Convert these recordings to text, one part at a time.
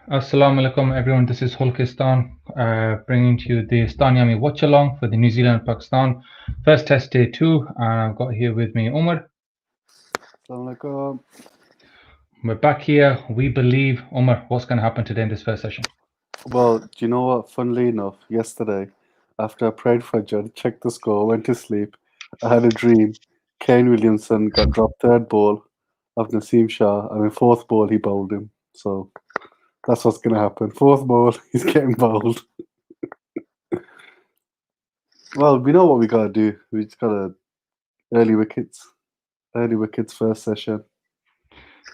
Assalamu alaikum everyone, this is Hulkistan bringing to you the Stani Army Watchalong for the New Zealand Pakistan first test day 2, and I've got here with me Umar. Assalamualaikum. We're back here. We believe, Umar, what's going to happen today in this first session? Well, do you know what? Funnily enough, yesterday, after I prayed Fajr, checked the score, went to sleep, I had a dream. Kane Williamson got dropped third ball of Naseem Shah, and in fourth ball, he bowled him. So that's what's going to happen. Fourth ball, he's getting bowled. Well, we know what we got to do. We just got to early wickets. Early wickets first session.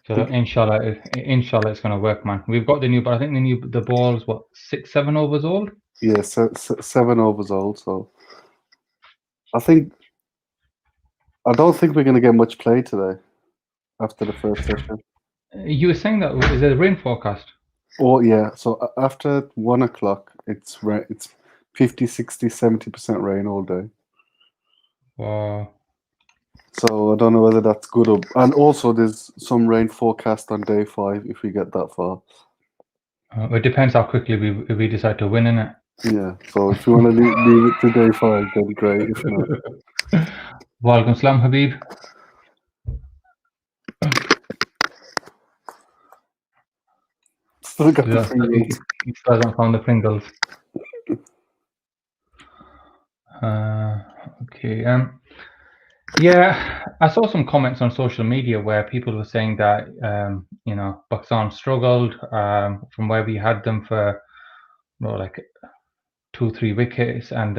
So inshallah it's going to work, man. We've got but I think the ball's what, 6-7 overs old? Yeah, 7 overs old. So I don't think we're going to get much play today after the first session. You were saying that is there a rain forecast? Oh yeah, so after 1 o'clock, it's 50, 60, 70% rain all day. Wow. So I don't know whether that's good or. And also, there's some rain forecast on day 5 if we get that far. It depends how quickly we decide to win, innit? Yeah, so if you want to leave it to day 5, then great. If not, Walaikum salam, Habib. still got the Yeah, Pringles. he still hasn't found the Pringles. Okay. Yeah, I saw some comments on social media where people were saying that Pakistan struggled from where we had them for like 2-3 wickets, and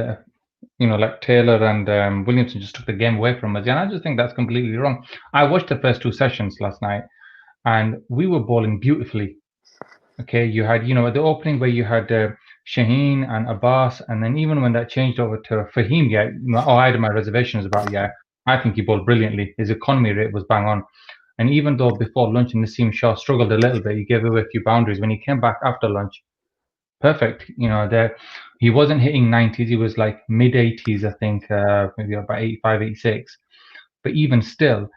like Taylor and Williamson just took the game away from us. And I just think that's completely wrong. I watched the first 2 sessions last night, and we were bowling beautifully. Okay, you had at the opening where you had Shaheen and Abbas, and then even when that changed over to Fahim, I had my reservations about I think he bowled brilliantly. His economy rate was bang on. And even though before lunch Naseem Shah struggled a little bit, he gave away a few boundaries. When he came back after lunch, perfect. There he wasn't hitting 90s. He was like mid 80s, I think, maybe about 85, 86. But even still,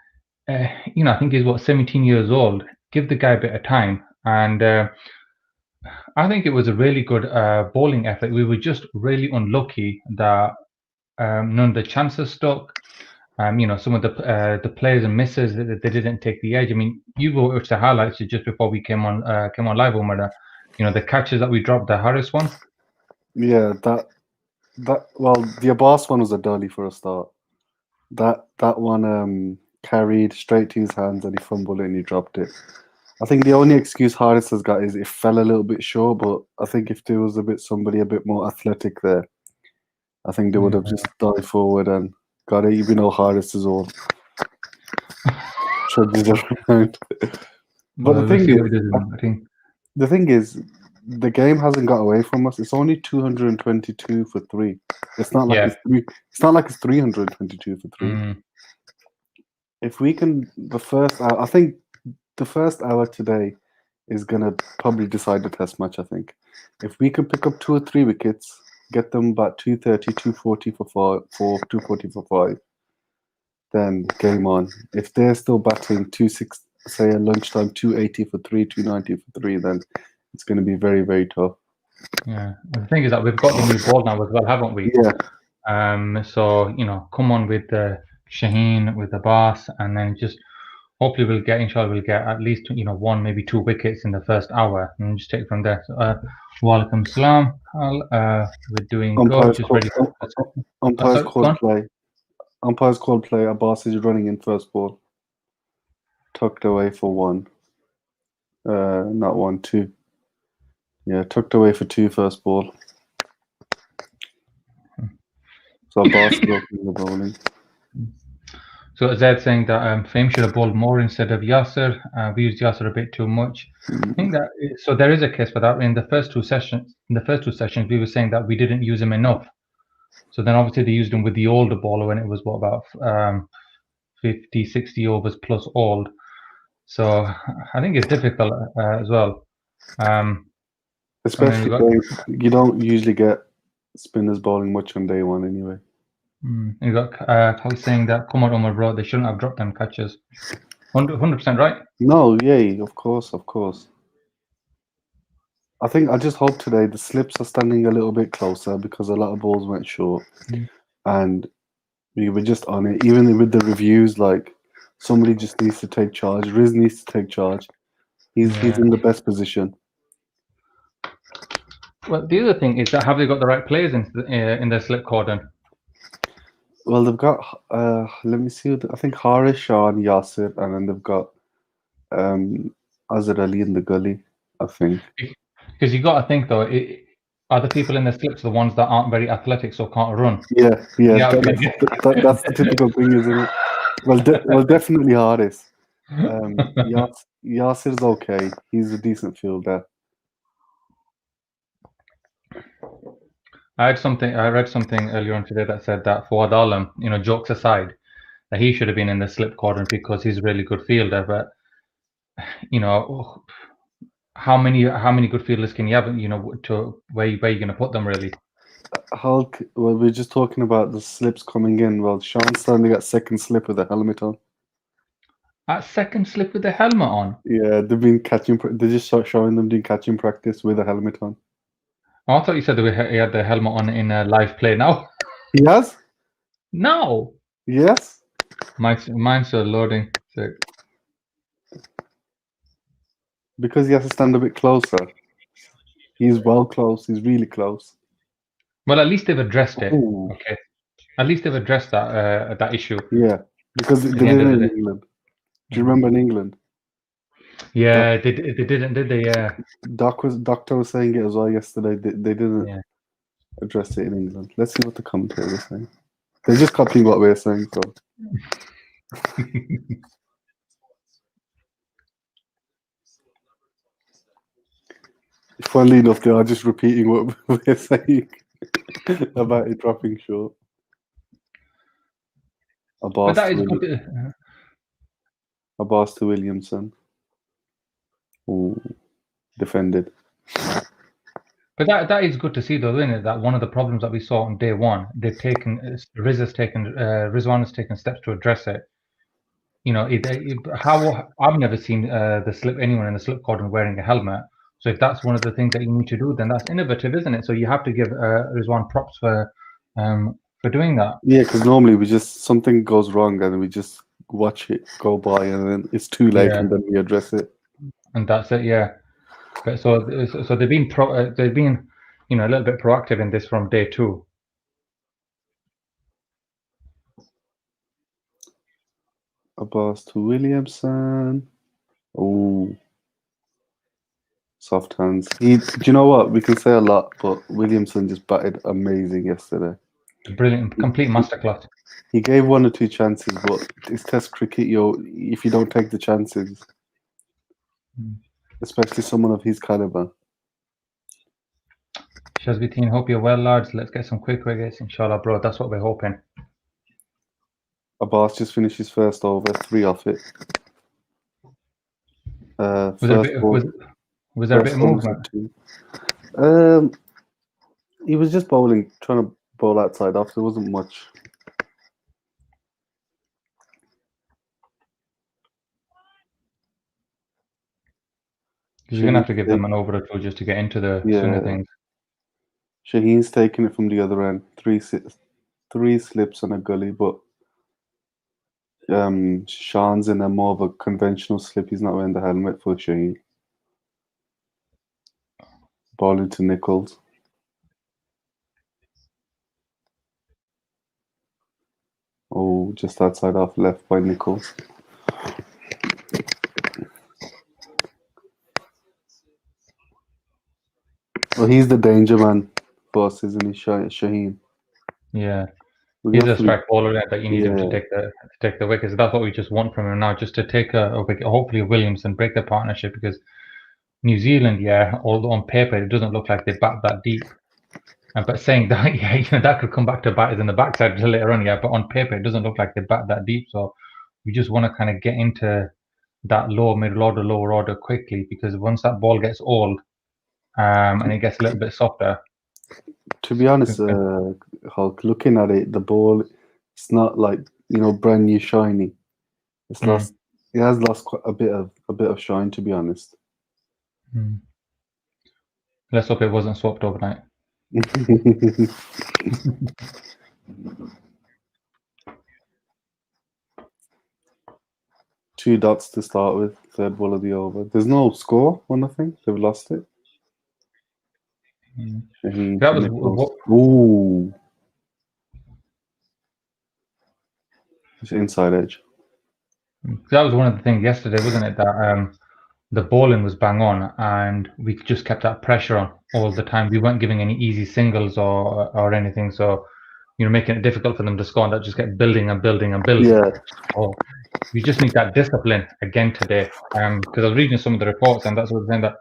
I think he's 17 years old. Give the guy a bit of time, and I think it was a really good bowling effort. We were just really unlucky that none of the chances stuck. Some of the players and misses they didn't take the edge. I mean, you watched the highlights just before we came on live, Umar. The catches that we dropped, the Harris one. Yeah, well, the Abbas one was a dolly for a start. That one carried straight to his hands and he fumbled it and he dropped it. I think the only excuse Harris has got is it fell a little bit short, but I think if there was somebody a bit more athletic there, I think they would have just dived forward and got it, even though Harris is all trudges around. But Well, we'll see what he does. I think. the thing is, the game hasn't got away from us. It's only 222 for 3. It's not like it's 3. It's not like it's 322 for 3. If we can, the first hour, I think the first hour today is gonna probably decide the test match. I think if we can pick up 2 or 3 wickets, get them about 230, 240 for 240 for 5, then game on. If they're still batting 26, say at lunchtime, 280 for 3, 290 for 3, then it's going to be very, very tough. Yeah, the thing is that we've got the new ball now as well, haven't we? Yeah. So come on with the Shaheen, with the Abbas, and then just hopefully inshallah we'll get at least 1, maybe 2 wickets in the first hour, and just take it from there. So, Walaikum salam. We're doing good. Just ready. Umpires called play. Umpires called play. Abbas is running in first ball. Tucked away for 1. Not 1, 2. Yeah, tucked away for 2 first ball. So Abbas is opening the bowling. So Zed saying that Fame should have bowled more instead of Yasser. We used Yasser a bit too much. I think that so there is a case for that. In the first two sessions, we were saying that we didn't use him enough. So then obviously they used him with the older bowler when it was about 50, 60 overs plus old. So I think it's difficult as well. Especially you don't usually get spinners bowling much on day 1 anyway. You got Kali saying that, come on, Omar, bro, they shouldn't have dropped them catches. 100% right? No, yay, of course. I think I just hope today the slips are standing a little bit closer because a lot of balls went short, and we were just on it. Even with the reviews, like somebody just needs to take charge. Riz needs to take charge. He's in the best position. Well, the other thing is that have they got the right players in their slip cordon? Well, they've got. Let me see. I think Harish, Sean, Yasir, and then they've got Azhar Ali in the gully. I think. Because you got to think though, are the people in the slips the ones that aren't very athletic, so can't run? Yeah. Yeah. That's the typical thing, isn't it? Well, definitely Haris. Yasir's okay. He's a decent fielder. I read something earlier on today that said that Fawad Alam, jokes aside, that he should have been in the slip cordon because he's a really good fielder. But how many good fielders can you have? To where you going to put them really? Hulk. Well, we're just talking about the slips coming in. Well, Sean's starting to get second slip with the helmet on. At second slip with the helmet on. Yeah, they've been catching. They're just showing them doing catching practice with a helmet on. Oh, I thought you said that he had the helmet on in a live play. Now He has. no. Yes. Mine's still loading. So. Because he has to stand a bit closer. He's well close. He's really close. Well, at least they've addressed it. Ooh. Okay. At least they've addressed that issue. Yeah, because they did it in England. Do you remember in England? Yeah, they didn't, did they? Yeah. Doctor was saying it as well yesterday. They didn't address it in England. Let's see what the commentators are saying. They're just copying what we're saying. So. Funnily enough, they are just repeating what we're saying about it dropping short. Abbas to Williamson. Ooh, defended. But that is good to see, though, isn't it? That one of the problems that we saw on day one, Rizwan has taken steps to address it. How I've never seen anyone in the slip cordon wearing a helmet. So if that's one of the things that you need to do, then that's innovative, isn't it? So you have to give Rizwan props for doing that. Yeah, because normally something goes wrong and we just watch it go by and then it's too late and then we address it. And that's it, yeah. But so they've been a little bit proactive in this from day two. Abbas to Williamson. Oh, soft hands. Do you know what? We can say a lot, but Williamson just batted amazing yesterday. Brilliant, complete masterclass. He gave 1 or 2 chances, but it's Test cricket, if you don't take the chances, especially someone of his caliber. Shazbiteen, hope you're well, lads. Let's get some quick wickets, inshallah, bro. That's what we're hoping. Abbas just finished his first over, 3 off it. Was there a bit of movement? He was just trying to bowl outside off. There wasn't much. You're going to have to give them an over or two just to get into the swing of things. Shaheen's taking it from the other end. 3 slips and a gully, but Sean's in a more of a conventional slip. He's not wearing the helmet for Shaheen. Ball into Nichols. Oh, just outside off left by Nichols. Well, he's the danger man for us, isn't he, Shaheen? Yeah. He's a strike bowler that you need him to take the wickets. That's what we just want from him now, just to take a wicket, hopefully Williamson, break the partnership, because New Zealand, although on paper it doesn't look like they bat that deep. But saying that, that could come back to bite us in the backside later on, but on paper it doesn't look like they bat that deep. So we just want to kind of get into that lower middle order, lower order quickly, because once that ball gets old and it gets a little bit softer. To be honest, Hulk, looking at it, the ball, it's not like brand new shiny. It's lost. It has lost quite a bit of shine, to be honest. Let's hope it wasn't swapped overnight. 2 dots to start with. Third ball of the over. There's no score or nothing. They've lost it. Shaheen That to was Nichols. Ooh. It's inside edge. that was one of the things yesterday, wasn't it? That the bowling was bang on, and we just kept that pressure on all the time. We weren't giving any easy singles or anything, so making it difficult for them to score. And that just kept building and building and building. Yeah. Oh, we just need that discipline again today. Because I was reading some of the reports, and that's what they're saying that,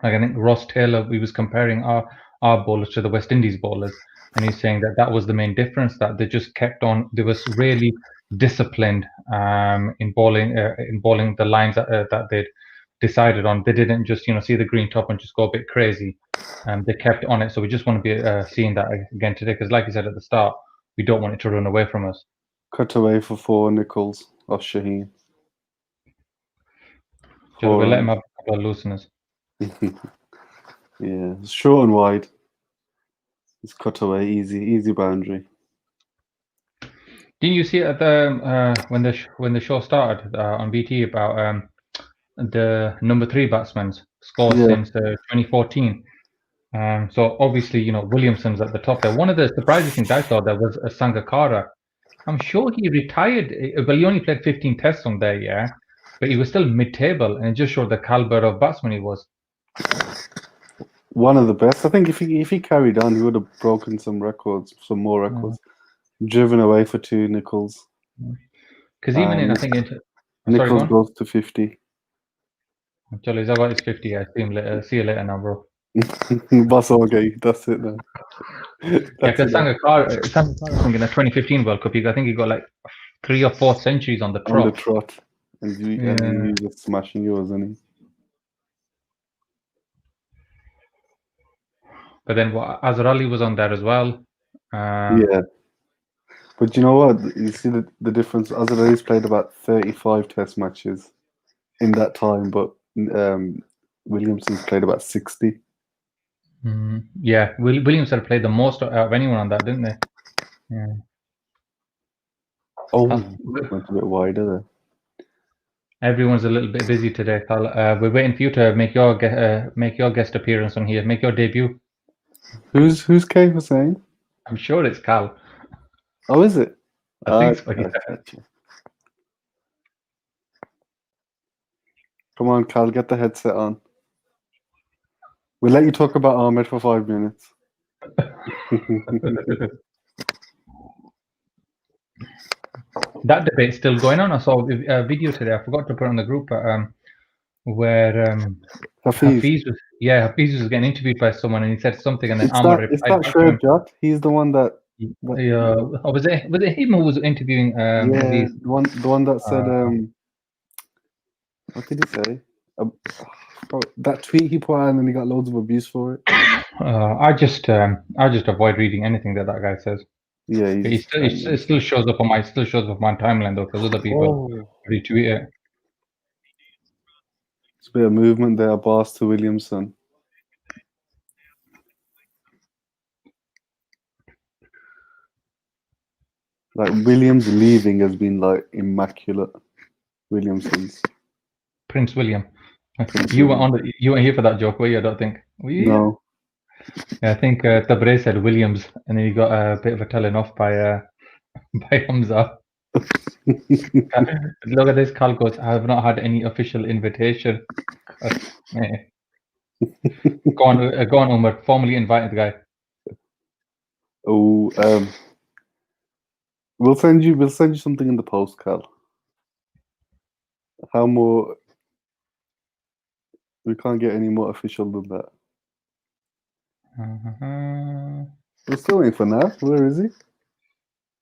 like, I think Ross Taylor, we was comparing our bowlers to the West Indies bowlers, and he's saying that was the main difference, that they just kept on. They was really disciplined in bowling the lines that they'd decided on. They didn't just see the green top and just go a bit crazy. They kept on it. So we just want to be seeing that again today, because like you said at the start, we don't want it to run away from us. Cut away for 4, Nichols off Shaheen. We'll let him have a couple of looseners. Yeah, short and wide. It's cut away, easy boundary. Didn't you see it at the when the show started on BT about the number 3 batsman's score since 2014? So obviously, Williamson's at the top there. One of the surprising things I saw there was Sangakkara. I'm sure he retired. Well, he only played 15 tests on there, yeah, but he was still mid-table, and it just showed the caliber of batsman he was. One of the best. I think if he carried on, he would have broken some more records. Driven away for 2, Nichols. Because even in, I think, Nichols goes to 50. Jolly, I got his 50. I see him later. See you later now, bro. That's okay. That's it now. Yeah, because Sangakkara, I think in the 2015 World Cup, I think he got like 3 or 4 centuries on the trot. On the trot. And he was smashing yours, isn't he? But then Azhar Ali was on there as well. Yeah. But you know what? You see the difference? Azhar Ali's played about 35 test matches in that time, but Williamson's played about 60. Yeah, Williamson played the most out of anyone on that, didn't they? Yeah. Oh, went a bit wider there. Everyone's a little bit busy today, Carl. We're waiting for you to make your guest appearance on here. Make your debut. Who's Kay for saying? I'm sure it's Cal. Oh, is it? I think so. Come on, Cal, get the headset on. We'll let you talk about Ahmed for 5 minutes. That debate's still going on. I saw a video today. I forgot to put it on the group, where Hafiz was getting interviewed by someone, and he said something, and then Ahmed replied. Is that Shoaib Jat? He's the one that. Was it him who was interviewing Hafiz? The one that said. What did he say? That tweet he put out, and then he got loads of abuse for it. I just avoid reading anything that guy says. Yeah, it still shows up on my timeline though, because other people retweet it. It's a bit of movement there, Boss to Williamson. Like Williams leaving has been like immaculate. Williamson's. Prince William. You weren't here for that joke, were you? I don't think. Were you? No. Yeah, I think Tabre said Williams, and then he got a bit of a telling off by Hamza. Look at this, Carl goes, I have not had any official invitation. Go on, Umar. Formally invited the guy. Oh, we'll send you something in the post, Cal. How more? We can't get any more official than that. We're still waiting for Nav. Where is he?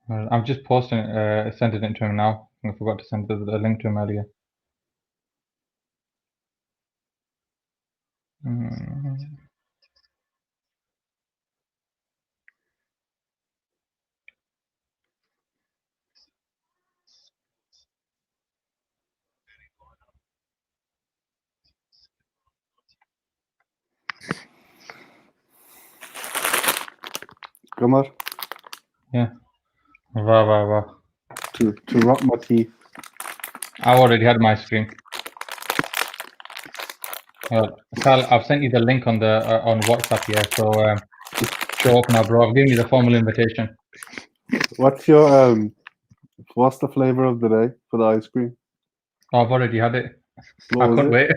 I'm just posting it, sending it to him now. I forgot to send the link to him earlier. Come on. Yeah. Wow. To rot my teeth. I already had my ice cream. Sal, I've sent you the link on the on WhatsApp here, so show up now, bro. I've given you the formal invitation. What's your what's the flavor of the day for the ice cream? Oh, I've already had it. What I was couldn't it? wait.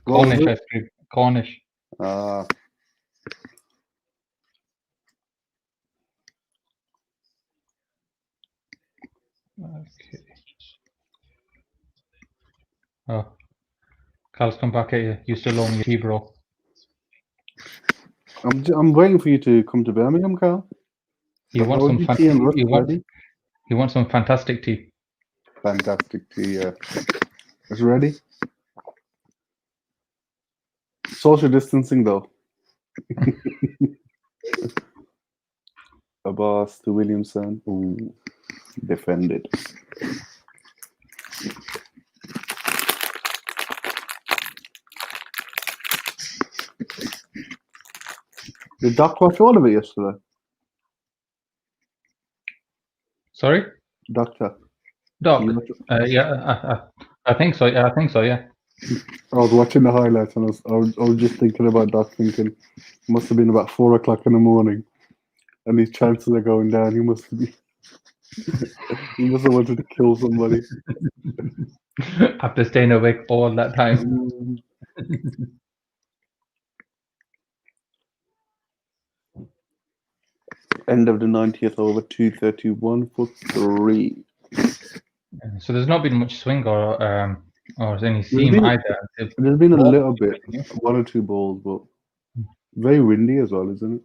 What was Cornish it? ice cream. Cornish. Okay. Oh, Carl's come back at you. You still owe me your tea, bro. I'm waiting for you to come to Birmingham, Carl. You want some tea and Russ you ready? want some fantastic tea. Fantastic tea, yeah. It's ready. Social distancing though. Abbas to Williamson. Ooh, defended. Did Doc watch all of it yesterday? Sorry? Doctor. Doc. Yeah, I think so. Yeah, I think so. Yeah. I was watching the highlights and I was just thinking about Doc, thinking it must have been about 4 o'clock in the morning, and his chances are going down. He must have wanted to kill somebody after staying awake all that time. End of the 90th over 231 for 3. So there's not been much swing or any seam either. There's been a little bit, 1 or 2 balls, but very windy as well, isn't it?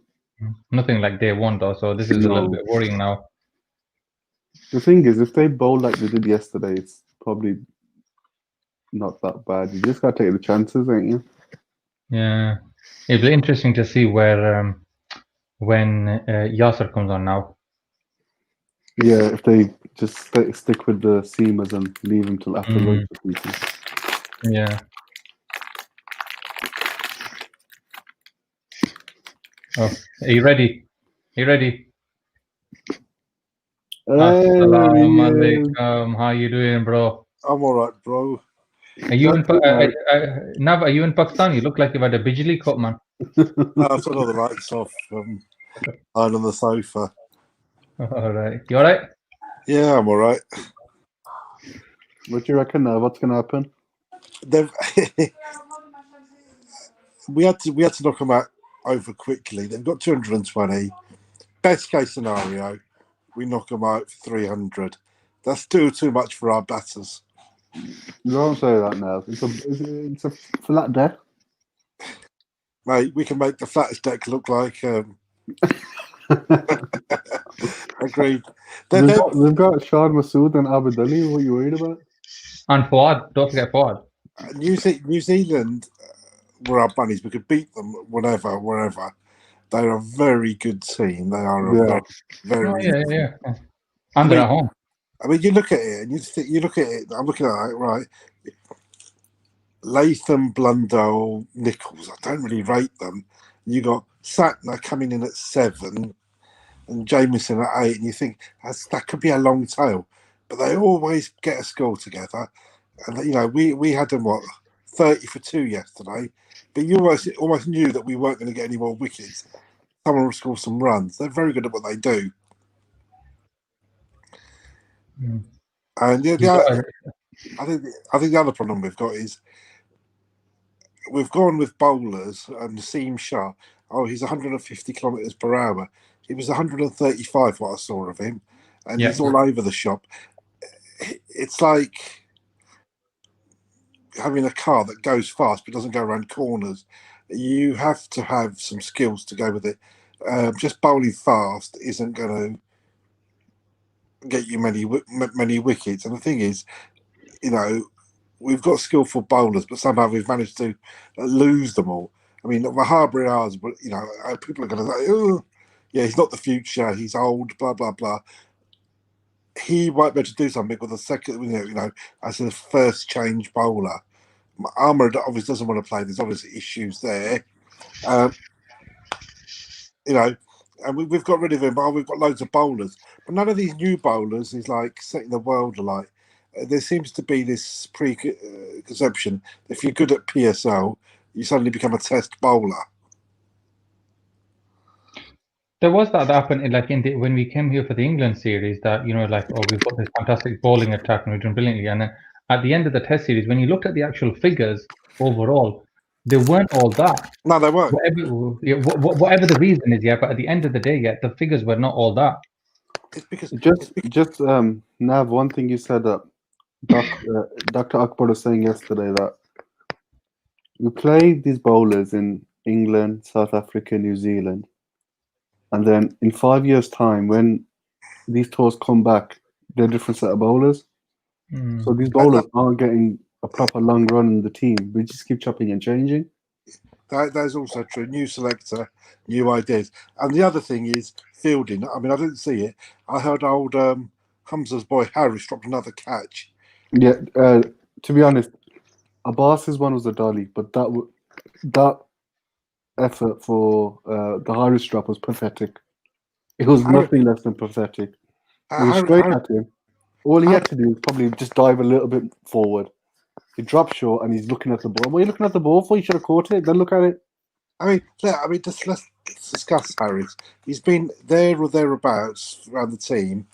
Nothing like day one though, so this is a little bit worrying now. The thing is, if they bowl like they did yesterday, it's probably not that bad. You just gotta take the chances, ain't you? Yeah, it'll be interesting to see where when Yasser comes on now. Yeah, if they just stick with the seamers and leave them till after lunch or something. Yeah. Oh, are you ready? Are you ready? Assalamu alaikum. How you doing, bro? I'm all right, bro. Are you in Nav? Are you in Pakistan? You look like you've had a bijli cut, man. I've got all the lights off. Lying on the sofa. All right. You all right? Yeah, I'm all right. What do you reckon now? What's gonna happen? we had to knock them out over quickly. They've got 220. Best case scenario, we knock them out for 300. That's still too much for our batters. You don't say that now. It's a flat deck. Mate, we can make the flattest deck look like. Agreed. We've got Shah Masood and Abidali. What are you worried about? And Fawad. Don't forget Fawad. New Zealand were our bunnies. We could beat them wherever. They're a very good team. They are very. Yeah. And they're at home. I mean, you look at it and you look at it. I'm looking at it right. Latham, Blundell, Nichols. I don't really rate them. You got Satner coming in at 7, and Jamieson at 8, and you think that could be a long tail, but they always get a score together. And we had them 30 for 2 yesterday, but you almost knew that we weren't going to get any more wickets. Someone will score some runs. They're very good at what they do. And I think the other problem we've got is we've gone with bowlers and Naseem Shah. Oh, he's 150 kilometres per hour. He was 135 what I saw of him, and he's all over the shop. It's like having a car that goes fast but doesn't go around corners. You have to have some skills to go with it. Just bowling fast isn't going to get you many wickets. And the thing is, we've got skillful bowlers, but somehow we've managed to lose them all. I mean, Wahab Riaz, but people are going to say, "Oh, yeah, he's not the future. He's old." Blah blah blah. He might be able to do something with a second, as a first change bowler. Ahmed obviously doesn't want to play. There's obviously issues there. and we've got rid of him, but we've got loads of bowlers. But none of these new bowlers is like setting the world alight. There seems to be this preconception that if you're good at PSL, you suddenly become a test bowler. There was that happened when we came here for the England series that, you know, like, oh, we've got this fantastic bowling attack and we're doing brilliantly. And then at the end of the test series, when you looked at the actual figures overall, they weren't all that. No, they weren't. Whatever the reason is, yeah, but at the end of the day, yeah, the figures were not all that. It's because just Nav, one thing you said that Dr. Akbar was saying yesterday, that we play these bowlers in England, South Africa, New Zealand, and then in 5 years' time, when these tours come back, they're a different set of bowlers. So these bowlers aren't getting a proper long run in the team. We just keep chopping and changing. That's also true. New selector, new ideas. And the other thing is fielding. I mean, I didn't see it. I heard old Hamza's boy Harris dropped another catch. Yeah, to be honest, Abbas's one was a dolly, but that effort for the Harris drop was pathetic. It was nothing less than pathetic. It was straight at him. All he had to do was probably just dive a little bit forward. He dropped short and he's looking at the ball. What are you looking at the ball for? You should have caught it. Then look at it. I mean, let's discuss Harris. He's been there or thereabouts around the team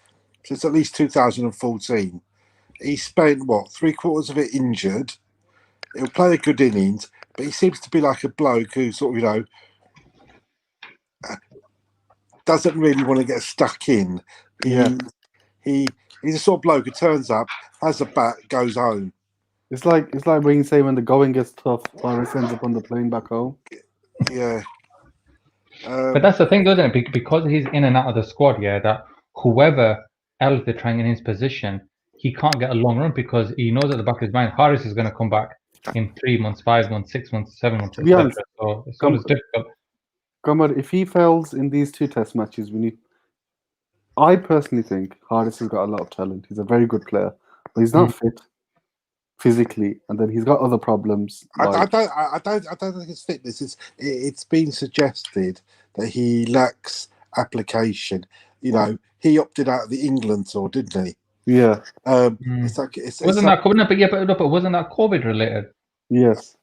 since at least 2014. He spent, what, 3/4 of it injured. He'll play a good innings, but he seems to be like a bloke who sort of, you know, doesn't really want to get stuck in. He's a sort of bloke who turns up, has a bat, goes home. It's like when you say when the going gets tough, Harris ends up on the plane back home. Yeah. But that's the thing, doesn't it? Because he's in and out of the squad, yeah, that whoever else they're trying in his position, he can't get a long run because he knows at the back of his mind Harris is going to come back in 3 months, 5 months, 6 months, 7 months, etc. So it's always difficult. Gummer, if he fails in these 2 test matches, I personally think Harris has got a lot of talent. He's a very good player, but he's not fit physically, and then he's got other problems. I don't think it's fitness. It's been suggested that he lacks application. You know, he opted out of the England tour, didn't he? Yeah. It's like wasn't that COVID related? Yes.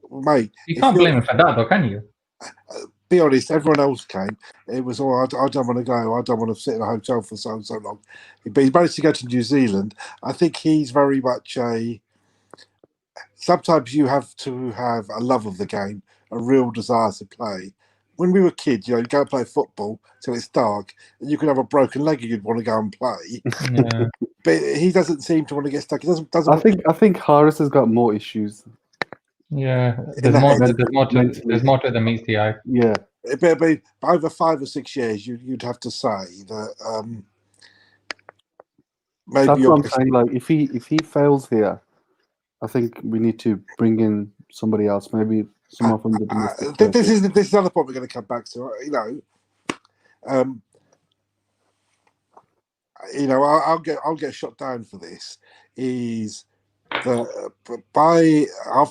Mate, you can't blame him for that, though, can you? Be honest, everyone else came. It was all, I don't want to go. I don't want to sit in a hotel for so long. But he managed to go to New Zealand. I think he's very much sometimes you have to have a love of the game, a real desire to play. When we were kids, you know, you go and play football till it's dark, and you could have a broken leg and you'd want to go and play. Yeah. But he doesn't seem to want to get stuck. He doesn't. I think Harris has got more issues. Yeah, there's more to it than meets the eye. Yeah. But over 5 or 6 years, you'd have to say that maybe that's what I'm saying. Like, if he fails here, I think we need to bring in somebody else. Maybe someone from the domestic. This is another point we're going to come back to. I'll get shot down for this. Is after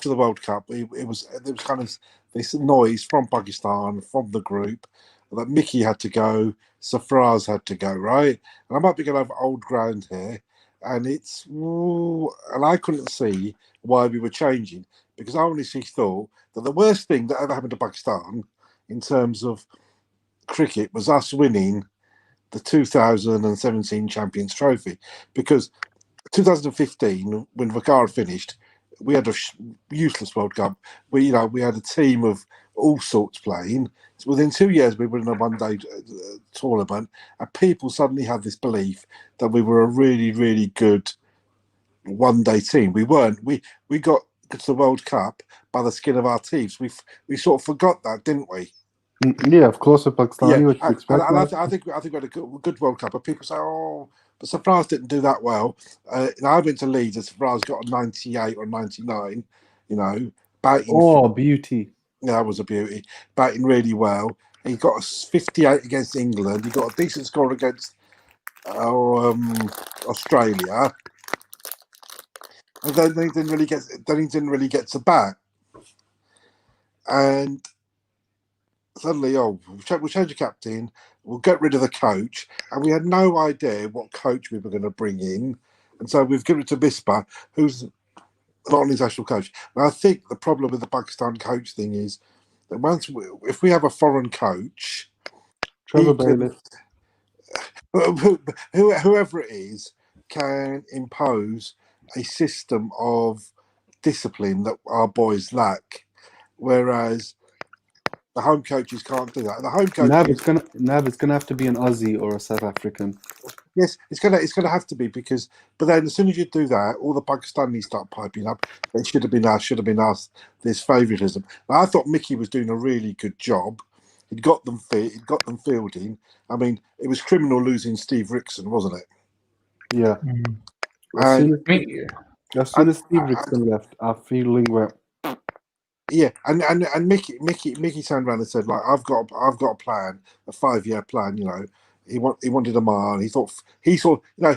the World Cup, there was kind of this noise from Pakistan, from the group, that Mickey had to go, Safraz had to go, right? And I might be going over old ground here, and and I couldn't see why we were changing, because I honestly thought that the worst thing that ever happened to Pakistan in terms of cricket was us winning the 2017 Champions Trophy, because 2015, when Vakar finished, we had a useless World Cup. We had a team of all sorts playing. So within 2 years, we were in a one-day tournament, and people suddenly had this belief that we were a really, really good one-day team. We weren't. We got to the World Cup by the skin of our teeth. We sort of forgot that, didn't we? Yeah, of course, with Pakistani, Yeah, what you expect. I think we had a good World Cup, but people say, "Oh, but Safraz didn't do that well." I went to Leeds, and Safraz got a 98 or 99. You know, batting. Beauty! Yeah, that was a beauty. Batting really well. He got a 58 against England. He got a decent score against Australia, and then he didn't really get to bat. And suddenly, we'll change the captain. we'll get rid of the coach, and we had no idea what coach we were going to bring in, and so we've given it to Misbah, who's not an international coach. And I think the problem with the Pakistan coach thing is that if we have a foreign coach, Trevor Bailiff, whoever it is, can impose a system of discipline that our boys lack, whereas the home coaches can't do that. The home coaches, it's gonna have to be an Aussie or a South African. yes, it's gonna have to be, because. But then, as soon as you do that, all the Pakistanis start piping up. It should have been us. Should have been us. There's favouritism. I thought Mickey was doing a really good job. He'd got them fit. He'd got them fielding. I mean, it was criminal losing Steve Rickson, wasn't it? Yeah. As soon as Steve Rickson left, our feeling were. Yeah, and Mickey turned around and said, like, I've got a plan, a 5-year plan. You know, he wanted a man. He saw, you know,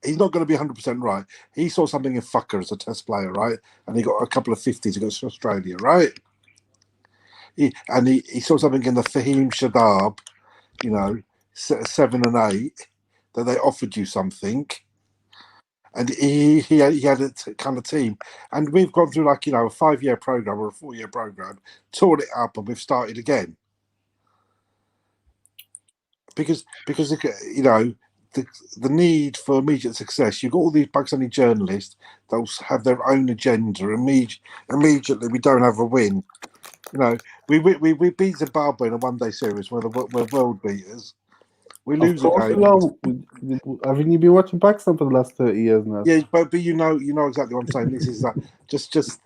he's not going to be 100% right. He saw something in Fucker as a test player, right? And he got a couple of 50s against Australia, right? He saw something in the Fahim Shadab, you know, 7 and 8, that they offered you something. And he had a kind of team, and we've gone through, like, you know, a 5-year program or a 4-year program, torn it up, and we've started again. Because you know, the need for immediate success. You've got all these Pakistani journalists that have their own agenda. Immediately, we don't have a win. You know, we beat Zimbabwe in a 1-day series. We're world beaters. We lose a game. Haven't you been watching Pakistan for the last 30 years now? Yeah, but you know exactly what I'm saying. This is just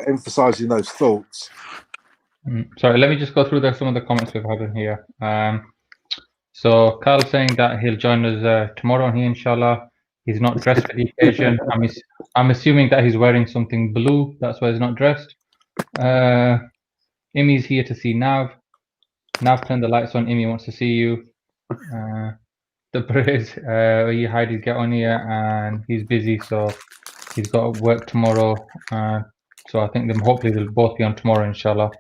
emphasising those thoughts. Sorry, let me just go through some of the comments we've had in here. So Carl saying that he'll join us tomorrow here, inshallah. He's not dressed for the occasion. I'm assuming that he's wearing something blue. That's why he's not dressed. Imi's here to see Nav. Nav, turn the lights on. Imi wants to see you. The Braze, you Heidi, get on here, and he's busy, so he's got work tomorrow. So I think hopefully they'll both be on tomorrow, inshallah.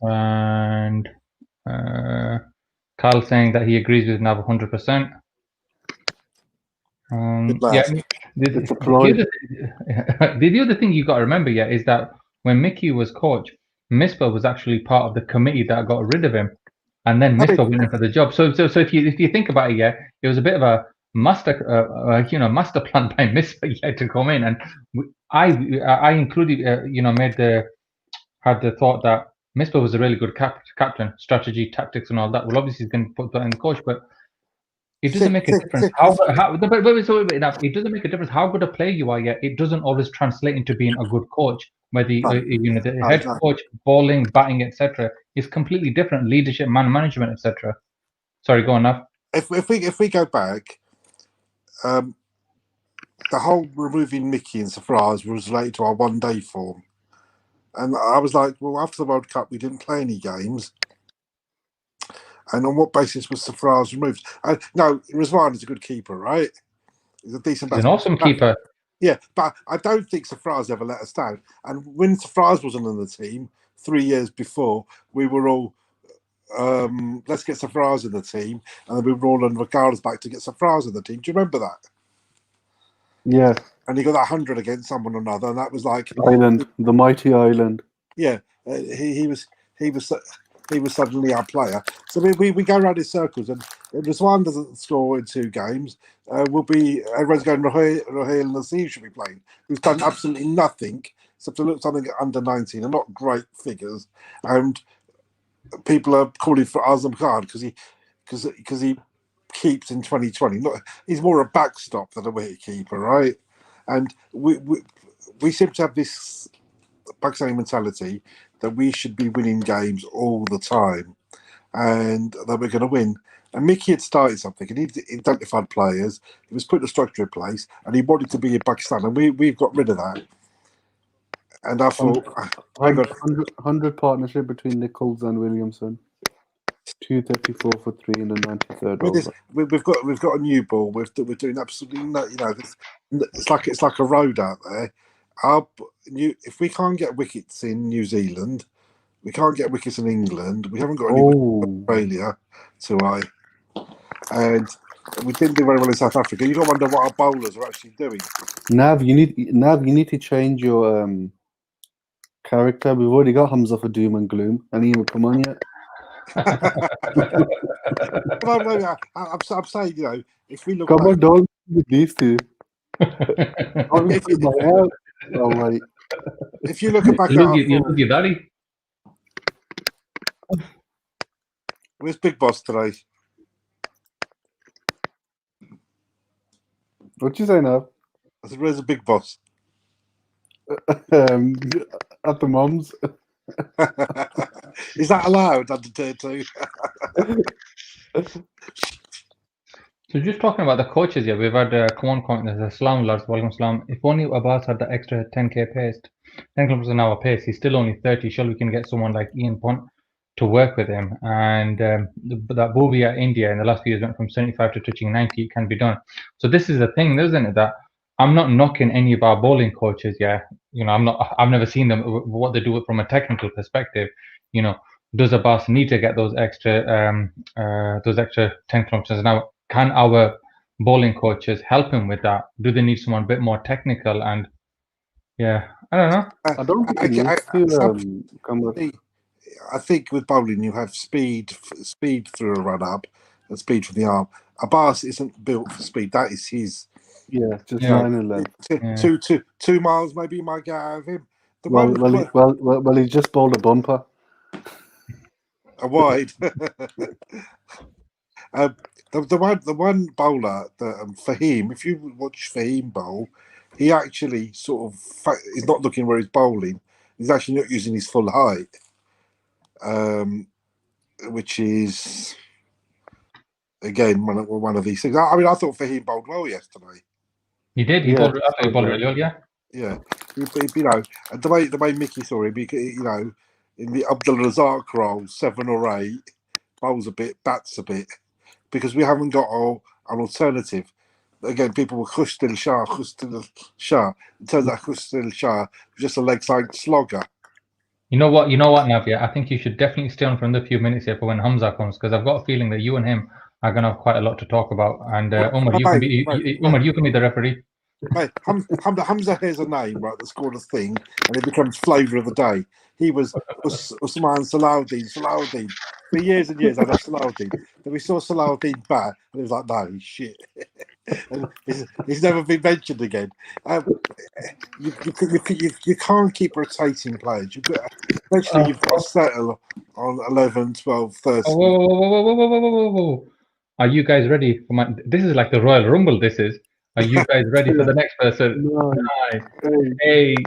And Carl saying that he agrees with Nav 100%. Yeah, the other thing you got to remember, yeah, is that when Mickey was coach, Misbah was actually part of the committee that got rid of him, and then Misbah went in for the job. So if you think about it, yeah, it was a bit of a master plan by Misbah, yeah, to come in, and I included, had the thought that Misbah was a really good captain, strategy, tactics, and all that. Well, obviously he's going to put that in the coach, but it doesn't make a difference it doesn't make a difference how good a player you are yet. It doesn't always translate into being a good coach. Whether the head coach, bowling, batting, etc., is completely different. Leadership, management, etc. Sorry, go on now. If we go back, the whole removing Mickey and Safraz was related to our 1-day form, and I was like, well, after the World Cup, we didn't play any games. And on what basis was Safraz removed? No, Rizwan is a good keeper, right? He's a decent batsman. He's an awesome keeper. Yeah, but I don't think Safraz ever let us down. And when Safraz wasn't on the team 3 years before, we were all, let's get Safraz in the team. And then we were all on Ricardo's back to get Safraz in the team. Do you remember that? Yeah. And he got that 100 against someone or another. And that was like... Ireland, the mighty Ireland. Yeah, he was suddenly our player. So we go around in circles, and if Rizwan doesn't score in 2 games, everyone's going, Raheel Nasir should be playing, who's done absolutely nothing except to look something at under 19 and not great figures. And people are calling for Azam Khan because he keeps in 2020. He's more a backstop than a wicketkeeper, right? And we seem to have this Pakistani mentality that we should be winning games all the time and that we're going to win. And Mickey had started something, and he identified players. He was putting a structure in place, and he wanted to be in Pakistan, and we've got rid of that. And I thought, 100 partnership between Nichols and Williamson. 234 for 3 in the 93rd over. We've got a new ball. We're doing absolutely no. You know, it's like a road out there. If we can't get wickets in New Zealand, We can't get wickets in England. We haven't got any wickets in Australia, and we didn't do very well in South Africa. You got to wonder what our bowlers are actually doing. Nav, you need to change your character. We've already got Hamza for doom and gloom, and he haven't come on yet. I'm saying, you know, if we look Come back, on, don't with these two. Oh, wait. If you look back at our form, your daddy. Where's Big Boss today? What you say now? I said, where's the Big Boss? At the mom's. Is that allowed under 32? So just talking about the coaches, yeah, we've had Kawan comment, there's a Salam Lars, Walaikum Salam. If only Abbas had the extra 10k pace, 10 kilometers an hour pace, he's still only 30. Surely we can get someone like Ian Punt to work with him. And that Bovia at India in the last few years went from 75 to touching 90. It can be done. So this is the thing, isn't it? That I'm not knocking any of our bowling coaches. Yeah, you know, I've never seen them what they do it from a technical perspective. You know, does Abbas need to get those extra 10 kilometers an hour? Can our bowling coaches help him with that? Do they need someone a bit more technical? And yeah, I don't know. I don't think he needs to come with. I think with bowling you have speed through a run up and speed from the arm. Abbas isn't built for speed. That is his. Yeah, just line and length. 2 miles maybe you might get out of him. Well, he just bowled a bumper. A wide. The one bowler that for him, if you watch Fahim bowl, he actually sort of is not looking where he's bowling. He's actually not using his full height, which is again one of these things. I mean, I thought Fahim bowled well yesterday. He did. He bowled really well. Yeah. Yeah, you know, and the way Mickey saw him, you know, in the Abdul Razak role, 7 or 8, bowls a bit, bats a bit. Because we haven't got an alternative. Again, people were Khustil Shah. It turns out Khustil Shah was just a leg side slogger. You know what, Navia? I think you should definitely stay on for another few minutes here for when Hamza comes, because I've got a feeling that you and him are going to have quite a lot to talk about. And Umar, you can be the referee. Mate, Hamza has a name, right, that's called a thing, and it becomes flavour of the day. He was Usman Salahuddin. For years and years, I had Salahuddin. Then we saw Salahuddin bat, and it was like, no, he's shit. And he's never been mentioned again. You can't keep rotating players. Eventually, you've got to settle on 11, 12, 13. Whoa. Are you guys ready for my... This is like the Royal Rumble, this is. Are you guys ready for the next person? 9, 8,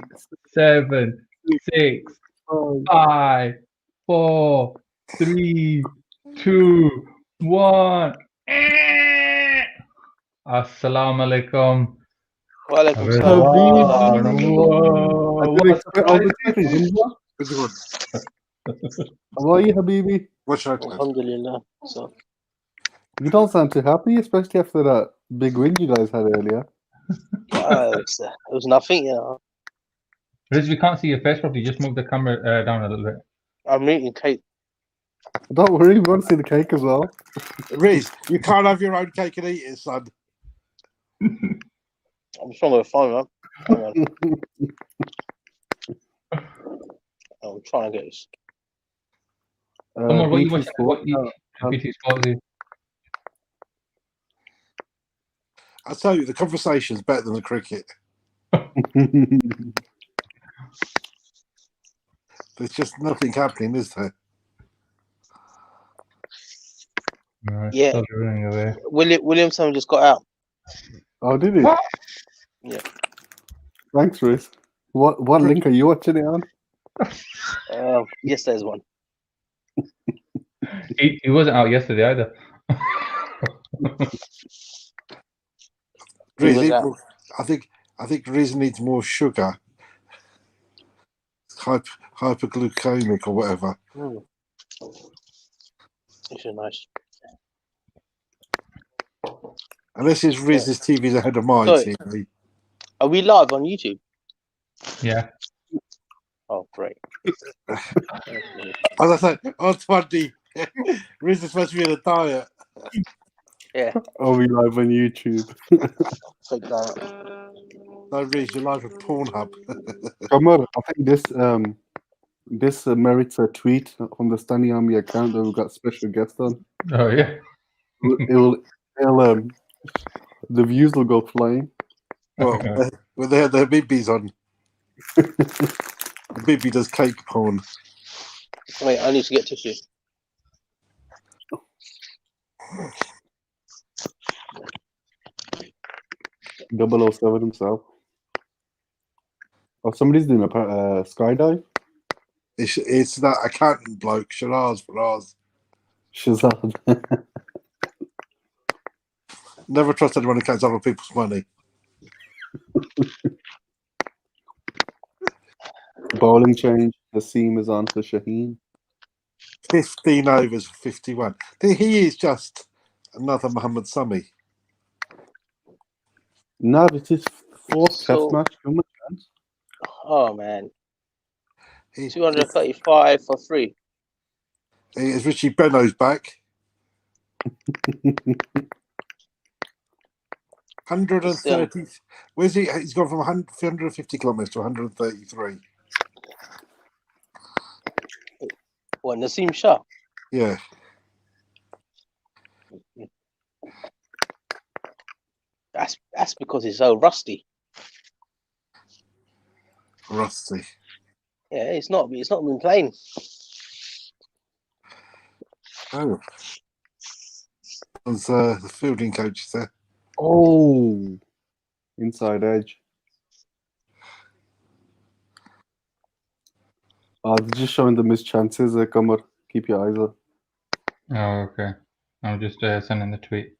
7, 6, 5, 4, 3, 2, 1. Assalamu alaikum. Walaikum salam. How are you, Habibi? What should I do? Alhamdulillah. So, you don't sound too happy, especially after that big win you guys had earlier. it was nothing, you know. Riz, we can't see your face properly. Just move the camera down a little bit. I'm eating cake. Don't worry, we want to see the cake as well. Riz, you can't have your own cake and eat it, son. I'm just on my phone, man. Hang on. I'm trying to get this. Omar, what you watching? BT Sports. I tell you, the conversation's better than the cricket. There's just nothing happening, is there? No, Yeah. Away. Williamson just got out. Oh, did he? What? Yeah. Thanks, Riz. What link are you watching it on? Yes, there's one. He wasn't out yesterday either. Riz, I think Riz needs more sugar. Hyperglucemic or whatever. This is nice. Unless it's Riz's TV's ahead of mine. Sorry. TV. Are we live on YouTube? Yeah. Oh, great. As I said, on 20, Riz is supposed to be in a diet. Yeah. Are we live on YouTube? Fake diet. No, Riz, you're live at Pornhub. Come on, I think this merits a tweet on the Stani Army account that we've got special guest on. Oh yeah. It'll the views will go flying. Well, when they had their bibbies on. The bibby does cake porn. Wait, I need to get tissue. 007 himself. Oh, somebody's doing a skydive. It's that accountant bloke, Shiraz Faraz. Shazad. Never trust anyone who counts other people's money. Bowling change. The seam is on for Shaheen. 15 overs for 51. He is just another Mohammed Sami. No, it's his fourth test match. How much chance? Oh man, He's 235 for 3. Is Richie Benno's back. 130. Where's he? He's gone from 150 kilometers to 133. What, Naseem Shah? Yeah. That's because he's so rusty. Rusty. Yeah, it's not been playing. Oh. There's the fielding coach there. Oh, inside edge. They're just showing them his chances. Come on, keep your eyes up. Oh, okay. I'm just sending the tweet.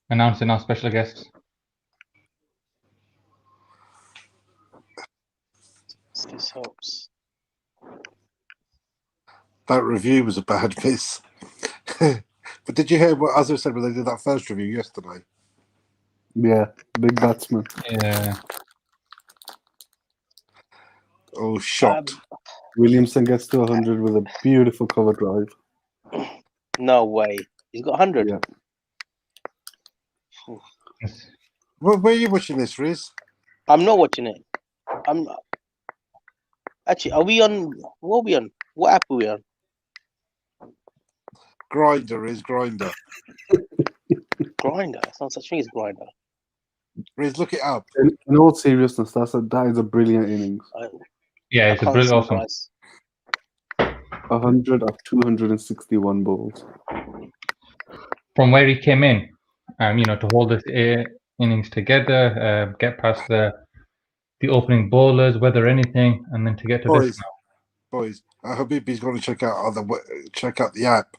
Announcing our special guests. This helps. That review was a bad miss. But did you hear what Azza said when they did that first review yesterday? Yeah, big batsman. Yeah. Oh, shot. Williamson gets to 100 with a beautiful cover drive. No way. He's got 100. Yeah. Where are you watching this, Riz? I'm not watching it. I'm actually. Are we on? What are we on? What app are we on? Grinder is Grinder. Grinder. It's not such thing as Grinder. Riz, look it up. In all seriousness, that is a brilliant innings. Yeah, it's a brilliant, awesome. 100 of 261 balls. From where he came in, to hold this innings together, get past the opening bowlers, weather anything, and then to get to this now. Boys, Habib's going to check out the app.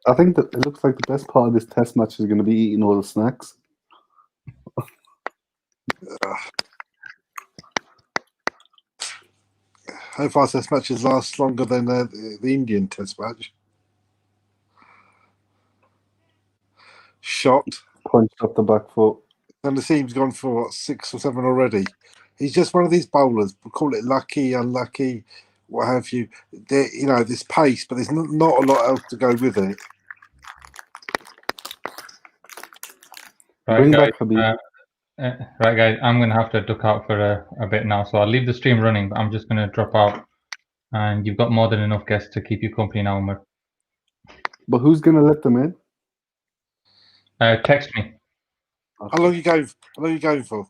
I think that it looks like the best part of this test match is going to be eating all the snacks. How far test matches last longer than the Indian test match? Shot. Punched up the back foot. And the team's gone for what, 6 or 7 already. He's just one of these bowlers. We call it lucky, unlucky, what have you. This pace, but there's not a lot else to go with it. Right, guys, Habib. right, guys, I'm going to have to duck out for a bit now. So I'll leave the stream running, but I'm just going to drop out. And you've got more than enough guests to keep you company now, Umar. But who's going to let them in? Text me. How long are you going for?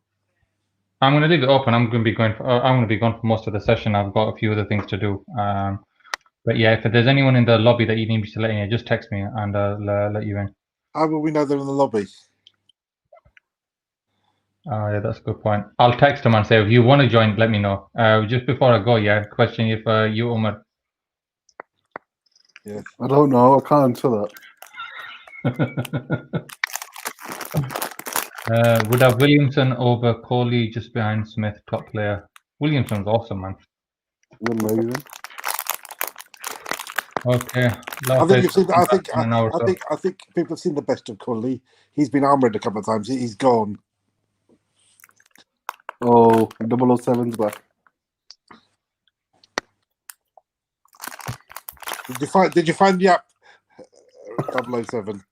I'm going to leave it open. I'm going to be gone for most of the session. I've got a few other things to do. But yeah, if there's anyone in the lobby that you need me to let in, just text me and I'll let you in. How will we know they're in the lobby? Yeah, that's a good point. I'll text them and say, if you want to join, let me know. Just before I go, question if you, Umar. Yeah. I don't know. I can't answer that. Would have Williamson over Kohli just behind Smith, top player. Williamson's awesome, man. Amazing. Okay. I think you've seen. I I think people have seen the best of Cully. He's been armoured a couple of times. He's gone. Oh, 007's back. Did you find the app 007?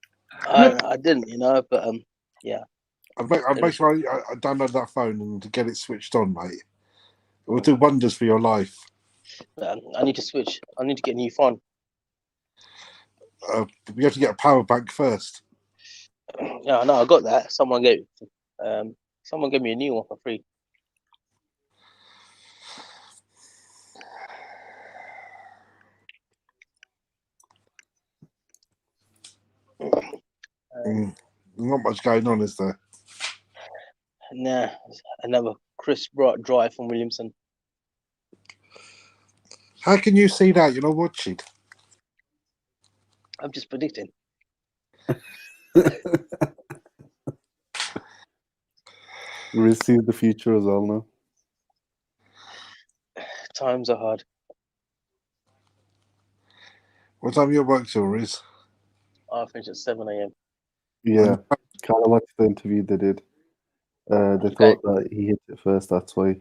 I didn't, but yeah. I'll make sure I download that phone and get it switched on, mate. It will do wonders for your life. I need to switch. I need to get a new phone. You have to get a power bank first. Yeah, no, I got that. Someone gave me a new one for free. Not much going on, is there? Nah, another Chris Brock drive from Williamson. How can you see that? You're not watching. I'm just predicting. Receive the future as well now. Times are hard. What time your work till is? I finish at 7 a.m. Yeah, Carla watched the interview they did. They thought that he hit it first, that's why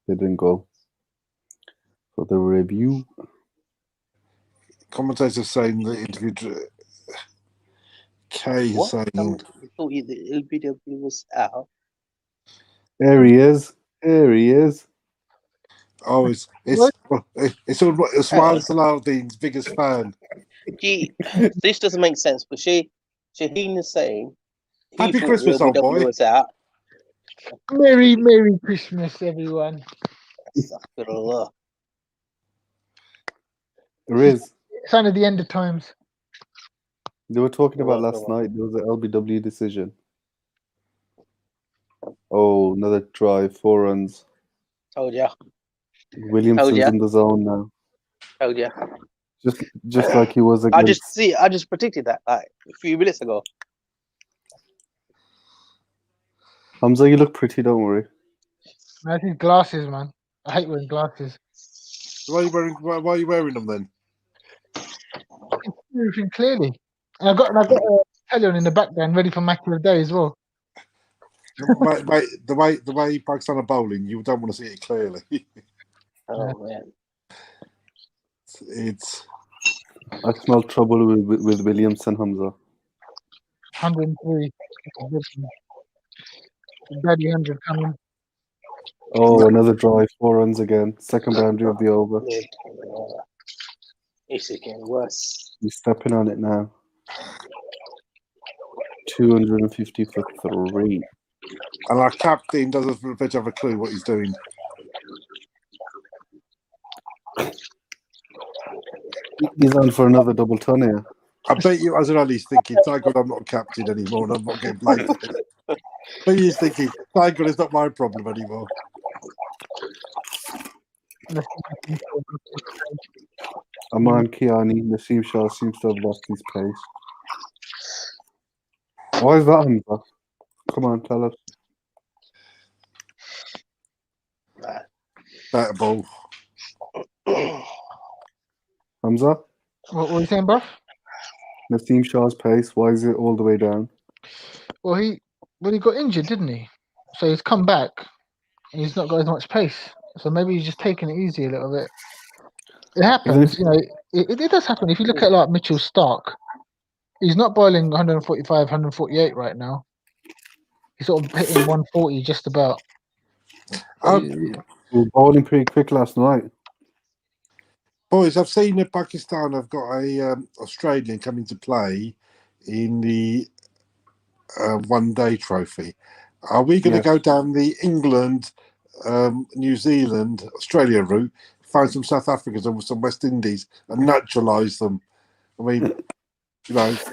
they didn't go for the review. Commentators saying the interview. Kay is saying. We thought the LBW was out. There he is. There he is. Oh, it's Ismail Salahuddin's biggest fan. This doesn't make sense, but Shaheen is saying Happy Christmas, old boy. Was out. Merry Christmas, everyone. There is. Sign of the end of times. They were talking about last night. There was an LBW decision. Oh, another drive, 4 runs. Told ya. Williamson's in the zone now. Told ya. Just like he was against. I just predicted that like a few minutes ago. Hamza, you look pretty, don't worry. I think glasses, man. I hate wearing glasses. Why are you wearing them then? Everything clearly. And I got a telly on in the background ready for match of the day as well. Mate, the way Pakistan are bowling, you don't want to see it clearly. Oh man. I smell trouble with Williamson, Hamza. 103. Daddy 100 coming. Oh, another drive, 4 runs again. Second boundary of the over. It's getting worse. He's stepping on it now. 250 for 3. And our captain doesn't have a clue what he's doing. He's on for another double ton here. I bet you Azarali's thinking, thank God I'm not captain anymore and I'm not getting played. But he's thinking, thank God it's not my problem anymore. Aman Kiani, Naseem Shah seems to have lost his pace. Why is that, Hamza? Come on, tell us. Better ball. Hamza? What were you saying, Buff? Naseem Shah's pace, why is it all the way down? Well, he got injured, didn't he? So he's come back and he's not got as much pace. So maybe he's just taking it easy a little bit. It happens, it does happen. If you look at like Mitchell Stark, he's not bowling 145, 148 right now. He's sort of hitting 140 just about. We were bowling pretty quick last night. Boys, I've seen that Pakistan have got a Australian coming to play in the one-day trophy. Are we going to go down the England, New Zealand, Australia route, find some South Africans and some West Indies and naturalise them? I mean, if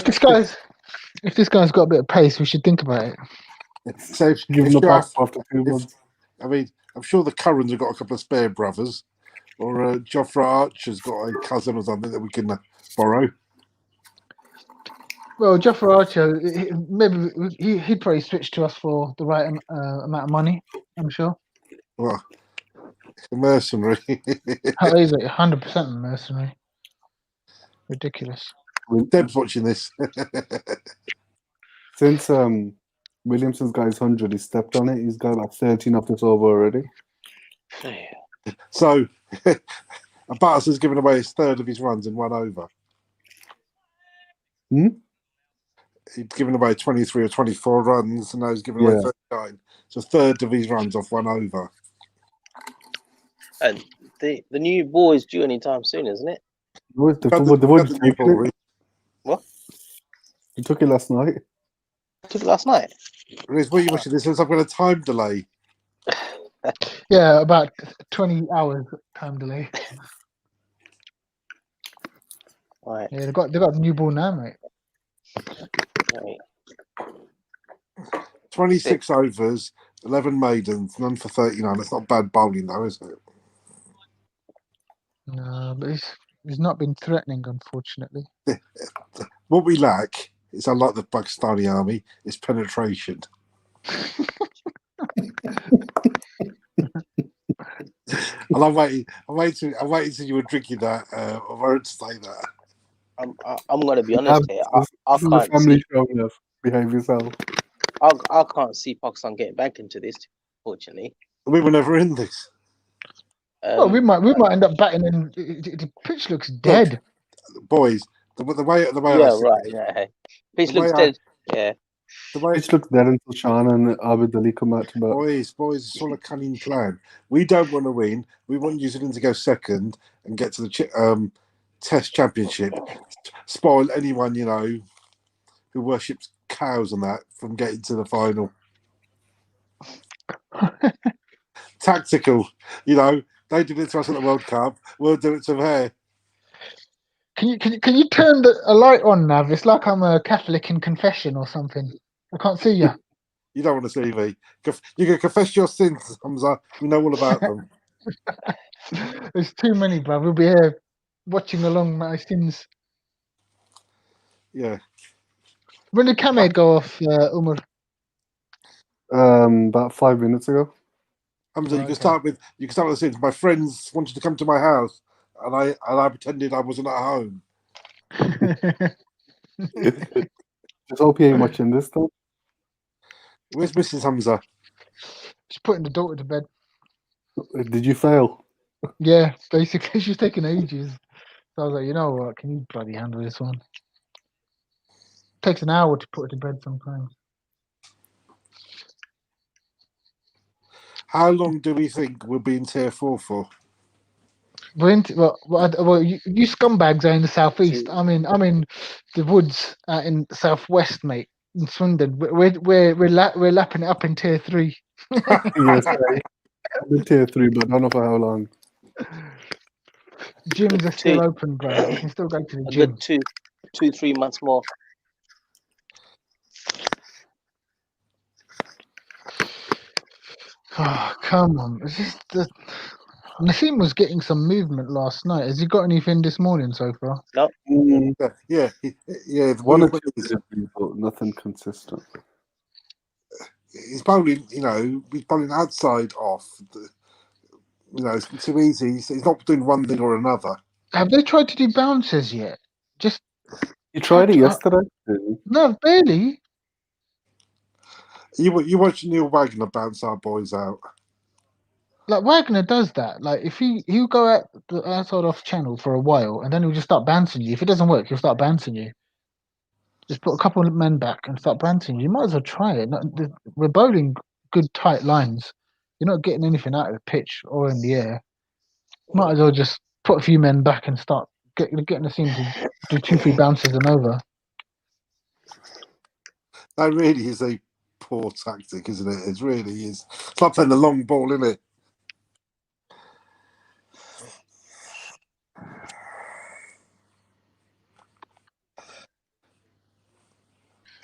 this guy's got a bit of pace, we should think about it. So give him a back after 2 months. I mean, I'm sure the Currans have got a couple of spare brothers, or Jofra Archer's got a cousin or something that we can borrow. Well, Jofra Archer, maybe he'd probably switch to us for the right amount of money, I'm sure. Well, it's a mercenary. He's like 100% a mercenary. Ridiculous. Deb's watching this. Since Williamson's got his 100, he stepped on it. He's got like 13 off this over already. So, Bartas has given away his third of his runs in 1 over. He'd given away 23 or 24 runs, and now he's given away 39. So, a third of his runs off 1 over. And the new ball is due anytime soon, isn't it? What? You took it last night. I took it last night. Riz, what are you watching? This says I've got a time delay. Yeah, about 20 hours time delay. Right. Yeah, they got the new ball now, mate. Right. 26 overs, 11 maidens, none for 39. That's not bad bowling, though, is it? No, but he's not been threatening, unfortunately. What we lack is, unlike the Pakistani army, is penetration. And I'm waiting till you were drinking that. I won't say that. I'm going to be honest here. I can't family show enough. Behave yourself. I can't see Pakistan getting back into this, fortunately. We were never in this. Well, we might end up batting, and the pitch looks dead. Look, boys, the way yeah, right. Yeah, pitch looks dead. Yeah. The way it looks dead until Sean and Abid Ali come out to bat. Boys, it's all a cunning plan. We don't want to win. We want New Zealand to go second and get to the Test Championship. Spoil anyone, who worships cows and that from getting to the final. Tactical, they did it to us at the World Cup. We'll do it to them. Can you turn a light on, Nav? It's like I'm a Catholic in confession or something. I can't see you. You don't want to see me. You can confess your sins, Hamza. We know all about them. There's too many, bro. We'll be here watching along my sins. Yeah. When did Kamed go off, Umar? About 5 minutes ago. Hamza, you can start with the sins. My friends wanted to come to my house, and I pretended I wasn't at home. Just hope you ain't watching this though. Where's Mrs. Hamza? She's putting the daughter to bed. Did you fail? Yeah, basically she's taking ages. So I was like, you know what? Can you bloody handle this one? Takes an hour to put her to bed sometimes. How long do we think we'll be in Tier 4 for? Well, you scumbags are in the southeast. I'm in the woods in the southwest, mate. In Swindon, we're lapping it up in Tier 3. Yes, I'm in Tier 3, but I don't know for how long. Gyms are still open, bro. You can still go to the gym. A good 2-3 months more. Oh, come on. Nassim was getting some movement last night. Has he got anything this morning so far? No. Yeah. One or two people, nothing consistent. He's bowling, he's bowling outside off. It's too easy. He's not doing one thing or another. Have they tried to do bounces yet? You tried it yesterday? No, barely. You watch Neil Wagner bounce our boys out. Like Wagner does that. Like if he'll go out the outside off channel for a while, and then he'll just start bouncing you. If it doesn't work, he'll start bouncing you. Just put a couple of men back and start bouncing you. You might as well try it. We're bowling good tight lines. You're not getting anything out of the pitch or in the air. Might as well just put a few men back and start getting the team to do 2-3 bounces and over. That really is a poor tactic, isn't it? It really is. It's like playing the long ball, isn't it?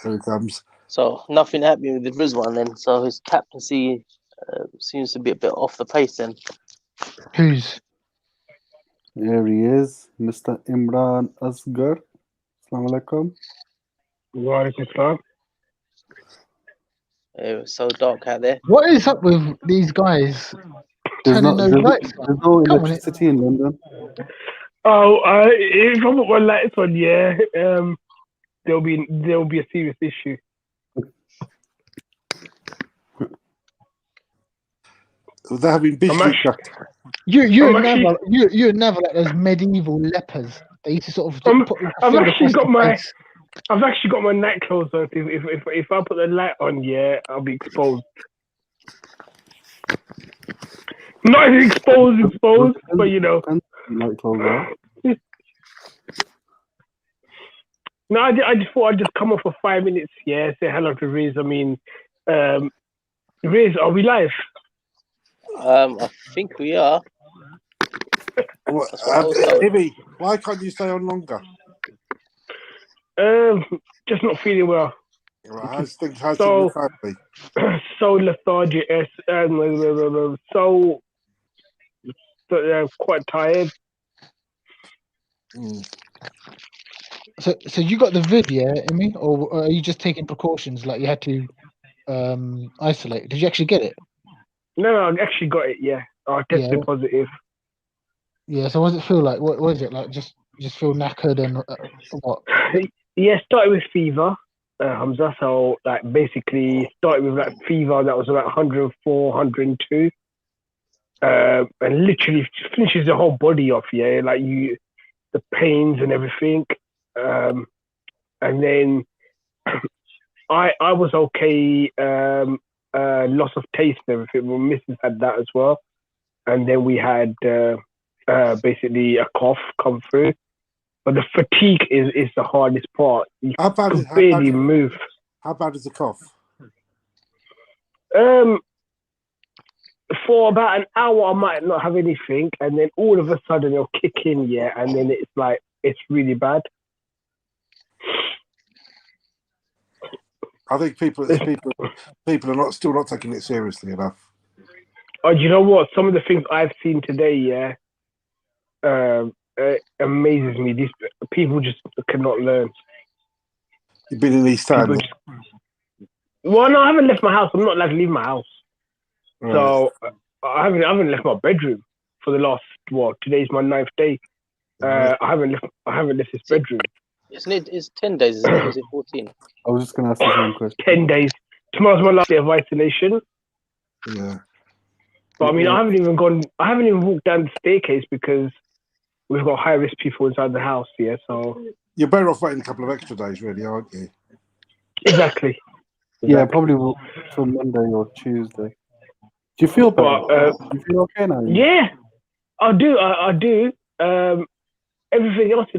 Here he comes. So nothing happening with the Rizwan then. So his captaincy seems to be a bit off the pace then. Who's? Here he is, Mr. Imran Asghar. Assalamu alaikum. Wa alaikum assalam. It was so dark out there. What is up with these guys? There's no lights? electricity in London. Oh, if I put my lights on, yeah, there'll be a serious issue. They're having biscuit. You're never like those medieval lepers. They used to sort of put like a I've finger actually across got the my face. I've actually got my night clothes on. If I put the light on, yeah, I'll be exposed. Not as exposed, but you know. No, I just thought I'd just come off for 5 minutes, yeah, say hello to Riz. I mean, Riz, are we live? I think we are. Ibby, why can't you stay on longer? Just not feeling well. Right, how's things with family? So lethargic, so quite tired. So you got the video, Imi, or are you just taking precautions like you had to isolate? Did you actually get it? No, I actually got it. Yeah, I tested positive. Yeah. So what does it feel like? What is it like? Just feel knackered and what? Yeah, started with fever, Hamza. So like basically started with like fever that was about 104, 102, and literally finishes the whole body off. Yeah, like the pains and everything, and then I was okay. Loss of taste and everything. Well, Mrs. had that as well, and then we had basically a cough come through. But the fatigue is the hardest part. You can barely move. How bad is the cough? For about an hour, I might not have anything, and then all of a sudden it'll kick in, yeah, and then it's like it's really bad. I think people are still not taking it seriously enough. Oh, do you know what? Some of the things I've seen today, yeah, amazes me. These people just cannot learn. You've been in East Town. Well, no, I haven't left my house. I'm not allowed to leave my house, right. So I haven't left my bedroom for the last today's my 9th day. I haven't left this bedroom. Isn't it? It's 10 days, isn't it? Or is it 14? I was just going to ask the same question. 10 days. Tomorrow's my last day of isolation. Yeah. But I mean, I haven't even walked down the staircase because we've got high risk people inside the house. Yeah, so you're better off waiting a couple of extra days, really, aren't you? Exactly. Yeah, probably till Monday or Tuesday. Do you feel better? Do you feel okay now? Yeah, I do. I do. Everything else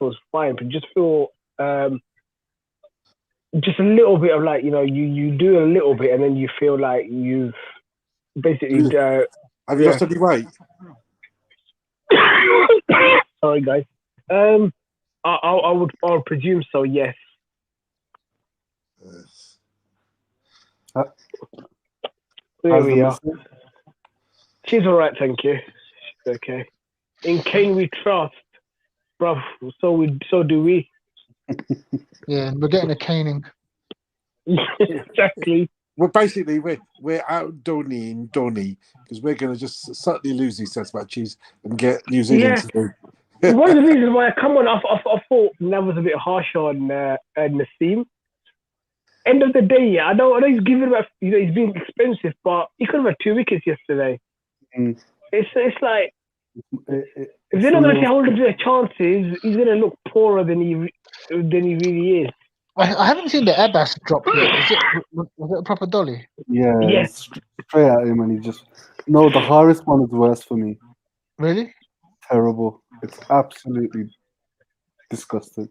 was fine, but just feel just a little bit of like, you do a little bit and then you feel like you've basically have you lost any weight? Sorry, guys. I would presume so. Yes. There we are. She's all right, thank you. She's okay. In Kane we trust, bruv. So do we. Yeah, and we're getting a caning. Exactly. Well, basically, we're out Donny because we're going to just suddenly lose these test matches and get New Zealand to do. One of the reasons why I come on, I thought that was a bit harsh on Nassim. End of the day, yeah, I know he's giving about, he's being expensive, but he could have had 2 wickets yesterday. Mm. It's like if they're not going to hold up to their chances, he's going to look poorer than he really is. I haven't seen the Abbas drop yet. Was it a proper dolly? Yeah, yes. Straight at him, and he just the Harris one is worse for me. Really? Terrible. It's absolutely disgusting.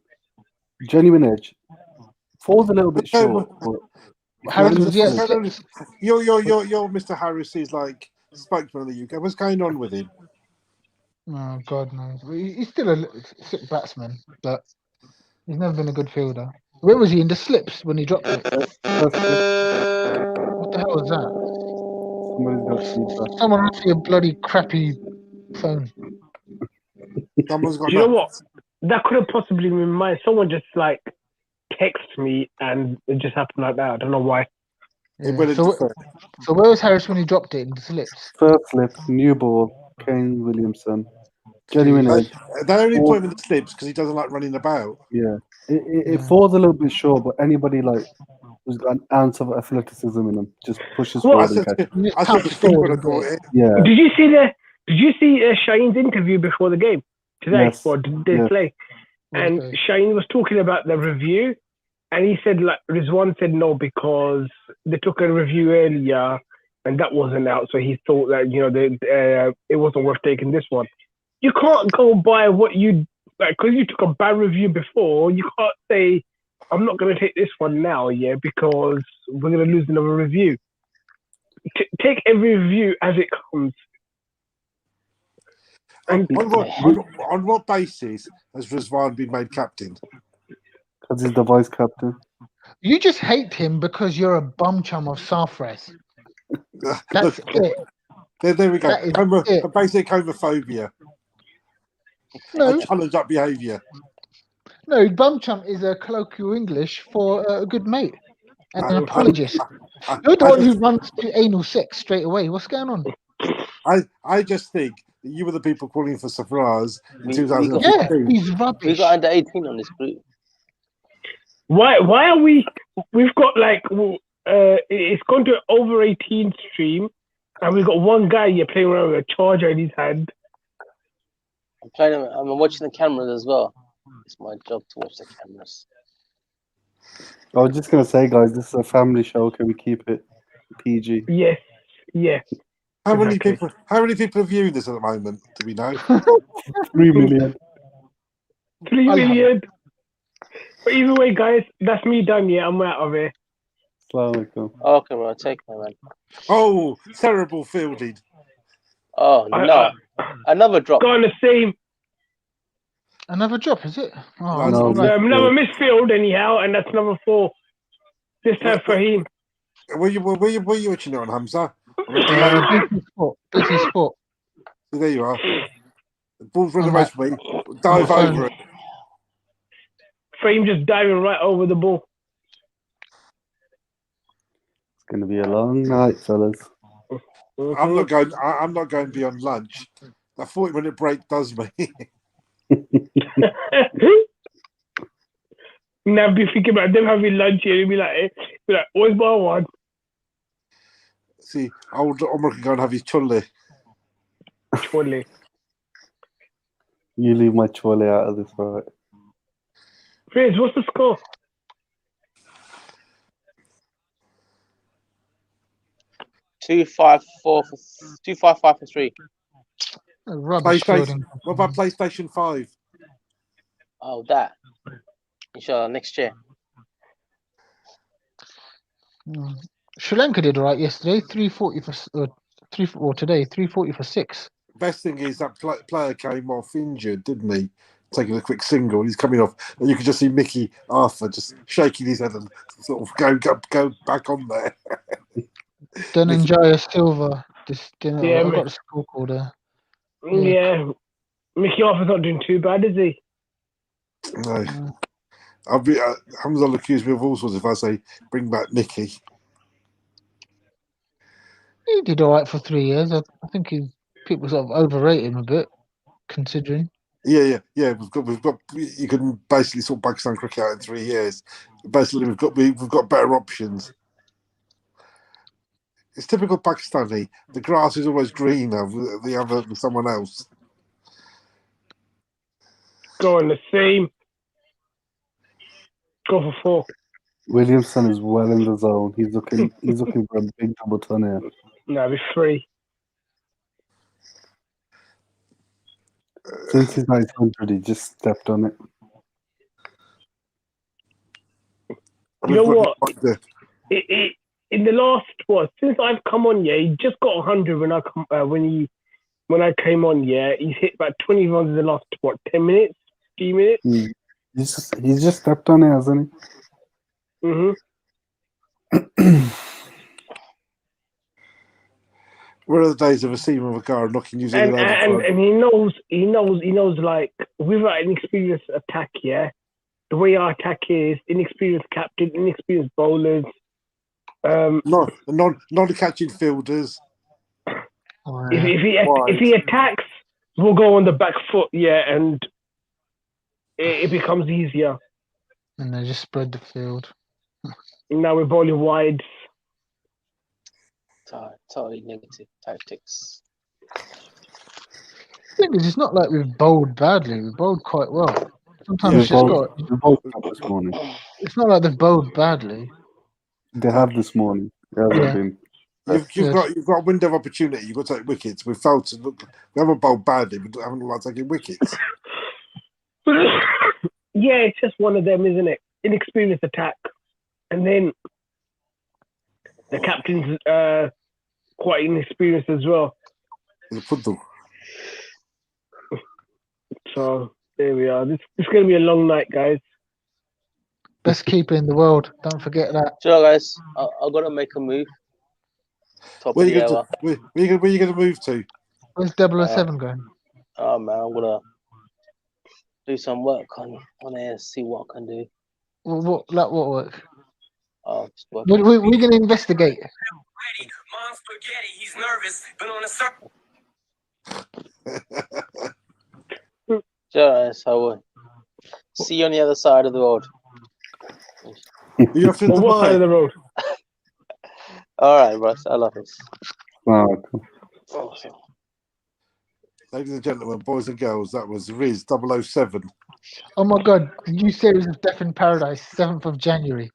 Genuine edge. Falls a little bit short. But Harris was You're Mr. Harris is like spokesman of the UK. What's going on with him? Oh God knows. He's still a sick batsman, but he's never been a good fielder. Where was he in the slips when he dropped it? What the hell was that? Someone must see a bloody crappy phone. Someone's got. You know what? That could have possibly been mine. Someone just like text me and it just happened like that. I don't know why. Yeah. So where was Harris when he dropped it in the slips? First slip, new ball, Kane Williamson. Genuine edge. They only put him in the slips because he doesn't like running about. Yeah. It falls a little bit short, but anybody like who's got an ounce of athleticism in them just pushes I forward said and catches. I said to Steve when I caught it. Yeah. Did you see Shaheen's interview before the game today? Yes. Or did they play? And Shaheen was talking about the review, and he said like Rizwan said no because they took a review earlier and that wasn't out, so he thought that it wasn't worth taking this one. You can't go by what you like because you took a bad review before. You can't say I'm not going to take this one now, because we're going to lose another review. Take every review as it comes. And on what basis has Rizwan been made captain? Because he's the vice captain. You just hate him because you're a bum chum of Southwest. That's it. There we go. Basic homophobia. No. I challenge that behaviour. No, bum chum is a colloquial English for a good mate and an apologist. You're the one who runs to anal sex straight away. What's going on? I just think that you were the people calling for Safraz in 2015. Yeah, he's rubbish. We got under 18 on this group. Why are we? We've got like it's gone to over 18 stream, and we've got one guy here playing around with a charger in his hand. I'm watching the cameras as well. It's my job to watch the cameras. I was just gonna say, guys, this is a family show. Can we keep it PG? Yes. Yeah. How many people are viewing this at the moment? Do we know? 3 million. 3 million. But either way, guys, that's me done. Yeah, I'm out of here. Okay, well, take me, man. Oh, terrible fielding. Oh no, another drop. Got on the same. Another drop, is it? Oh, another misfield anyhow, and that's number 4. This time for him. Were you watching it on, Hamza? Busy sport. So there you are. The ball's running away from me. Dive over it. Frame just diving right over the ball. It's going to be a long night, fellas. I'm not going beyond lunch. That 40-minute break does me. Now be thinking about them having lunch here. You'll be like, where's my one? See, old Omar can go and have his chole. Chole. You leave my chole out of this, right? Frizz, what's the score? 2-5-5 for 3. Rubbish. What about PlayStation 5? Oh, that. Inshallah, next year. Sri Lanka did all right yesterday. 340 for today. 340 for 6. Best thing is that player came off injured, didn't he? Taking a quick single, he's coming off, and you could just see Mickey Arthur just shaking his head and sort of go back on there. Dhananjaya Silva. I've got the score called there. Yeah, Mickey Arthur's not doing too bad, is he? No. Hamza will accuse me of all sorts if I say bring back Mickey. He did all right for 3 years. I think people sort of overrate him a bit, considering. Yeah. We've got. You can basically sort Pakistan cricket out in 3 years. Basically, we've got better options. It's typical Pakistani. The grass is always greener with the other than someone else. Go on the same. Go for 4. Williamson is well in the zone. He's looking for a big double ton here. No, it'll be 3. Since he's 900, he just stepped on it. You know what? In the last since I've come on, he just got 100 when I came on, he's hit about 20 runs in the last 10 minutes, 15 minutes. He's just stepped on it, hasn't he? Mm-hmm. Where are the days of a seaman of a car knocking New Zealand over? And he knows like without an experienced attack, the way our attack is, inexperienced captain, inexperienced bowlers. Non-catching fielders. If he attacks we'll go on the back foot, and it becomes easier. And they just spread the field. Now we're bowling wide. Totally negative tactics. The thing is, it's not like we've bowled badly. We bowled quite well. Sometimes Yeah, it's just bowled- got. they bowled up this morning. It's not like they've bowled badly. They have this morning. It hasn't Yeah. been. You've Yes. got a window of opportunity. You've got to take wickets. We've failed to look. We haven't bowled badly. We haven't like taking wickets. Yeah, it's just one of them, isn't it? Inexperienced attack, and then the captain's quite inexperienced as well. The puddle. So there we are. This is going to be a long night, guys. Best keeper in the world. Don't forget that. So guys, I've got to make a move. Top Where of you the going hour. to? Where you going to move to? Where's 007 going? Oh man, I'm gonna do some work on air, see what I can do. What work? Oh, just work. We're going to investigate. Mom spaghetti, he's nervous, but on a circle. So guys, I will see you on the other side of the road. You have to Well, what side of the road? All right, Russ, I love this. Oh, Awesome. Ladies and gentlemen, boys and girls, that was Riz 007. Oh my God. The new series of Death in Paradise, 7th of January.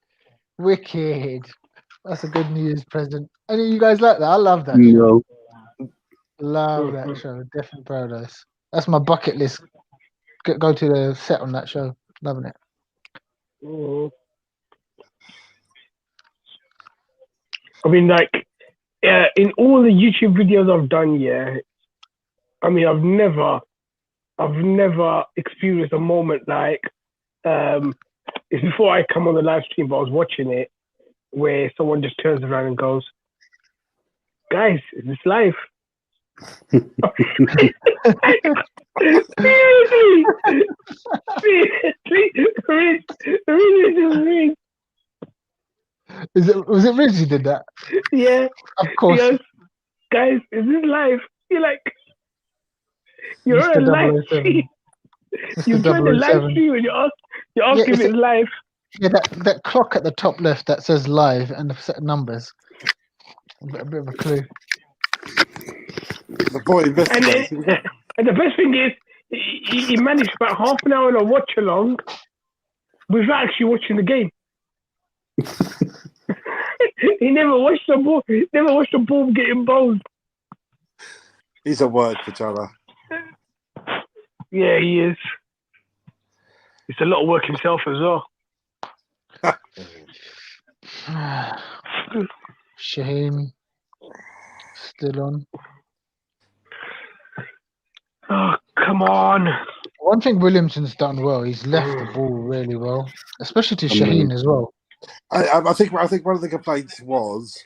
Wicked. That's a good New Year's present. Any of you guys like that? I love that show. no. Love that show. Death in Paradise. That's my bucket list. Go to the set on that show. Loving it. Mhm. I mean, like, in all the YouTube videos I've done, I mean, I've never experienced a moment like, it's before I come on the live stream, but I was watching it, where someone just turns around and goes, "Guys, is this live?" Seriously, Was it Riz who did that? yeah. Of course. Yes. Guys, is this live? You're like, you're on a Mr. live 007. stream. You're trying to live 007. stream and you're asking if it's it's live. Yeah, that clock at the top left that says live and the set of numbers. A bit of a clue. The boy investigates. And the best thing is, he managed about half an hour on a watch along without actually watching the game. He never watched the ball. He never watched the ball getting bowled. He's a word for Chala. Yeah, he is. It's a lot of work himself as well. Shaheen still on. Oh, come on. One thing Williamson's done well, he's left the ball really well, especially to Shaheen as well. I think one of the complaints was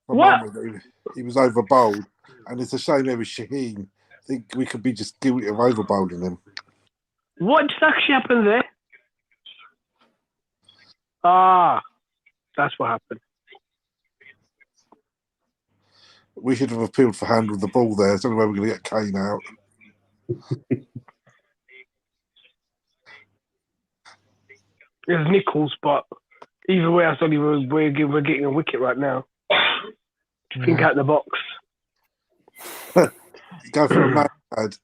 from What? Mohammed that he was over bowled, and it's a shame there was Shaheen. I think we could be just guilty of over bowling him. What just actually happened there? Ah, that's what happened. We should have appealed for hand with the ball there. It's the only way we're going to get Kane out. It was Nichols, but either way, I thought we're getting a wicket right now. Think out the box. Go for a mad pad.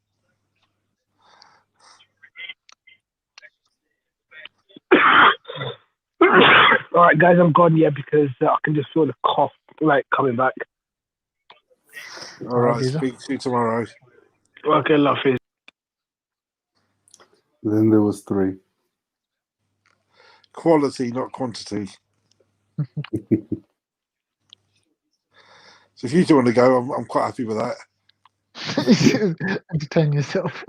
All right, guys, I'm gone because I can just feel the cough like coming back. All right, speak to you tomorrow. Okay, love it. Then there was 3. Quality, not quantity. So if you do want to go, I'm quite happy with that. Entertain yourself.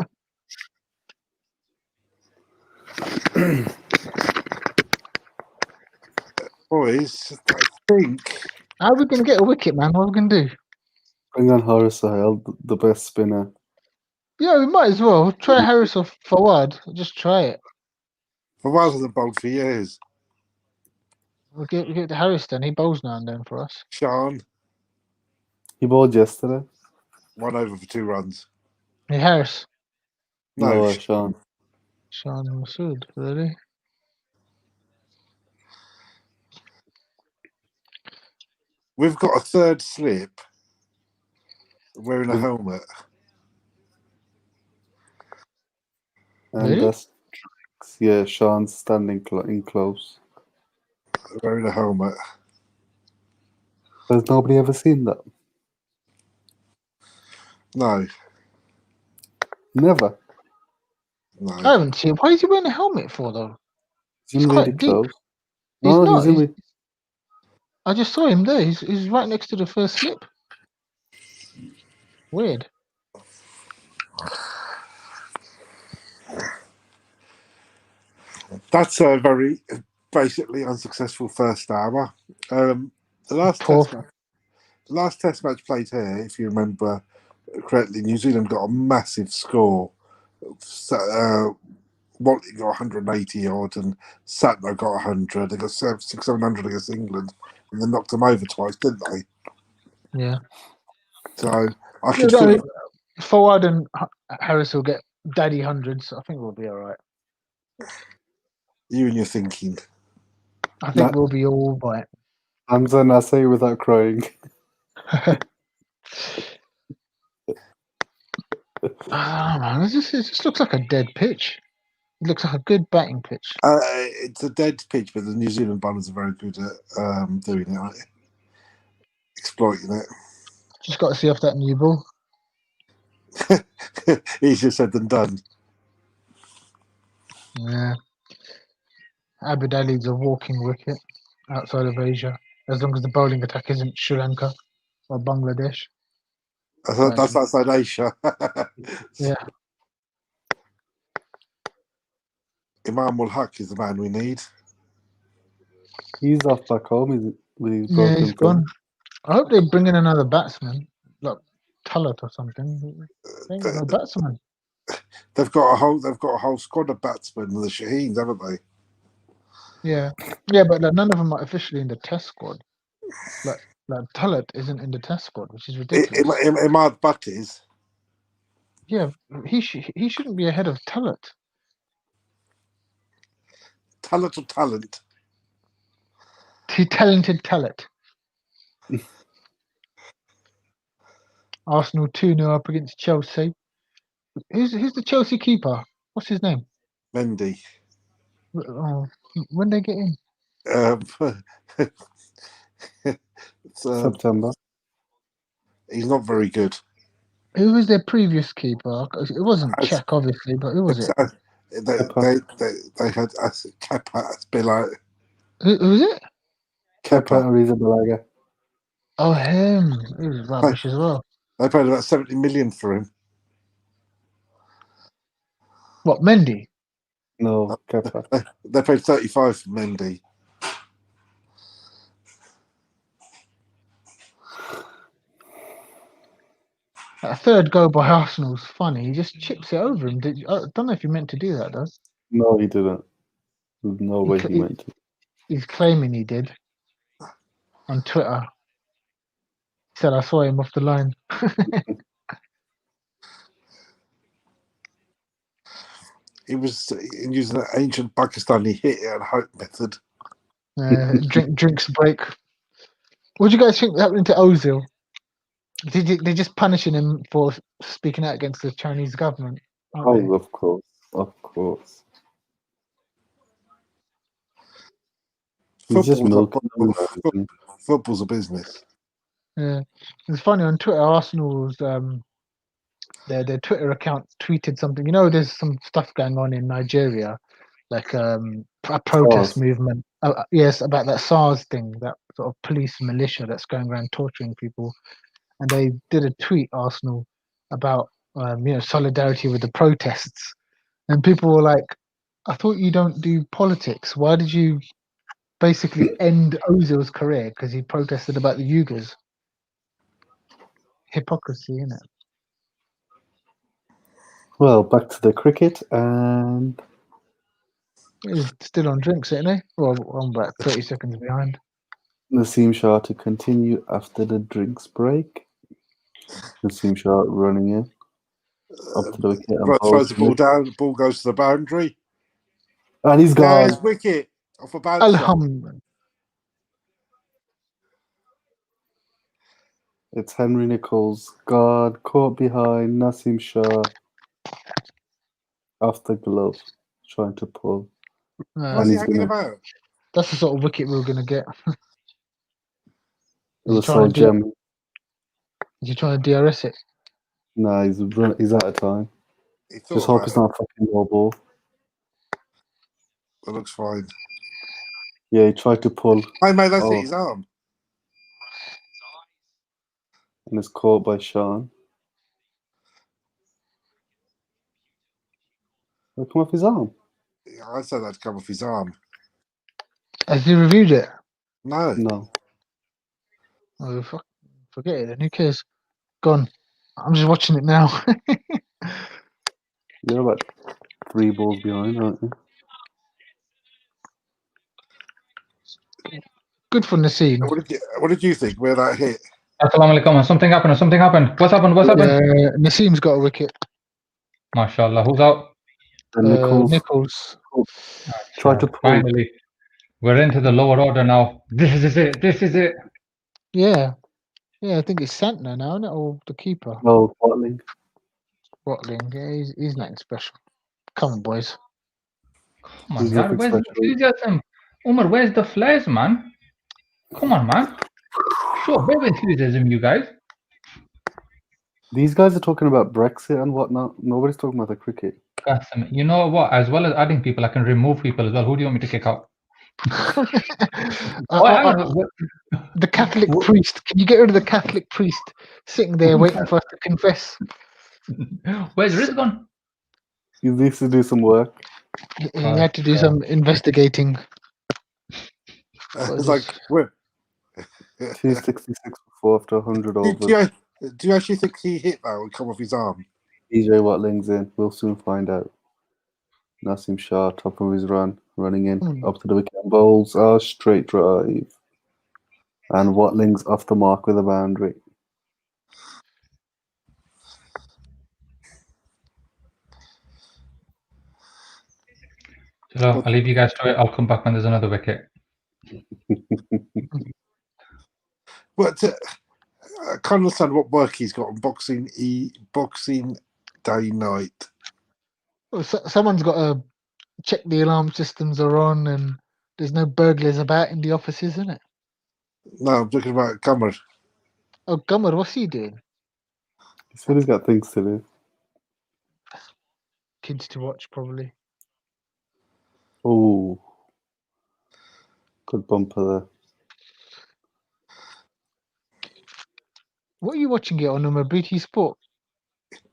Boys, I think. How are we going to get a wicket, man? What are we going to do? Bring on Horace Sahel, the best spinner. Yeah, we might as well. Try Harris or Fawad. Just try it. Fawad hasn't bowled for years. We'll get to Harris then. He bowls now and then for us. Sean. He bowled yesterday. 1 over for 2 runs. Hey, Harris. No, Sean. Sean Masood, really? we've got a third slip wearing a We've- helmet. And Really? that's yeah, Sean's standing in close. Wearing a helmet. Has nobody ever seen that? No, Never. no. I haven't seen. Why is he wearing a helmet for though? He's in It's really quite deep. close. He's No, not. he's in. I just saw him there. He's right next to the first slip. Weird. That's a very basically unsuccessful first hour. The last Poor. test match played here, if you remember correctly, New Zealand got a massive score. Watley got 180 odd and Satno got 100. They got 700 against England and then knocked them over twice, didn't they? Yeah. So I could feel Forward and Harris will get daddy hundreds. I think we'll be all right. you and your thinking. I think Nah. we'll be all right. Hamzan, I say without crying. Man, it just looks like a dead pitch. It looks like a good batting pitch. It's a dead pitch, but the New Zealand bowlers are very good at doing it, aren't they? Exploiting it. Just got to see off that new ball. Easier said than done. Yeah. Abu Dhabi's a walking wicket outside of Asia, as long as the bowling attack isn't Sri Lanka or Bangladesh. I thought that's outside Asia. Yeah. Imam ul Haq is the man we need. He's off back home, is it? With his Yeah, broken he's gone. I hope they bring in another batsman, like Talat or something. They ain't got no batsman. They've got a whole squad of batsmen, the Shaheens, haven't they? Yeah, but like, none of them are officially in the Test squad. Like Talat isn't in the Test squad, which is ridiculous. Imad Butt is. Yeah, he shouldn't be ahead of Talat. Talent or talent. Talented Talat. Arsenal 2-0 up against Chelsea. Who's the Chelsea keeper? What's his name? Mendy. Oh, when they get in? September. He's not very good. Who was their previous keeper? It wasn't Czech, obviously, but who was it? They had Kepa Spiller. Who was it? Kepa Arrizabalaga. Oh, him. He was rubbish as well. They paid about 70 million for him. What, Mendy? No, Kepa. They paid 35 for Mendy. That third goal by Arsenal's funny. He just chips it over him. I don't know if you meant to do that, though. No, he didn't. There's no way he meant to. He's claiming he did on Twitter. He said, I saw him off the line. He was using an ancient Pakistani hit and hope method. Drinks break. What do you guys think happened to Ozil? They're just punishing him for speaking out against the Chinese government, aren't they? Oh, of course. Of course. He's just Football's a business. Yeah, it's funny on Twitter. Arsenal's their Twitter account tweeted something. You know, there's some stuff going on in Nigeria, like a protest movement. Yes, about that SARS thing, that sort of police militia that's going around torturing people. And they did a tweet, Arsenal, about solidarity with the protests. And people were like, "I thought you don't do politics. Why did you basically end Ozil's career because he protested about the Uyghurs?" Hypocrisy, isn't it? Well, back to the cricket, and He's still on drinks, ain't he? Well, I'm about 30 seconds behind. Naseem Shah to continue after the drinks break. Naseem Shah running in. Up to the wicket and Throws the ball bowls. down. The ball goes to the boundary. And he's gone. There's wicket off a bouncer. Alhamdulillah. It's Henry Nichols. God, caught behind Nasim Shah. Off the glove. Trying to pull. What's he he's hanging gonna- about? That's the sort of wicket we were going to get. It was so gem. Is he trying to DRS it? Nah, he's out of time. He thought Just hope about it's it. not a fucking low ball. It looks fine. Yeah, he tried to pull Hey, mate, that's Oh. hit his arm. and is caught by Sean. It'll come off his arm. I said that'd come off his arm. Has he reviewed it? No. No. Oh, forget it then. Who cares? Gone. I'm just watching it now. You're about 3 balls behind, aren't you? Good for Naseem. What did you think where that hit? Assalamu alaikum. Something happened. Something happened. What's happened? What's happened? Naseem's got a wicket. MashaAllah. Who's out? And Nichols Nichols. tried to pull. Finally. We're into the lower order now. This is it. This is it. Yeah. Yeah, I think it's Santner now, isn't it? Or the keeper. Oh, Watling. Watling. Yeah, he's nothing special. Come on, boys. Come on, He's man. nothing Where's the special. enthusiasm? Umar, where's the flares, man? Come on, man. Show a bit of enthusiasm, you guys. These guys are talking about Brexit and whatnot. Nobody's talking about the cricket. Qasim, you know what? As well as adding people, I can remove people as well. Who do you want me to kick out? The Catholic priest. Can you get rid of the Catholic priest sitting there waiting for us to confess? Where's Riz gone? He needs to do some work. He had to do some investigating. It's like, where? 266 for 4 after 100 overs. Do you actually think he hit that would come off his arm? EJ Watling's in. We'll soon find out. Nasim Shah, top of his run, running in, up to the wicket and bowls. Straight drive. And Watling's off the mark with a boundary. So I'll leave you guys to it. I'll come back when there's another wicket. But I can't understand what work he's got on Boxing Day night. Well, someone's got to check the alarm systems are on and there's no burglars about in the offices, isn't it? No, I'm talking about Gummer. Oh, Gummer, what's he doing? He said he's got things to do. Kids to watch, probably. Oh, good bumper there. What are you watching it on BT Sport?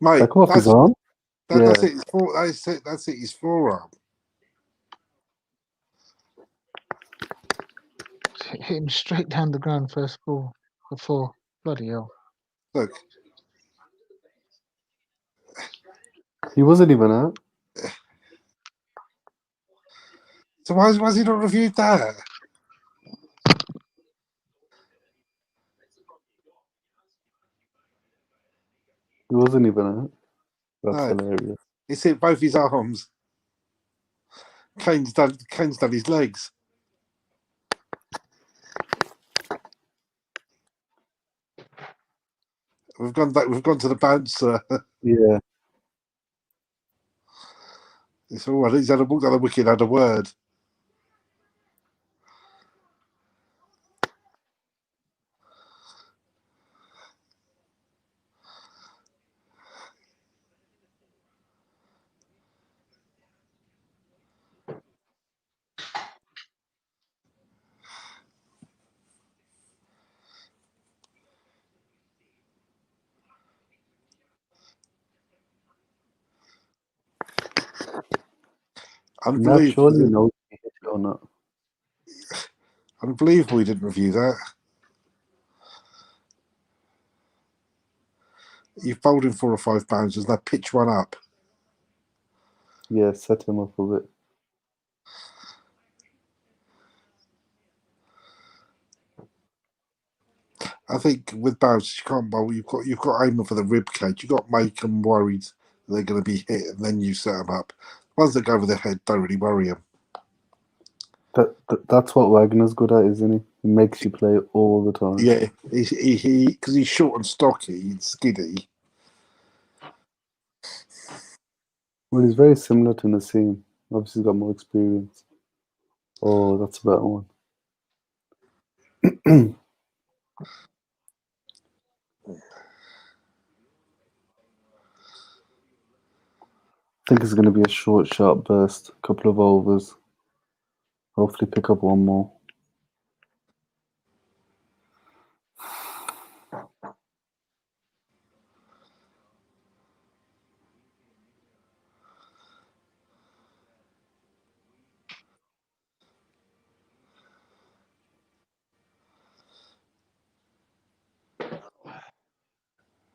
Mate, That come off his arm? That's it. That's it. His forearm. Hit him straight down the ground first ball for 4. Bloody hell. Look. He wasn't even out. So why has he not reviewed that? He wasn't even out. That's No. hilarious. He's hit both his arms. Kane's done his legs. We've gone to the bouncer. Yeah. It's all right. He's had a walk down the wicket, had a word. Nav surely knows if he hit it or not. Unbelievable he didn't review that. You've bowled in 4 or 5 bouncers, now pitch one up. Yeah, set him up a bit. I think with bouncers you can't bowl. You've got aiming for the rib cage. You've got to make them worried they're going to be hit, and then you set them up. Ones that go over their head don't really worry them. That's what Wagner's good at, isn't he? He makes you play all the time. Yeah, he because he's short and stocky and skiddy. Well, he's very similar to Nassim. Obviously, he's got more experience. Oh, that's a better one. I think it's going to be a short, sharp burst. A couple of overs. Hopefully pick up one more.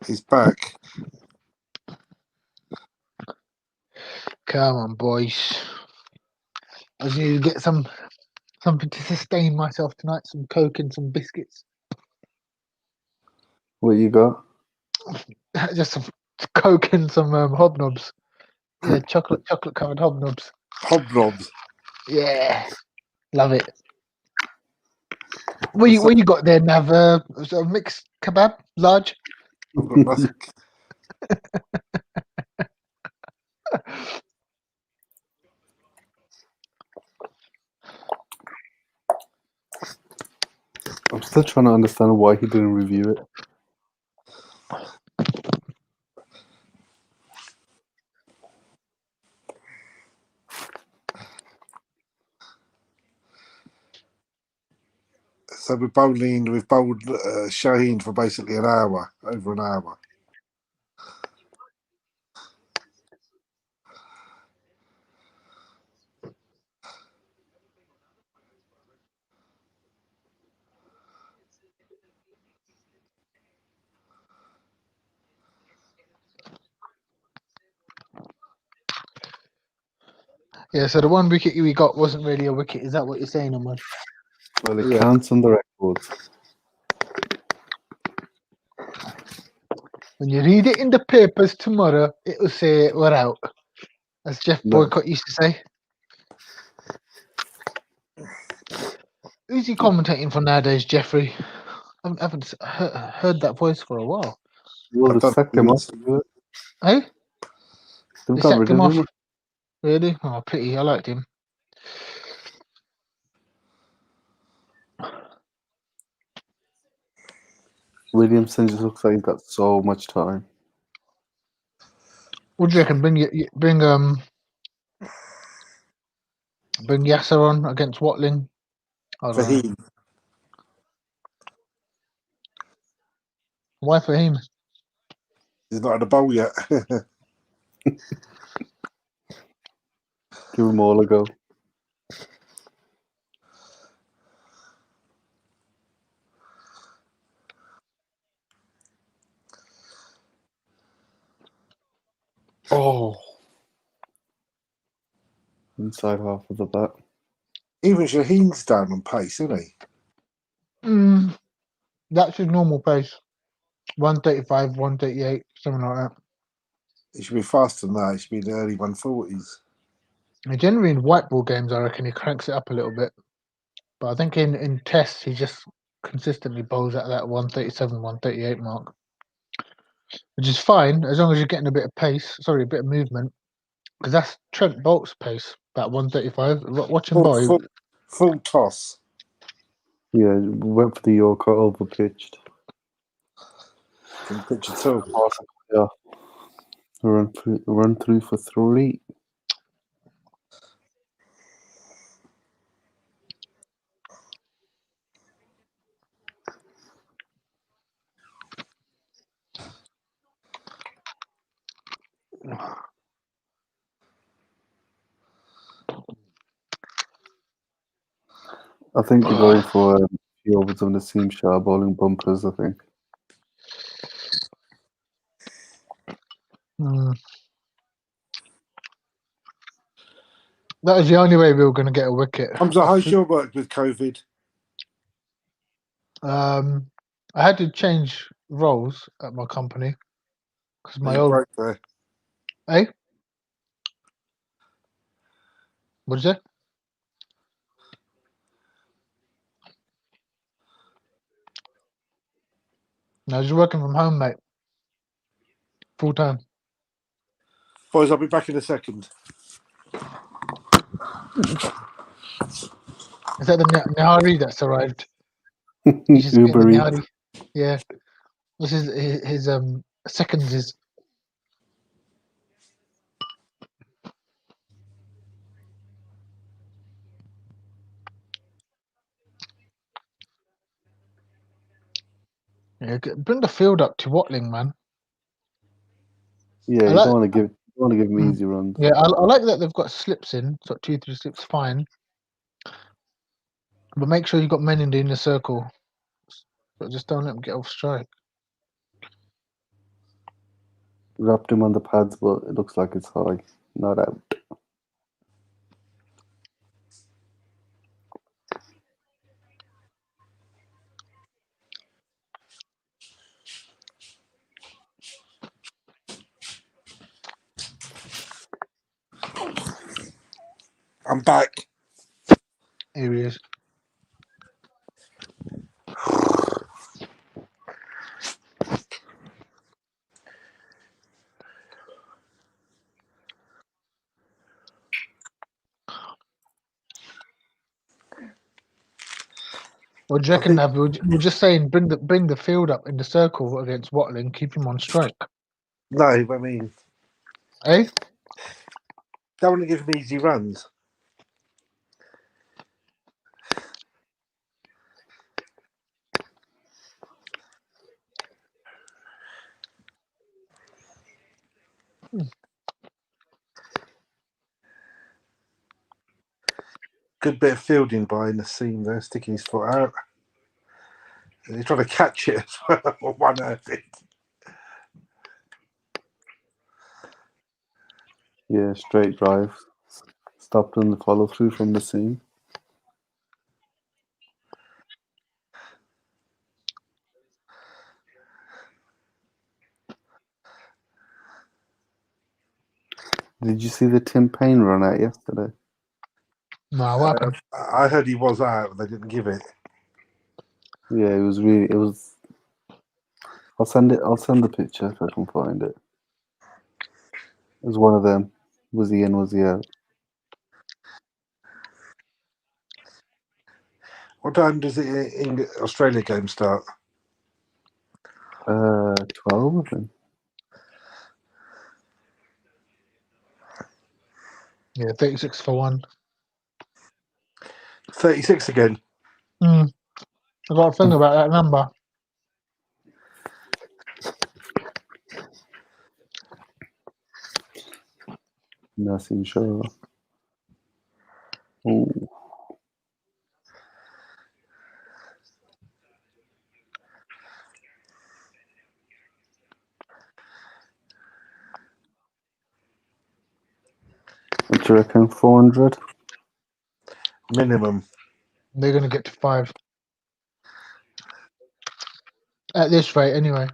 He's back. Come on, boys. I just need to get something to sustain myself tonight. Some Coke and some biscuits. What you got? Just some Coke and some hobnobs. Yeah, chocolate covered hobnobs. Hobnobs. Yeah, love it. What you got there, Nav? Sort of mixed kebab, large. I've got nothing. I'm still trying to understand why he didn't review it. So we've bowled Shaheen for basically an hour, over an hour. Yeah, so the one wicket we got wasn't really a wicket. Is that what you're saying, Ahmad? Well, it Yeah. counts on the records. When you read it in the papers tomorrow, it will say we're out. As Jeff No. Boycott used to say. Who's he commentating for nowadays, Jeffrey? I haven't heard that voice for a while. Well, I they don't sacked know him who off. it Hey? They've They got sacked rid him of off. him. Really? Oh, pity. I liked him. Williamson just looks like he's got so much time. What do you reckon? Bring Yasser on against Watling. I for don't know. him. Why for him? He's not had a bowl yet. Give them all a go. Oh. Inside half of the bat. Even Shaheen's down on pace, isn't he? That's his normal pace. 135, 138, something like that. He should be faster than that. He should be in the early 140s. And generally in white ball games, I reckon he cranks it up a little bit. But I think in tests, he just consistently bowls at that 137, 138 mark. Which is fine, as long as you're getting a bit of pace, a bit of movement. Because that's Trent Bolt's pace, about 135. Watch him bowl. Full toss. Yeah, went for the Yorker, over pitched. Didn't pitch at all. Awesome. Yeah. Run through for 3. I think they're going for a few overs on the seam Shah bowling bumpers, I think. That was the only way we were going to get a wicket. Hamza, how's your work with COVID? I had to change roles at my company because my You old broke there. Eh? What'd you say? No, you're working from home, mate. Full time. Boys, I'll be back in a second. Is that the Nihari that's arrived? He's just getting the Uber Eats. Nihari. Yeah. This is his seconds is. Yeah, bring the field up to Watling, man. Yeah, I you like- don't want to give them easy runs. Yeah, I like that they've got slips in. So 2-3 slips, fine. But make sure you've got men in the inner circle. But just don't let them get off strike. Wrapped him on the pads, but it looks like it's high. Not out. I'm back. Here he is. What do you reckon, Nav? We're just saying bring the field up in the circle against Watling, keep him on strike. No, I mean, Eh? don't want to give them easy runs. Good bit of fielding by Nassim there, sticking his foot out. And he's trying to catch it as well. One earth it. Yeah, straight drive. Stopped on the follow through from the seam. Did you see the Tim Payne run out yesterday? No, what happened? I heard he was out, they didn't give it. Yeah, it was. I'll send the picture if I can find it. It was one of them. Was he in? Was he out? What time does the Australia game start? 12, I think. Yeah, 36 for 1. 36 again. I got a thing about that number. Nassim Shah. Ooh. What do you reckon? 400? Minimum. They're going to get to 5. At this rate, anyway.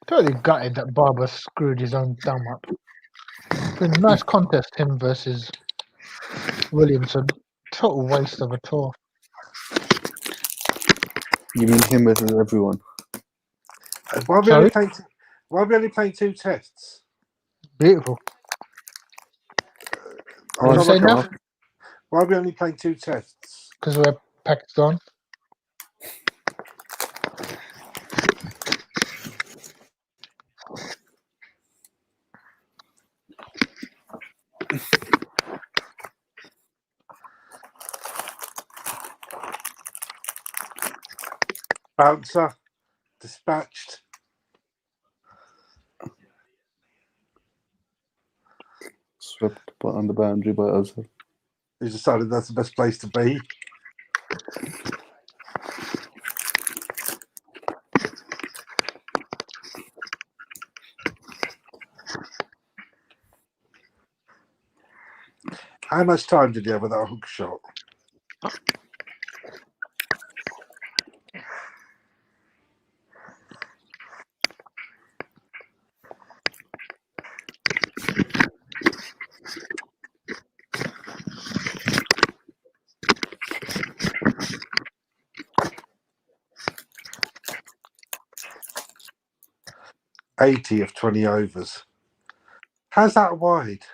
Totally gutted that Barber screwed his own thumb up. Been a nice contest, him versus Williamson. Total waste of a tour. You mean him versus everyone? Why are we only playing 2 tests? Beautiful. I'm What you not say looking now? at- Why are we only playing 2 tests? Because we're Pakistan. Bouncer. Dispatched. Swept on the boundary by Azhar. Who decided that's the best place to be? How much time did he have with that hook shot? $80 of 20 overs. How's that wide?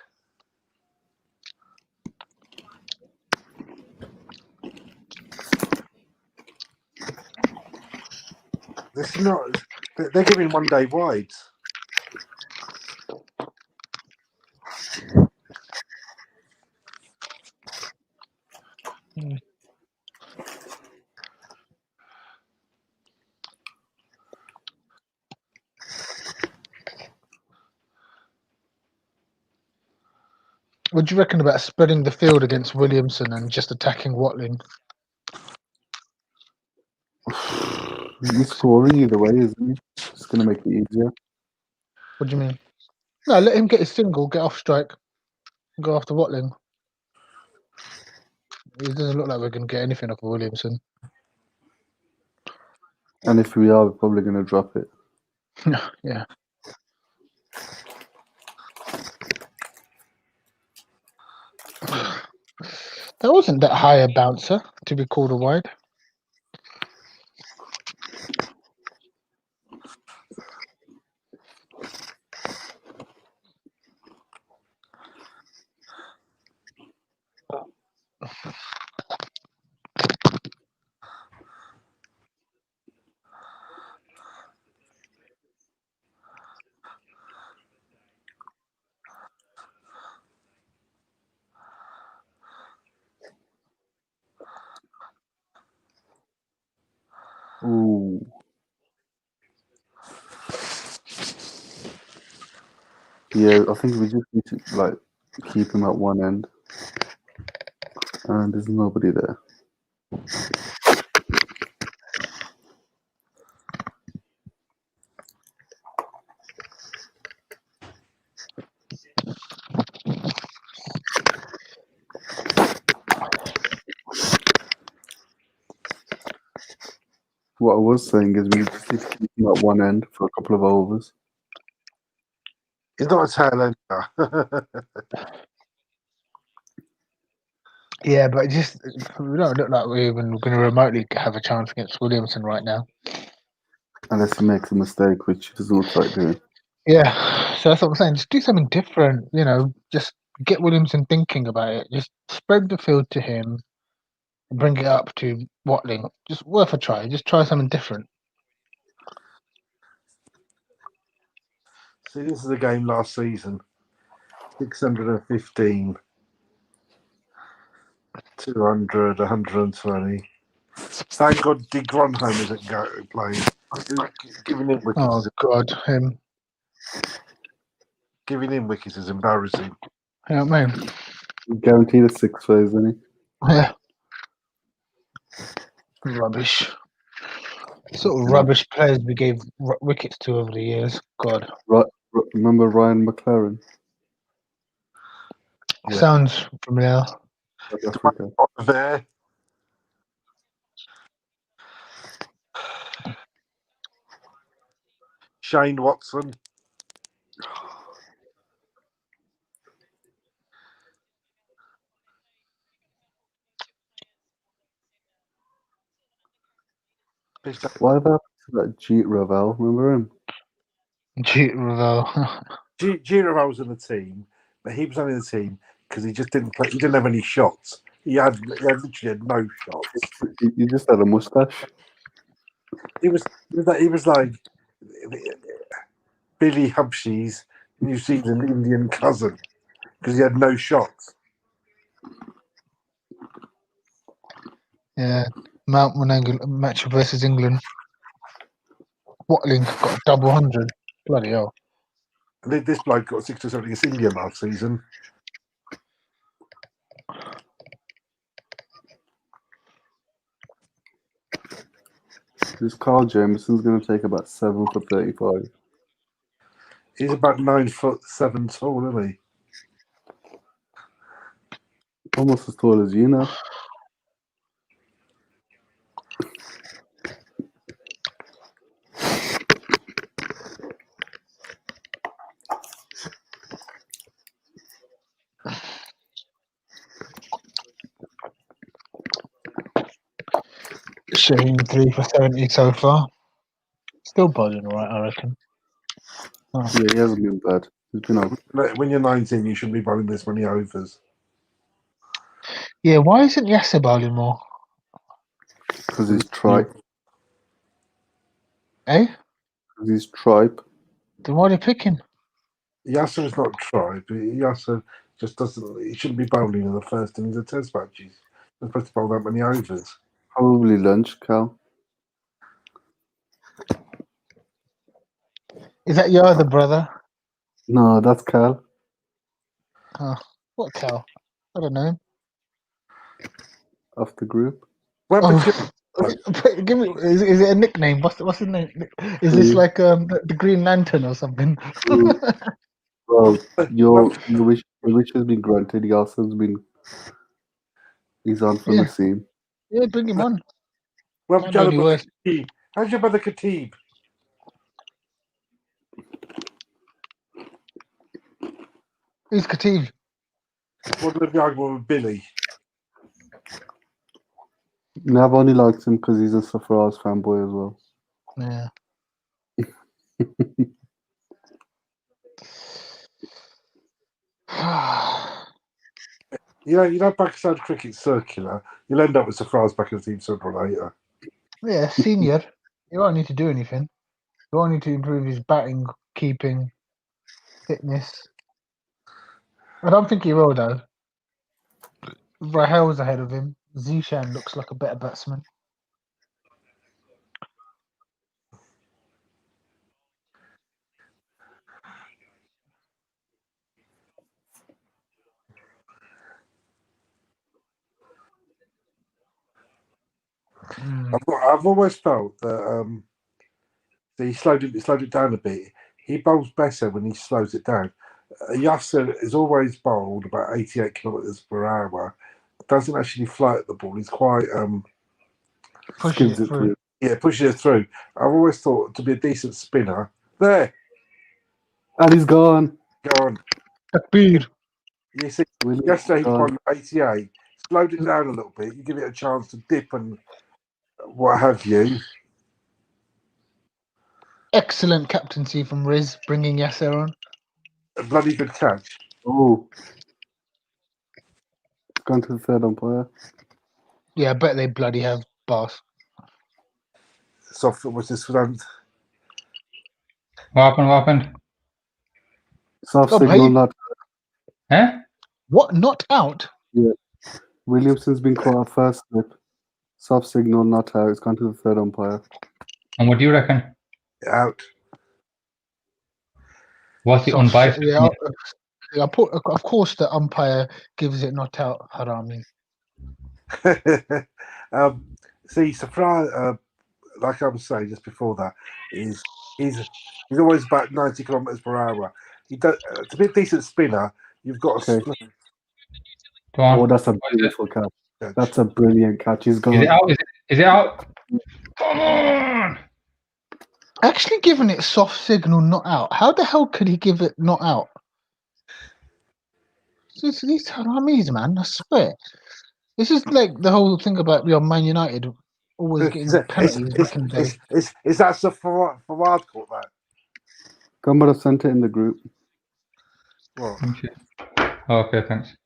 This is not. They're giving 1 day wides. What do you reckon about spreading the field against Williamson and just attacking Watling? He's scoring either way, isn't he? It's going to make it easier. What do you mean? No, let him get his single, get off strike, and go after Watling. It doesn't look like we're going to get anything off of Williamson. And if we are, we're probably going to drop it. Yeah. That wasn't that high a bouncer to be called a wide. Ooh. Yeah, I think we just need to keep him at one end. And there's nobody there. What I was saying is we just need to keep him at one end for a couple of overs. He's not a tail ender. Yeah, but just we don't look like we're even going to remotely have a chance against Williamson right now. Unless he makes a mistake, which he doesn't look like doing. Yeah, so that's what I'm saying. Just do something different, just get Williamson thinking about it. Just spread the field to him and bring it up to Watling. Just worth a try. Just try something different. See, this is a game last season. 615. 200, 120. Thank God Dick Gronholm isn't playing. Giving him wickets. Oh, God, him. Giving him wickets is embarrassing. You know what I mean? Guaranteed a 6 phase, isn't he? Yeah. Rubbish. Sort of rubbish players we gave wickets to over the years. God. Remember Ryan McLaren? Yeah. Sounds familiar. South Africa. There. Shane Watson. Why have happened to that Jeet Ravel? Remember him? Jeet Ravel. Jeet Ravel was in the team, but he was only in the team because he just didn't play. He didn't have any shots. He literally had no shots. He just had a mustache. He was like Billy Hubsey's New Zealand Indian cousin because he had no shots. Yeah. Mount Monangle match versus England. Watling got a double 100. Bloody hell. And this bloke got 6 or 7 against India last season. This Carl Jameson's going to take about 7 for 35. He's about 9'7" tall, isn't he? Almost as tall as you now. Shane 3 for 70 so far. Still bowling alright, I reckon. Yeah, he hasn't been bad. He's been okay. When you're 19, you shouldn't be bowling this many overs. Yeah, why isn't Yasser bowling more? Because he's tripe. Eh? Because he's tripe. Then why are they picking? Yasser is not tribe. Yasser just doesn't. He shouldn't be bowling in the first innings of Test matches. He's supposed to bowl that many overs. Probably lunch, Cal. Is that your other brother? No, that's Cal. Oh, what cow? I don't know. Of the group. Well, Oh, give me. Is it a nickname? What's his name? Is this like the Green Lantern or something? Well, your wish has been granted. Yasser's been. He's on for Yeah. Naseem. Yeah, bring him on. well, Might not be worse. how's your brother Khatib? Who's Khatib? What did the argument with Billy? Nav only likes him because he's a Safraz fanboy as well. Yeah. You know, Pakistan cricket's circular. You'll end up with Safraz back in the team sooner or later. Yeah, senior. You won't need to do anything. You won't need to improve his batting, keeping, fitness. I don't think he will, though. Rahel's ahead of him. Zishan looks like a better batsman. I've always felt that he slowed it down a bit. He bowls better when he slows it down. Yasser is always bowled about 88 kilometres per hour. Doesn't actually float the ball. He's quite Skids it through. Yeah, pushes it through. I've always thought to be a decent spinner. There, And he's gone. go on. Takbir. You see, Williams yesterday he gone. won 88. Slowed it down a little bit. You give it a chance to dip and what have you. Excellent captaincy from Riz, bringing Yasser on. A bloody good catch. Oh. Gone to the third umpire. Yeah, I bet they bloody have boss. Soft was this front. What happened? Soft Oh, signal hey. not. Huh? What? Not out? Yeah. Williamson's been caught at first slip. Soft signal not out. It's gone to the third umpire. And what do you reckon? Out. What's the unbiased? Yeah, of course the umpire gives it not out, Harami. See, Safran, like I was saying just before that, he's always about 90 kilometres per hour. He does, to be a decent spinner, you've got to Okay. Go on. Oh, that's a beautiful catch. That's a brilliant catch. He's gone. Is it out? Is it out? Come on! Actually giving it soft signal not out. How the hell could he give it not out? These Haramis, man, I swear. This is like the whole thing about Man United always getting penalties back in the day. Is that Fawad caught that? Gumbar sent it in the group. What? Okay, thanks.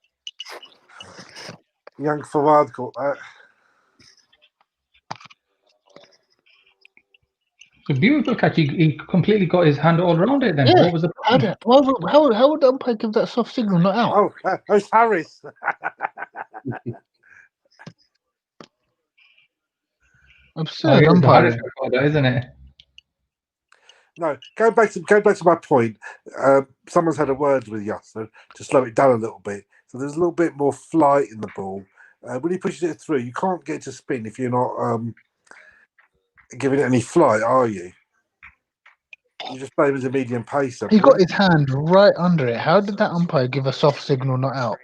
Young Fawad caught that. It's a beautiful catch. He completely got his hand all around it then. Yeah. What was the problem? How would the umpire give that soft signal not out? Oh, it's Harris. Absurd It's umpiring. Harris recorder, isn't it? No, go back to my point. Someone's had a word with Yasser to slow it down a little bit, so there's a little bit more flight in the ball. When he pushes it through, you can't get to spin if you're not giving it any flight, are you? You just play him as a medium pacer. He got his hand right under it. How did that umpire give a soft signal not out?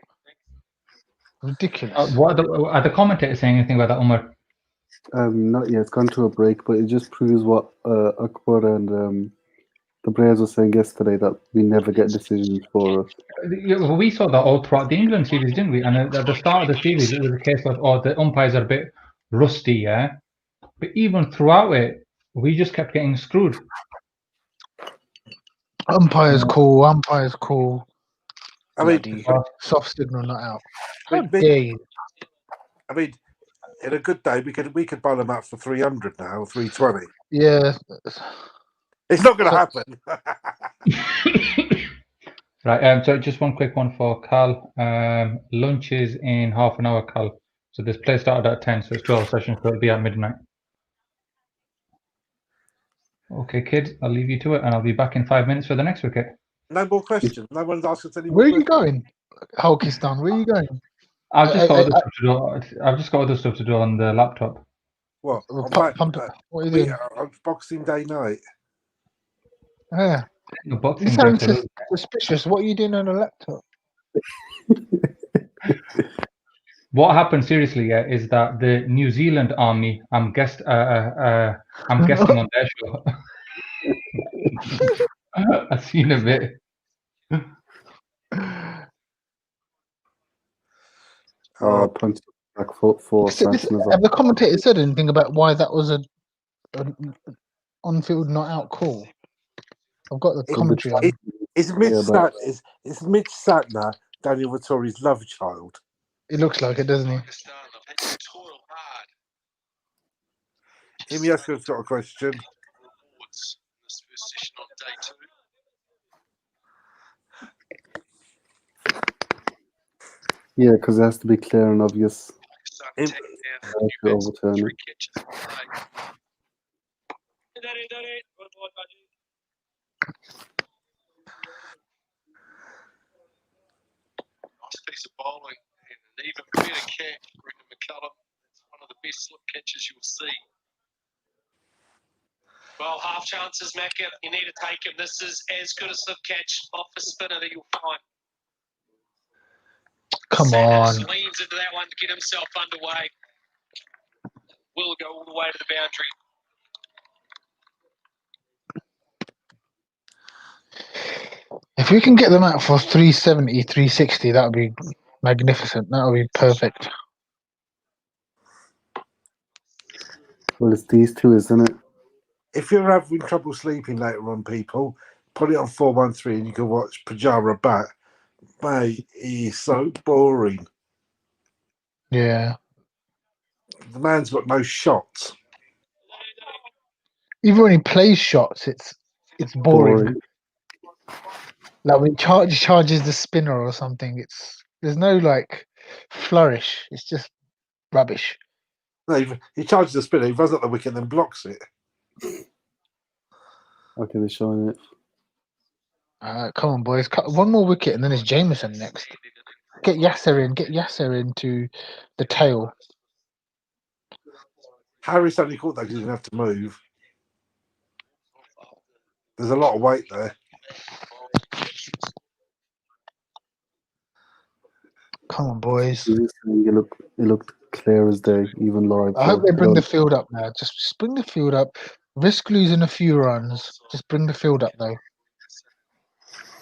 Ridiculous. What are the commentators saying anything about that, Umar? Not yet. It's gone to a break, but it just proves what Akbar and the players were saying yesterday, that we never get decisions for us. We saw that all throughout the England series, didn't we? And at the start of the series, it was a case of, oh, the umpires are a bit rusty, yeah? But even throughout it, we just kept getting screwed. Umpire's cool. Umpire's cool. I mean, Bloody soft signal not out. I How mean, dare you? I mean, in a good day, we could bowl them out for 300 now, or 320. Yeah. It's not going to happen. Right, so just one quick one for Cal. Lunch is in half an hour, Cal. So this play started at 10, so it's 12 sessions, so it'll be at midnight. Okay, kids, I'll leave you to it, and I'll be back in 5 minutes for the next wicket. No more questions. No one's asked us any more Where are you questions. going, Hulkistan? Where are you going? I've just got other stuff to do. I've just got other stuff to do on the laptop. What? What are you doing? On Boxing Day night. Yeah. The You boxing sound day. suspicious. What are you doing on a laptop? What happened seriously, yeah, is that the New Zealand army, I'm guessing on their show. I've seen a bit. Punch back foot for Francis. Have the commentator said anything about why that was a on-field not out call? I've got the commentary on. Is Mitch Satner Daniel Vittori's love child? It looks like it, doesn't he? Imyaska's got a question. Yeah, because it has to be clear and obvious. Overturn it. Nice piece of bowling and an even better catch, Brendan McCullum. It's one of the best slip catches you'll see. Well, half chances, Macca. You need to take him. This is as good a slip catch off a spinner that you'll find. Come on. Leans into that one to get himself underway. Will go all the way to the boundary. If we can get them out for 370, 360, that would be magnificent. That would be perfect. Well, it's these two, isn't it? If you're having trouble sleeping later on, people, put it on 413 and you can watch Pajara bat. Mate, he's so boring. Yeah. The man's got no shots. Even when he plays shots, it's boring. Like when he charges the spinner or something, there's no like flourish. It's just rubbish. No, he charges the spinner, he runs up the wicket and then blocks it. Okay, they're showing it. Come on, boys. One more wicket and then it's Jameson next. Get Yasser into the tail. Harris only caught that because he didn't have to move. There's a lot of weight there. Come on, boys. It looked clear as day, even live. I hope they bring the field up now. Just bring the field up. Risk losing a few runs. Just bring the field up, though.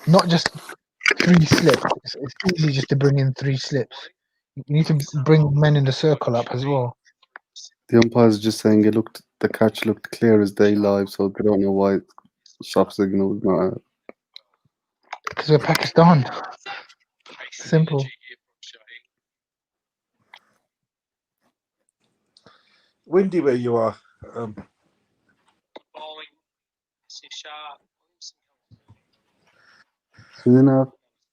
Not just 3 slips. It's easy just to bring in 3 slips. You need to bring men in the circle up as well. The umpires are just saying the catch looked clear as day live, so they don't know why soft signal was not out. Because we're Pakistan. Simple. Windy where you are.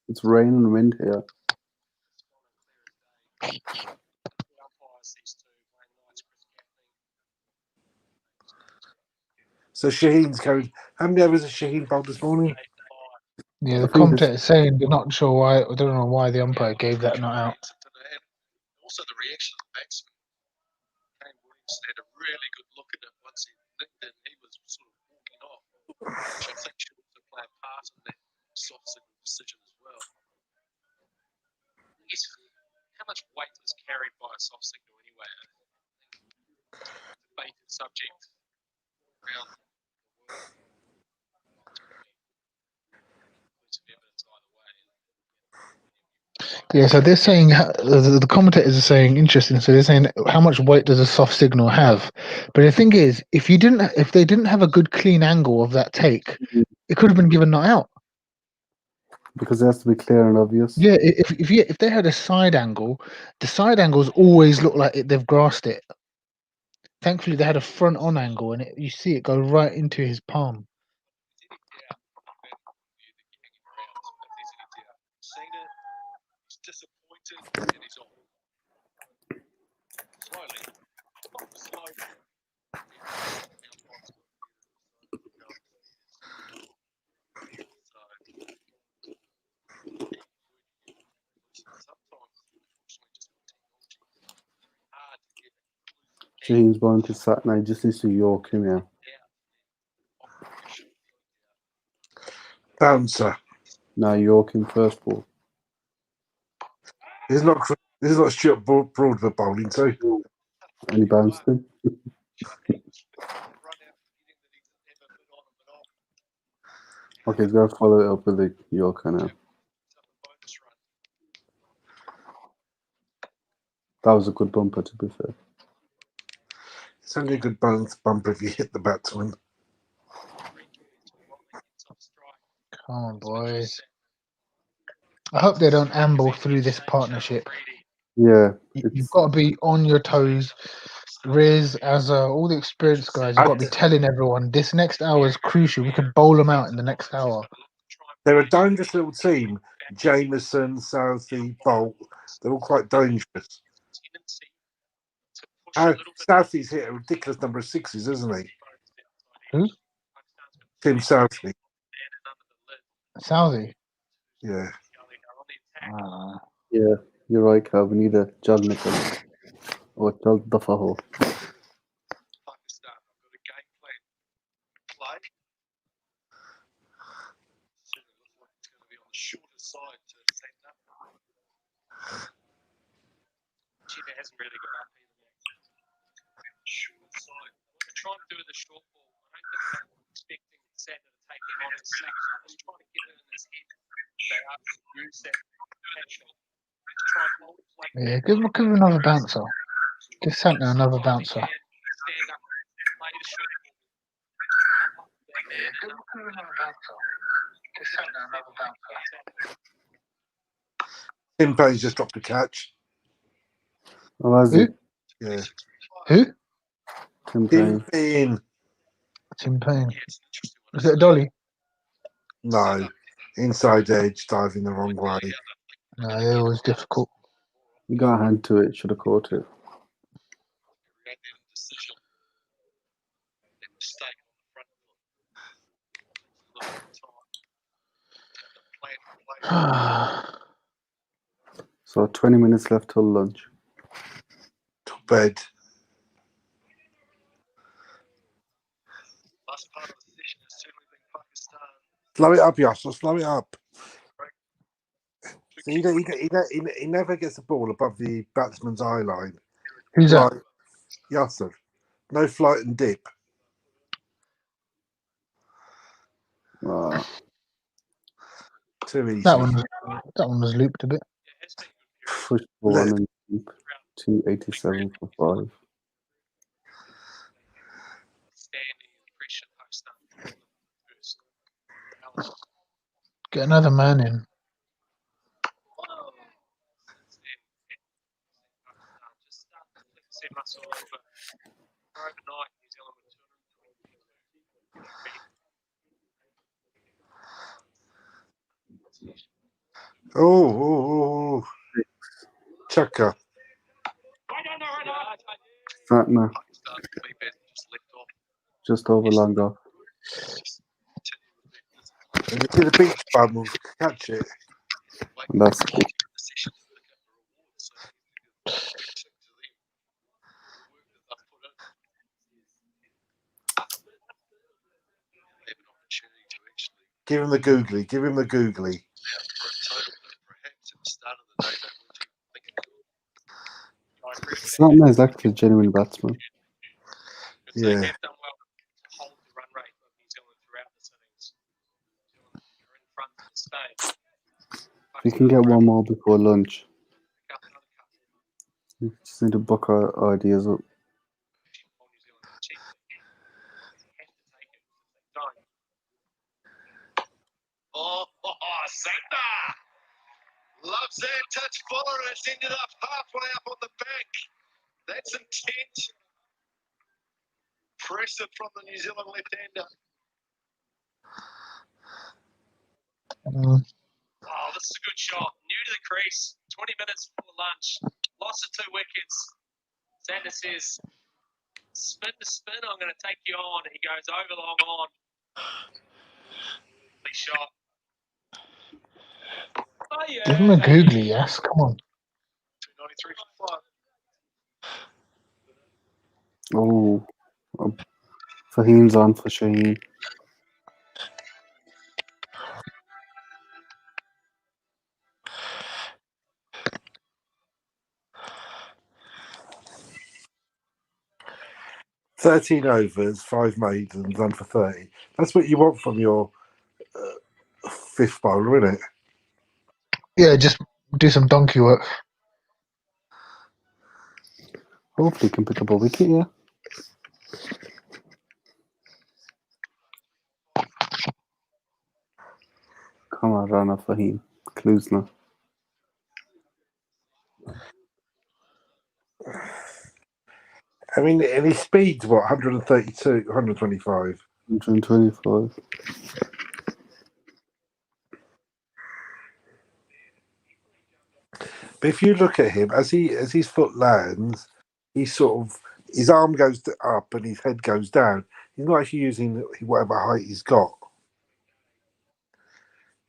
It's rain and wind here. So Shaheen's carried. How many overs has Shaheen bowled this morning? Yeah, the commentator is saying they're not sure why. I don't know why the umpire gave that not out. Also, the reaction of the batsman. Kane Williamson had a really good look at it once he nicked it. He was sort of walking off, which I think should also play a part in that soft signal decision as well. how much weight is carried by a soft signal anyway? Debated subject around the world. Evidence either way. Yeah, so they're saying the commentators are saying interesting. So they're saying how much weight does a soft signal have? But the thing is, if they didn't have a good clean angle of that take, it could have been given not out. Because it has to be clear and obvious. Yeah, if they had a side angle, the side angles always look like they've grasped it. Thankfully, they had a front on angle, and you see it go right into his palm. He's disappointed and he's on. Slowly. James Bond to Stani just needs to York him, yeah. Bouncer. No, York him first ball. This is not Stuart Broadwood bowling too. And he bounced him. Okay, he's going to follow it up with the Yorker now. That was a good bumper, to be fair. It's only a good bumper if you hit the batsman. Come on, boys. I hope they don't amble through this partnership. Yeah. You've got to be on your toes. Riz, Azza, all the experienced guys, you've got to be telling everyone this next hour is crucial. We could bowl them out in the next hour. They're a dangerous little team. Jameson, Southey, Bolt, they're all quite dangerous. Southey's hit a ridiculous number of sixes, isn't he? Who? Tim Southey. Southey? Yeah. Yeah, you're right, Calvin. Either Jal Nichols or Jal Dafaho. Chipper hasn't really got up either. Short side. We're trying to do the short ball. I don't think they're expecting Sander to take him on his six. I'm just trying to get it in his head. They are use that catch off. Try and hold play. Yeah, give him another bouncer. Give Santner another bouncer. Stand up, play the short ball. Yeah, give him another bouncer. Give Santner another bouncer. Tim Payne's just dropped a catch. Oh, has he? Yeah. Who? Tim Tim Payne. Payne. Tim Payne. Is it a dolly? No. Inside edge, diving the wrong way. No, they're always difficult. He got a hand to it, should have caught it. So 20 minutes left till lunch. To bed. Slow it up, Yasser. Slow it up. So he never gets the ball above the batsman's eye line. Who's that? Yasser. No flight and dip. Too easy. That one was looped a bit. Push ball on and deep. 287 for 5. Get another man in. Oh. Chucker. Satna. Just over long off. And you see the beach bum will catch it. And that's it. Give him the googly. Santner is actually a genuine batsman. Because they Yeah. have done well to hold the run rate of New Zealand throughout this innings. New Zealand are in front of the stage. We can get one more before lunch. Another couple. We just need to book our ideas up. New Zealand cheaply. They have to take it. If they don't. Oh, Santa! Loves that touch follower. It's ended up halfway up on the back. That's intent. Pressure from the New Zealand left-hander. Oh, this is a good shot. New to the crease. 20 minutes before lunch. Loss of 2 wickets. Sander says, spin to spin, I'm going to take you on. He goes over long on. Lovely shot. Oh, yeah. Give him a googly, yes. Come on. 293 for 5. Oh, Fahim's on for Shaheen. "13 overs, 5 maidens, run for 30. That's what you want from your fifth bowler, isn't it? Yeah, just do some donkey work. Hopefully, he can pick up a wicket. Yeah. Come on, Rana Fahim. Clues now. I mean, and his speed's what, 132, 125. 125. But if you look at him, as his foot lands, he sort of, his arm goes up and his head goes down. He's not actually using whatever height he's got.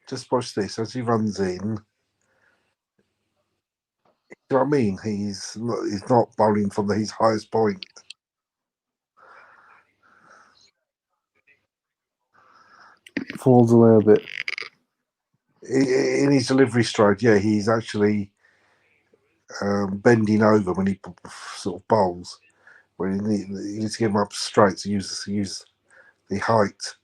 Just watch this as he runs in. You know what I mean? He's not bowling from his highest point. Falls away a bit. In his delivery stride, yeah, he's actually bending over when he sort of bowls. Where he needs to get him up straight to use the height.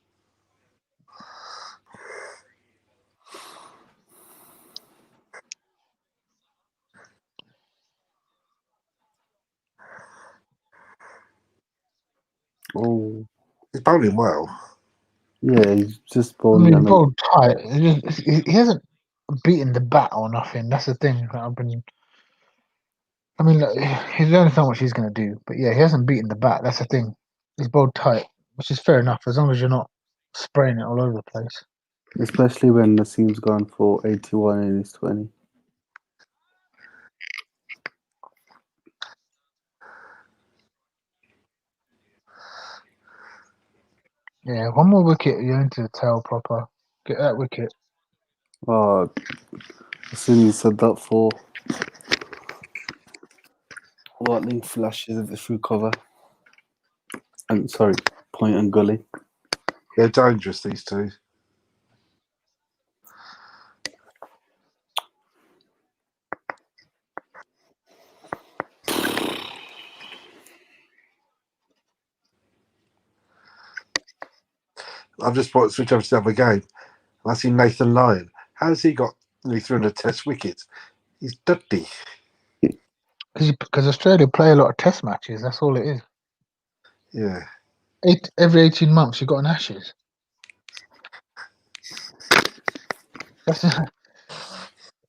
Oh, He's bowling well. yeah, he's just I bowling. mean, And bowled tight. He hasn't beaten the bat or nothing. That's the thing that I've been. I mean, look, he's only so much he's going to do, but yeah, he hasn't beaten the bat. That's the thing. He's bowled tight, which is fair enough as long as you're not spraying it all over the place. especially when Naseem's gone for 81 in his 20. Yeah, one more wicket, you're into the tail proper. Get that wicket. Oh, as soon as you said that for Watling flashes through cover. I'm sorry, point and gully. They're dangerous, these two. I've just switched over to the other game. And I see Nathan Lyon. How's he got nearly 300 test wickets? He's dirty. Because Australia play a lot of test matches, that's all it is. Yeah. Every 18 months, you got an Ashes.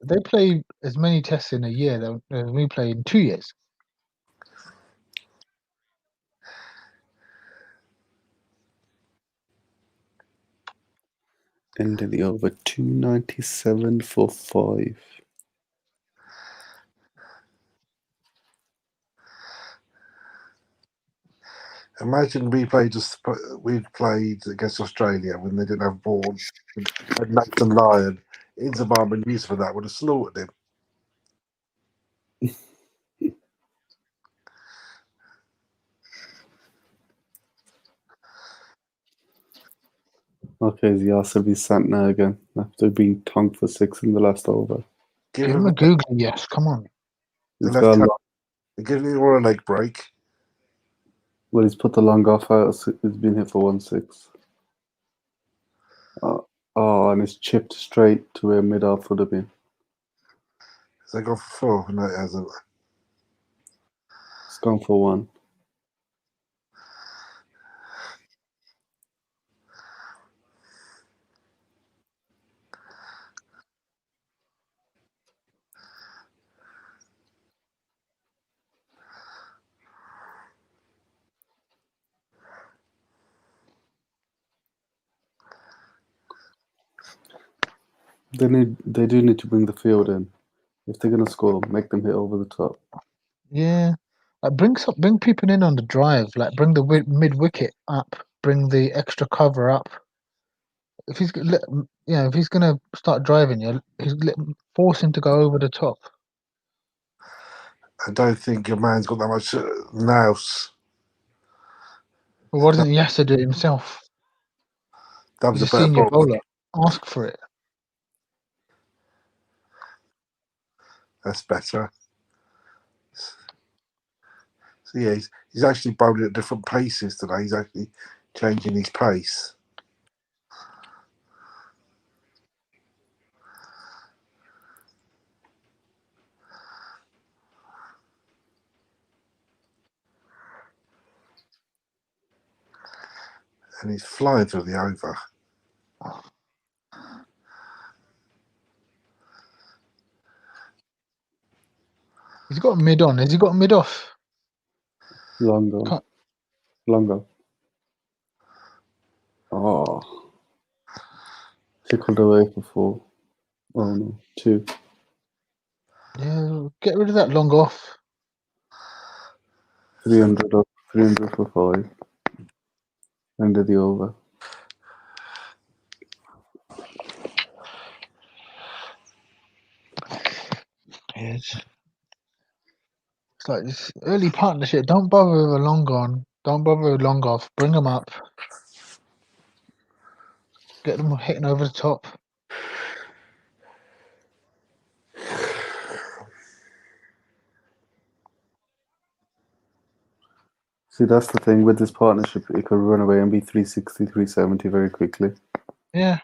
They play as many tests in a year as we play in 2 years. End of the over 297 for 5. Imagine we played against Australia when they didn't have Vaughan. Had Nathan Lyon, Inzamam and Yusuf for that would have slaughtered him. Okay, Ziasabi Santner again after being tonked for 6 in the last over. Give him a googly, yes, come on. He's got a lot. They're giving him a leg break. Well, he's put the long off out. He's been hit for 1-6. And it's chipped straight to where mid-off would have been. Has they gone for 4? No, it hasn't. It's gone for 1. They do need to bring the field in. If they're gonna score, make them hit over the top. Yeah, like bring people in on the drive. Like bring the mid wicket up. Bring the extra cover up. If he's if he's gonna start driving you, force him to go over the top. I don't think your man's got that much nous. Well, why doesn't he have to do it himself? That was He's a a better senior ball. bowler. Ask for it. That's better. So yeah, he's actually bowling at different paces today. He's actually changing his pace. And he's flying through the over. He's got mid on. Has he got mid off? Longer. Oh. Tickled away for 4. Oh no, 2. Yeah, get rid of that long off. 300 up, 300 for 5. End of the over. It's like this early partnership. Don't bother with a long on. Don't bother with long off. Bring them up. Get them hitting over the top. See, that's the thing with this partnership. It could run away and be 360, 370 very quickly. Yeah.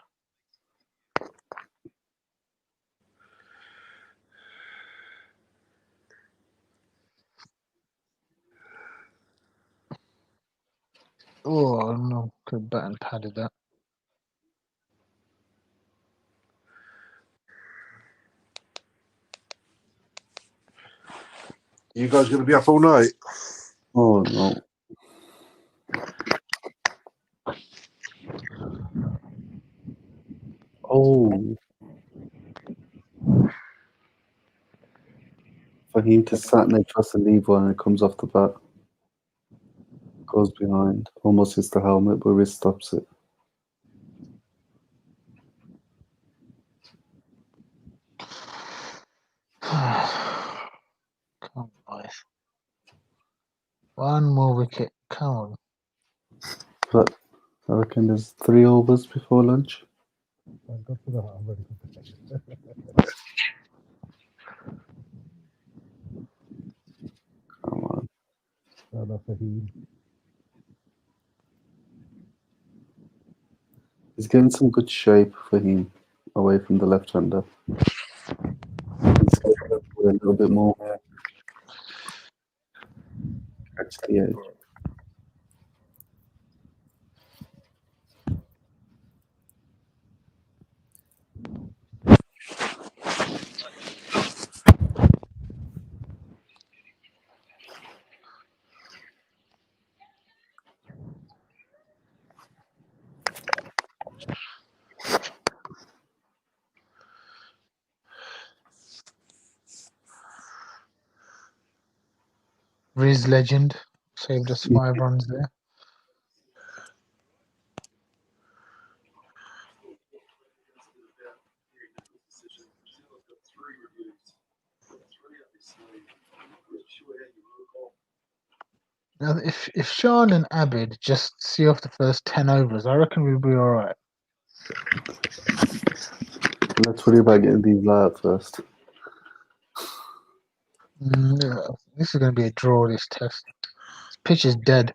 Oh no, could have bat and padded that. You guys going to be up all night? Oh no. Oh. For him to sat and trust and leave one and it comes off the bat. Goes behind. Almost hits the helmet, but wrist stops it. Come on, boys. One more wicket. Come on. But I reckon there's 3 overs before lunch. Come on. He's getting some good shape for him away from the left-hander. He's a little bit more. Catch the edge. Riz legend saved us 5 runs there. Now, if Sean and Abid just see off the first 10 overs, I reckon we'll be all right. Let's worry about getting these out first. Yeah, this is going to be a draw. This test. This pitch is dead.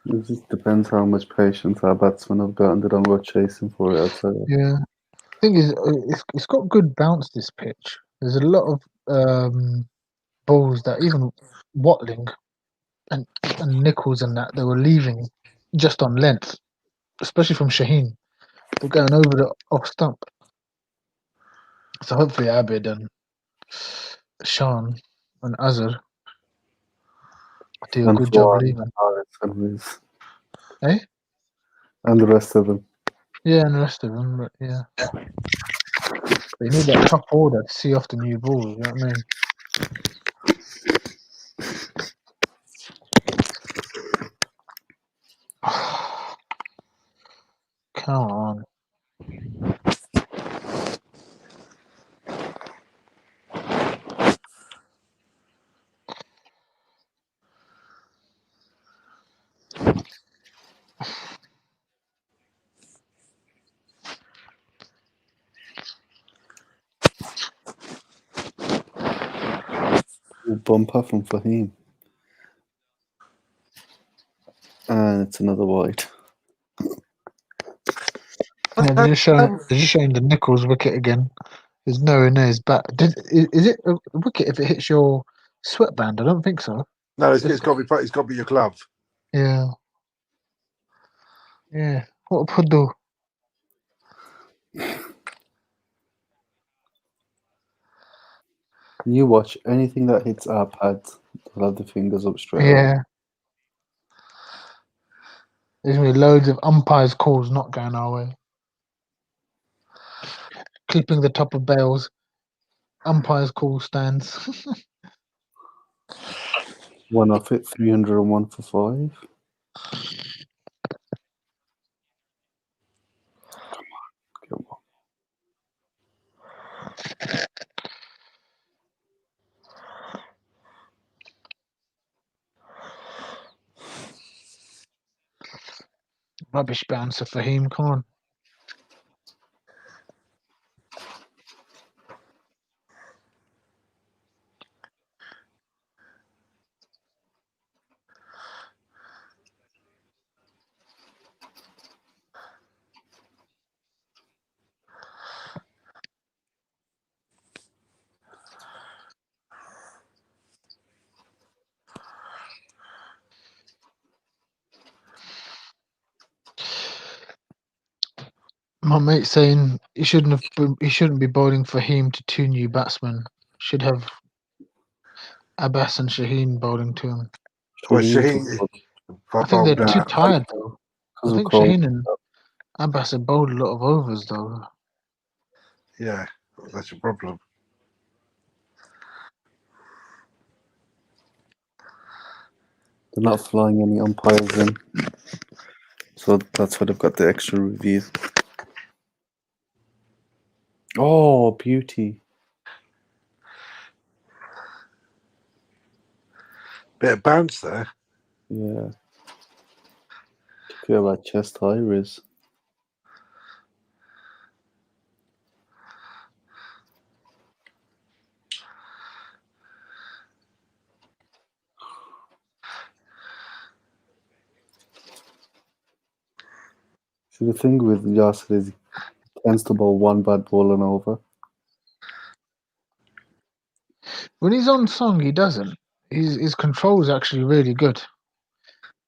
It just depends how much patience our batsmen have got, and they don't go chasing for it. I'd say. Yeah. Thing is, it's got good bounce. This pitch. There's a lot of balls that even Watling and Nichols and that they were leaving just on length, especially from Shaheen. They're going over the off stump. So hopefully Abid and Sean and Azhar do a And good job Fuad, leaving. Haris, and Riz, Eh? and the rest of them. Yeah, and the rest of them, but yeah. But you need that top order to see off the new balls, you know what I mean? Come on. Bumper from Fahim. And it's another wide. Yeah, they're just showing the Nichols wicket again. There's nowhere near his bat. Is it a wicket if it hits your sweatband? I don't think so. No, it's got to be your glove. Yeah. Yeah. What a puddle. You watch anything that hits our pads, they'll have the fingers up straight away. Yeah. There's going to be loads of umpires' calls not going our way. Clipping the top of bails. Umpires' call stands. One off it, 301 for 5. Come on. Rubbish bouncer for him. Come on. My mate saying he shouldn't be bowling for him to 2 new batsmen. Should have Abbas and Shaheen bowling to him. Well, Shaheen Shaheen, I think they're too now. tired though. I because of think cold. Shaheen and Abbas have bowled a lot of overs though. Yeah, that's a problem. They're not flying any umpires in. So that's why they've got the extra review. Oh, beauty. Bit of bounce there. Yeah. Took care of that chest high, Riz. See, the thing with Yasser is he tends to bowl one bad ball and over. When he's on song, he doesn't. His control is actually really good.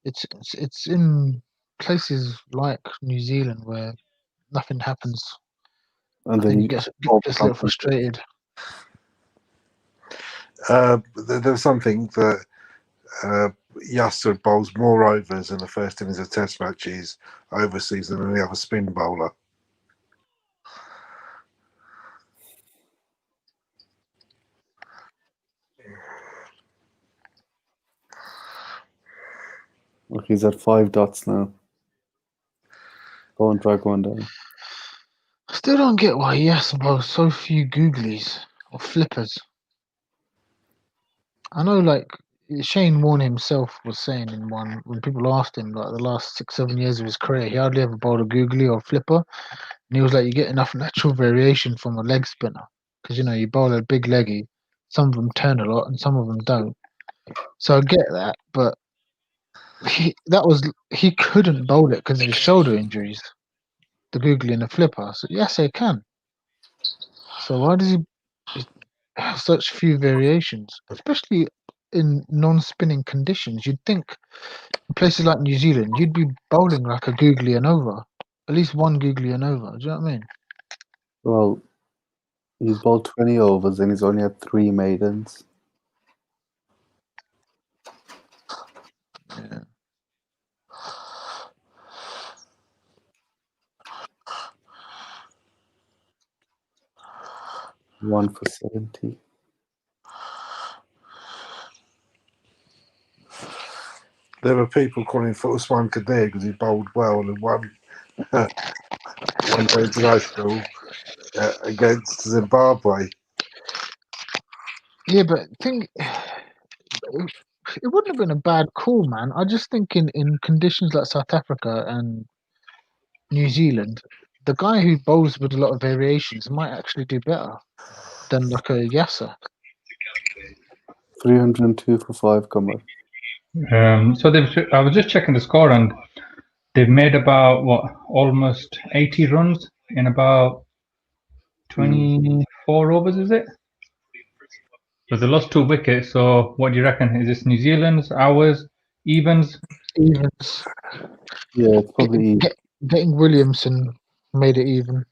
It's in places like New Zealand where nothing happens. And I think then he gets a little frustrated. There's something that Yasser bowls more overs in the first innings of Test matches overseas than any other spin bowler. Look, he's at 5 dots now. Go and drag one down. I still don't get why he has to bowl so few googlies or flippers. I know, like Shane Warne himself was saying in one when people asked him like the last 6-7 years of his career, he hardly ever bowled a googly or flipper, and he was like, you get enough natural variation from a leg spinner. because you bowl a big leggy. Some of them turn a lot, and some of them don't. So I get that, but he couldn't bowl it because of his shoulder injuries, the googly and the flipper. So yes, they can. So why does he have such few variations, especially in non-spinning conditions? You'd think in places like New Zealand, you'd be bowling like a googly and over, at least one googly and over. Do you know what I mean? Well, he's bowled 20 overs and he's only had 3 maidens. Yeah. One for 70. There were people calling for Usman Kadir because he bowled well and won one day international against Zimbabwe. Yeah, but it wouldn't have been a bad call, man. I just think in conditions like South Africa and New Zealand, the guy who bowls with a lot of variations might actually do better than like a Yasser. 302 for 5, Kamar. So I was just checking the score, and they've made about almost 80 runs in about 24 overs, is it? So they lost 2 wickets. So what do you reckon? Is this New Zealand's, ours, evens? Evens. Yeah, it's probably Getting Williamson made it even.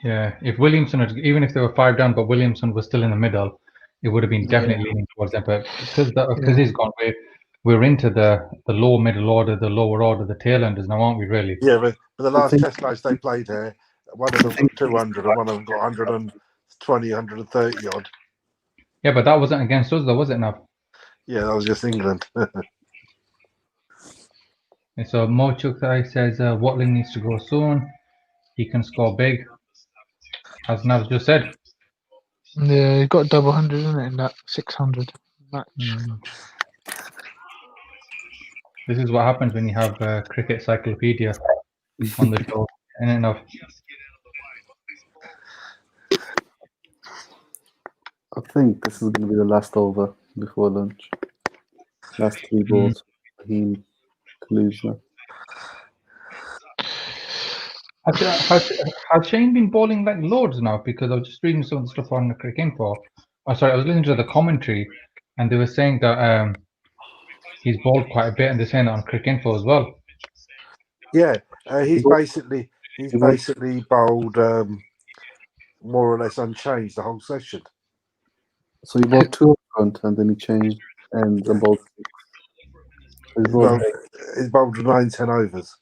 Yeah, if Williamson had, even if they were 5 down, but Williamson was still in the middle, it would have been definitely leaning towards them. But because he's gone, we're into the low middle order, the lower order, the tail enders now, aren't we? Really? Yeah, but the last Test match they played here, one of them got 200 and one of them got 120, 130 odd. Yeah, but that wasn't against us, though, was it? Now. Yeah, that was just England. And so Mochuk says Watling needs to go soon. He can score big, as Nav just said. Yeah, he got double 100, isn't it, in that 600 match? This is what happens when you have Cricket Cyclopedia on the show. And enough. I think this is going to be the last over before lunch. Last 3 balls. Raheem Kalusna. Has Shane been bowling like loads now? Because I was just reading some of the stuff on the Cricket Info. Oh, sorry, I was listening to the commentary, and they were saying that he's bowled quite a bit, and they're saying that on Cricket Info as well. Yeah, he's basically bowled more or less unchanged the whole session. So he bowled 2 up front and then he changed ends and bowled 6. He's bowled 9-10 overs.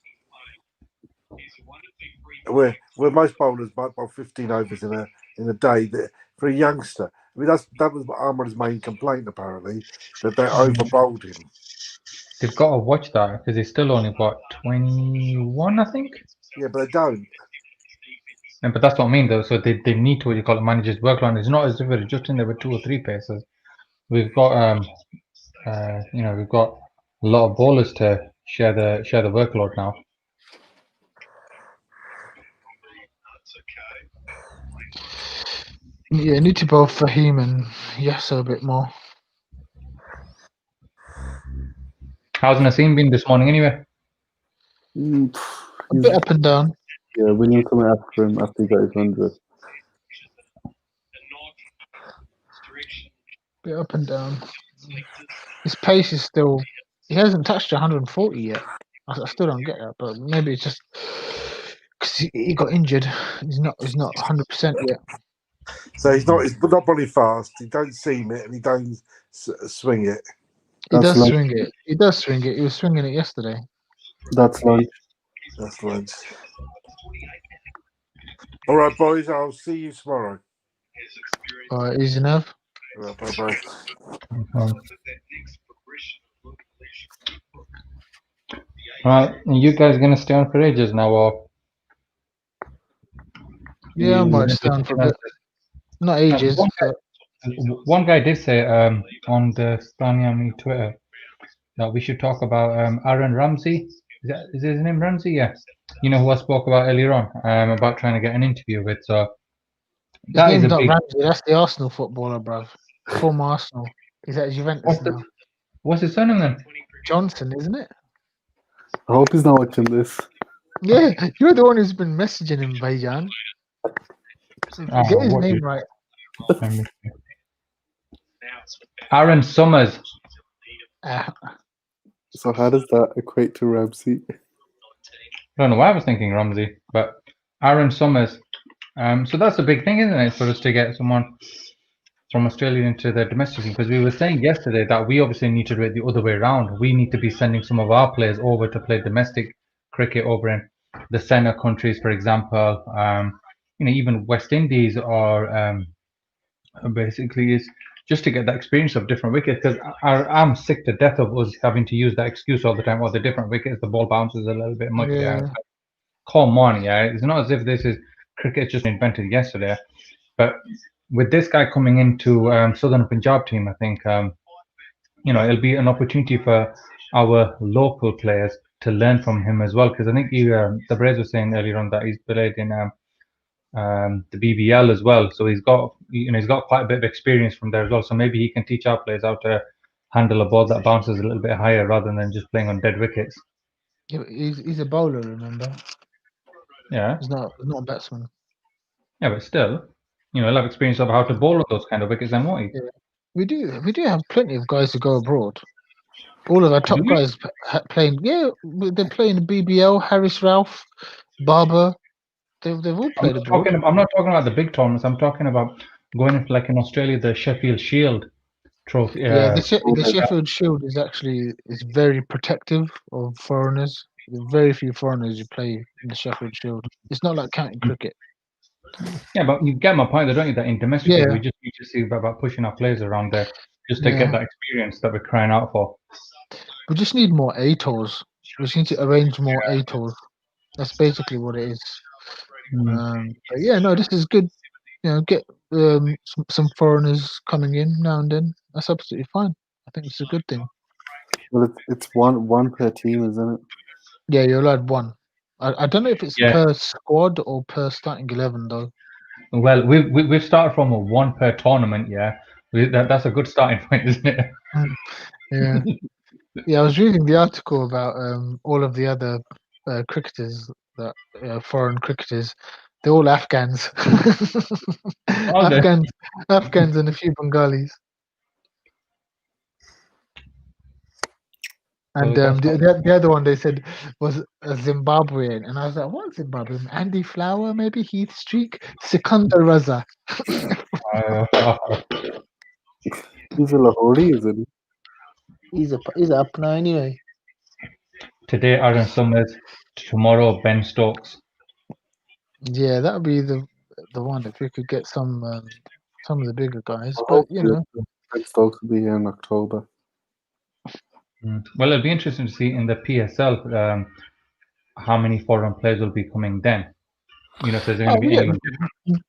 Where most bowlers might bowl 15 overs in a day. For a youngster, I mean that was Ahmad's main complaint apparently, that they over bowled him. They've got to watch that because he's still only 21, I think. Yeah, but they don't. And but that's what I mean though. So they need to, what you call it, managers workload. It's not as if we're just in there with 2 or 3 paces. We've got we've got a lot of bowlers to share the workload now. Yeah, need to bowl Fahim and Yasser a bit more. How's Naseem been this morning anyway? A bit up and down. Yeah, William coming after him after he got his 100. Bit up and down. His pace is still. He hasn't touched 140 yet. I still don't get that, but maybe it's just because he got injured. He's not 100% yet. So he's not bowling fast. He don't seam it and he don't swing it. He does swing it. He does swing it. He was swinging it yesterday. That's lunch. That's lunch. All right, boys. I'll see you tomorrow. All right, easy enough. Right, bye. Right, and you guys gonna stay on for ages now, or? Yeah, I might stay on for a bit. Not ages. One guy did say on the Stani Twitter that we should talk about Aaron Ramsey. Is his name Ramsey? Yeah. You know who I spoke about earlier on about trying to get an interview with. So His That is name's a not big. Ramsey. That's the Arsenal footballer, bruv. Former Arsenal. He's at Juventus now. What's his surname then? Johnson, isn't it? I hope he's not watching this. Yeah, you're the one who's been messaging him, Vajan. Get his name right. Aaron Summers. So how does that equate to Ramsey? I don't know why I was thinking Ramsey, but Aaron Summers. So that's a big thing, isn't it, for us to get someone from Australia into the domestic team? Because we were saying yesterday that we obviously need to do it the other way around. We need to be sending some of our players over to play domestic cricket over in the centre countries, for example. Even West Indies or basically is just to get that experience of different wickets. Because I'm sick to death of us having to use that excuse all the time. Or the different wickets, the ball bounces a little bit much. Yeah. Come on, yeah. It's not as if this is cricket just invented yesterday. But with this guy coming into Southern Punjab team, I think it'll be an opportunity for our local players to learn from him as well. Because I think the Braves was saying earlier on that he's played in the BBL as well, so he's got quite a bit of experience from there as well. So maybe he can teach our players how to handle a ball that bounces a little bit higher rather than just playing on dead wickets. Yeah, he's a bowler, remember? Yeah. He's not a batsman. Yeah, but still, he'll have experience of how to bowl on those kind of wickets, and won't he? Yeah. We do have plenty of guys who go abroad. All of our top guys playing. Yeah, they're playing the BBL. Harris Ralph, Barber. They've all played abroad. I'm not talking about the big tournaments. I'm talking about going into, like in Australia, the Sheffield Shield trophy. Yeah, the Sheffield Shield is very protective of foreigners. There are very few foreigners who play in the Sheffield Shield. It's not like county cricket. Yeah, but you get my point, though, don't you? That in domestic, we just need to see about pushing our players around there just to get that experience that we're crying out for. We just need more A tours. We just need to arrange more A tours. That's basically what it is. But yeah, no, this is good. Get some foreigners coming in now and then. That's absolutely fine. I think it's a good thing. Well, it's one per team, isn't it? Yeah, you're allowed one. I don't know if it's per squad or per starting 11 though. Well, we've started from a one per tournament. Yeah, that's a good starting point, isn't it? Yeah. Yeah, I was reading the article about all of the other cricketers, that foreign cricketers. They're all Afghans. Afghans and a few Bengalis. And the other one they said was a Zimbabwean, and I was like, "What Zimbabwean? Andy Flower, maybe Heath Streak, Sikandar Raza." He's a Lahori, isn't he? He's up now anyway. Today, Aaron Summers. Tomorrow, Ben Stokes. Yeah, that would be the one if we could get some of the bigger guys. But Ben Stokes will be here in October. Well, it'll be interesting to see in the PSL how many foreign players will be coming then. If there's going to be anyone.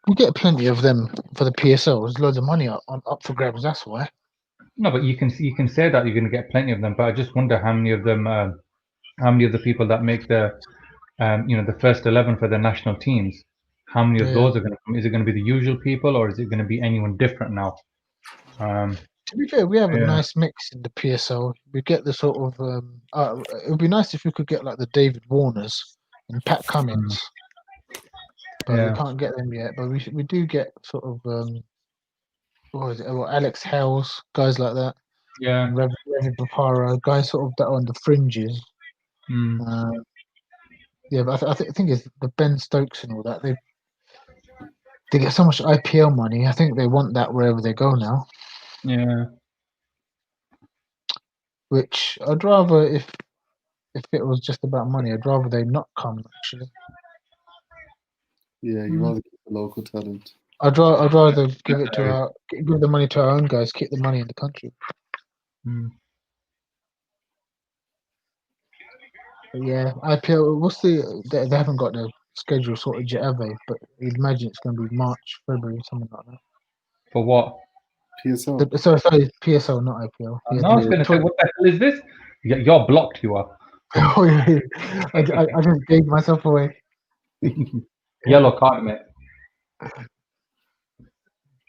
We get plenty of them for the PSL. There's loads of money up for grabs. That's why. No, but you can say that you're going to get plenty of them. But I just wonder how many of them, how many of the people that make the, the first 11 for the national teams, how many of those are going to come? Is it going to be the usual people, or is it going to be anyone different now? To be fair, we have a nice mix in the PSL. We get the sort of. It would be nice if we could get like the David Warners and Pat Cummins, but we can't get them yet. But we do get sort of. What is it? Well, Alex Hales, guys like that. Yeah. Ravi Bopara, guys sort of that are on the fringes. Yeah, but I think it's the Ben Stokes and all that. They get so much IPL money. I think they want that wherever they go now. Yeah. Which I'd rather, if it was just about money, I'd rather they not come actually. Yeah, you rather keep the local talent. I'd rather give the money to our own guys, keep the money in the country. But yeah, IPL. They haven't got the schedule sorted yet, have they? But you'd imagine it's going to be March, February, something like that. For what? PSL. Sorry, PSL, not IPL. I was going to say, what the hell is this? You're blocked, you are. Oh yeah, I just gave myself away. Yellow card, mate.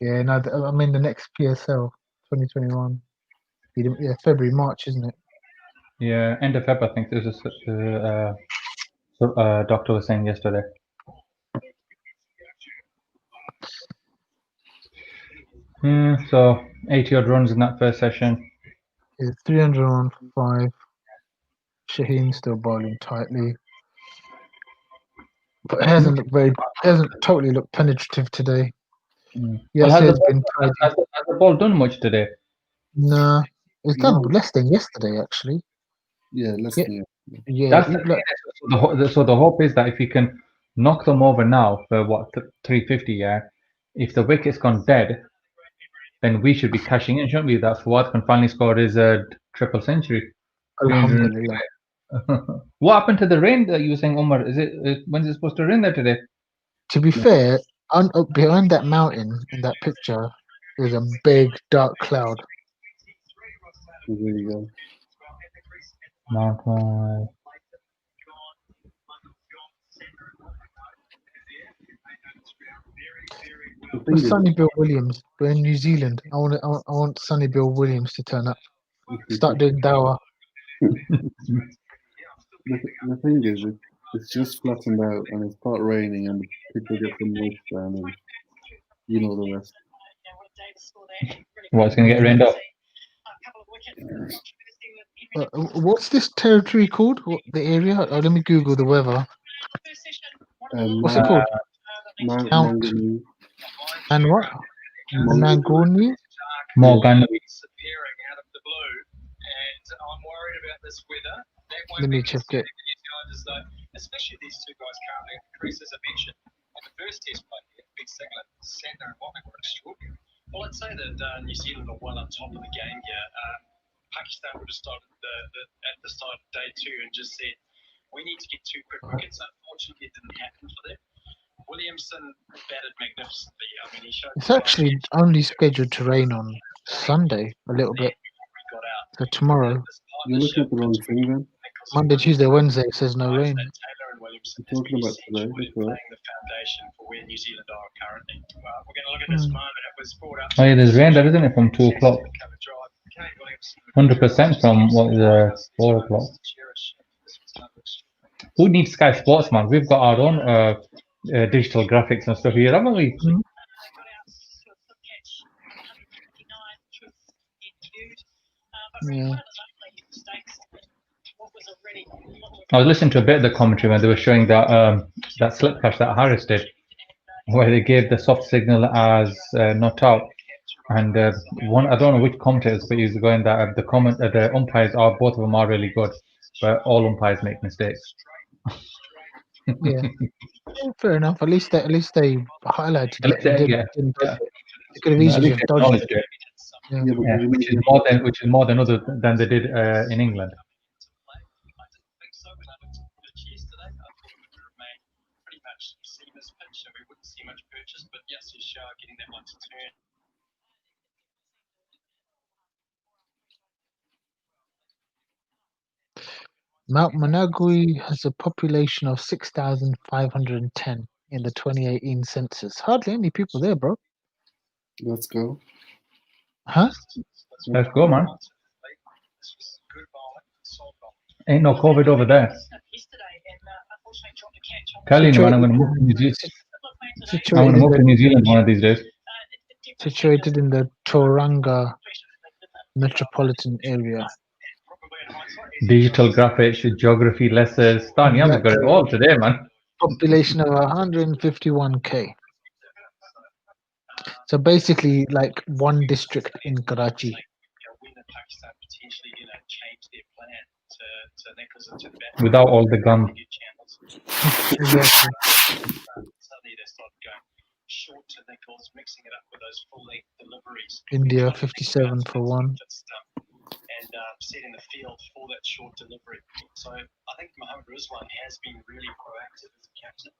Yeah, no, I mean the next PSL 2021. Yeah, February, March, isn't it? Yeah, end of Feb, I think. This is doctor was saying yesterday. So 80 odd runs in that first session. Yeah, 300 on 5. Shaheen still bowling tightly, but it hasn't totally looked penetrative today. Well, has Yasir's been tidy. has the ball done much today? Nah, it's done No. less than yesterday actually. Yeah, let's Yeah. see. Yeah, That's so the hope is that if you can knock them over now for what 350, yeah. If the wicket's gone dead, then we should be cashing in, shouldn't we? That Fuad can finally score his triple century. 300. Alhamdulillah. What happened to the rain that you were saying, Omar? Is it when's it supposed to rain there today? To be fair, behind that mountain in that picture, there's a big dark cloud. There you go. Mountain. The thing With is, Sonny Bill Williams, we're in New Zealand. I want Sonny Bill Williams to turn up, start doing dawah. the thing is, it's just flattened out and it's start raining and people get some moisture and then you know the rest. What's going to get rained up? What's this territory called? The area? Let me Google the weather. What's it called? Mount Mount Maunganui. and what? Nangoni? Morgan. Disappearing out of the blue, and I'm worried about this weather. That won't Let me be check considered it. for these guys, as though, especially these two guys currently in the crease, as I mentioned. On the first test play, Big Singlet, Santner and Watling were extraordinary. Well, I'd say that New Zealand are well on top of the game here. Pakistan would have started at the start of day 2 and just said, we need to get 2 quick wickets. Unfortunately, it didn't happen for them. Williamson batted magnificently. I mean, he showed. It's actually only scheduled to rain on Sunday a little bit. So tomorrow, You're looking at the wrong thing then. Monday, Tuesday, Wednesday, it says no rain. You're talking about today, that's right. The foundation for where New Zealand are currently. We're going to look at this moment. It was brought up. Oh yeah, there's rain there, isn't it, from 2 o'clock? 100% from what is 4 o'clock. Who needs Sky Sports, man? We've got our own digital graphics and stuff here, haven't we? Yeah. I was listening to a bit of the commentary when they were showing that that slip catch that Harris did, where they gave the soft signal as not out, and one I don't know which commentators, but he was going that the umpires are both of them are really good, but all umpires make mistakes. Yeah. Fair enough. At least they highlighted it. They could have easily just dodged it. Yeah, which is more than other than they did in England. Mount Managui has a population of 6,510 in the 2018 census. Hardly any people there, bro. Let's go. Huh? Let's go, man. Ain't no COVID over there. Telling you, man, I'm going to move to New Zealand. I'm going to move to New Zealand one of these days. Situated in the Tauranga metropolitan area. Digital graphics, geography lessons. Stani, I've got it all today, man. Population of 151k. So basically, like one district in Karachi. Without all the guns. Exactly. India 57 for 1. And setting the field for that short delivery. So I think Mohamed Rizwan has been really proactive as a captain.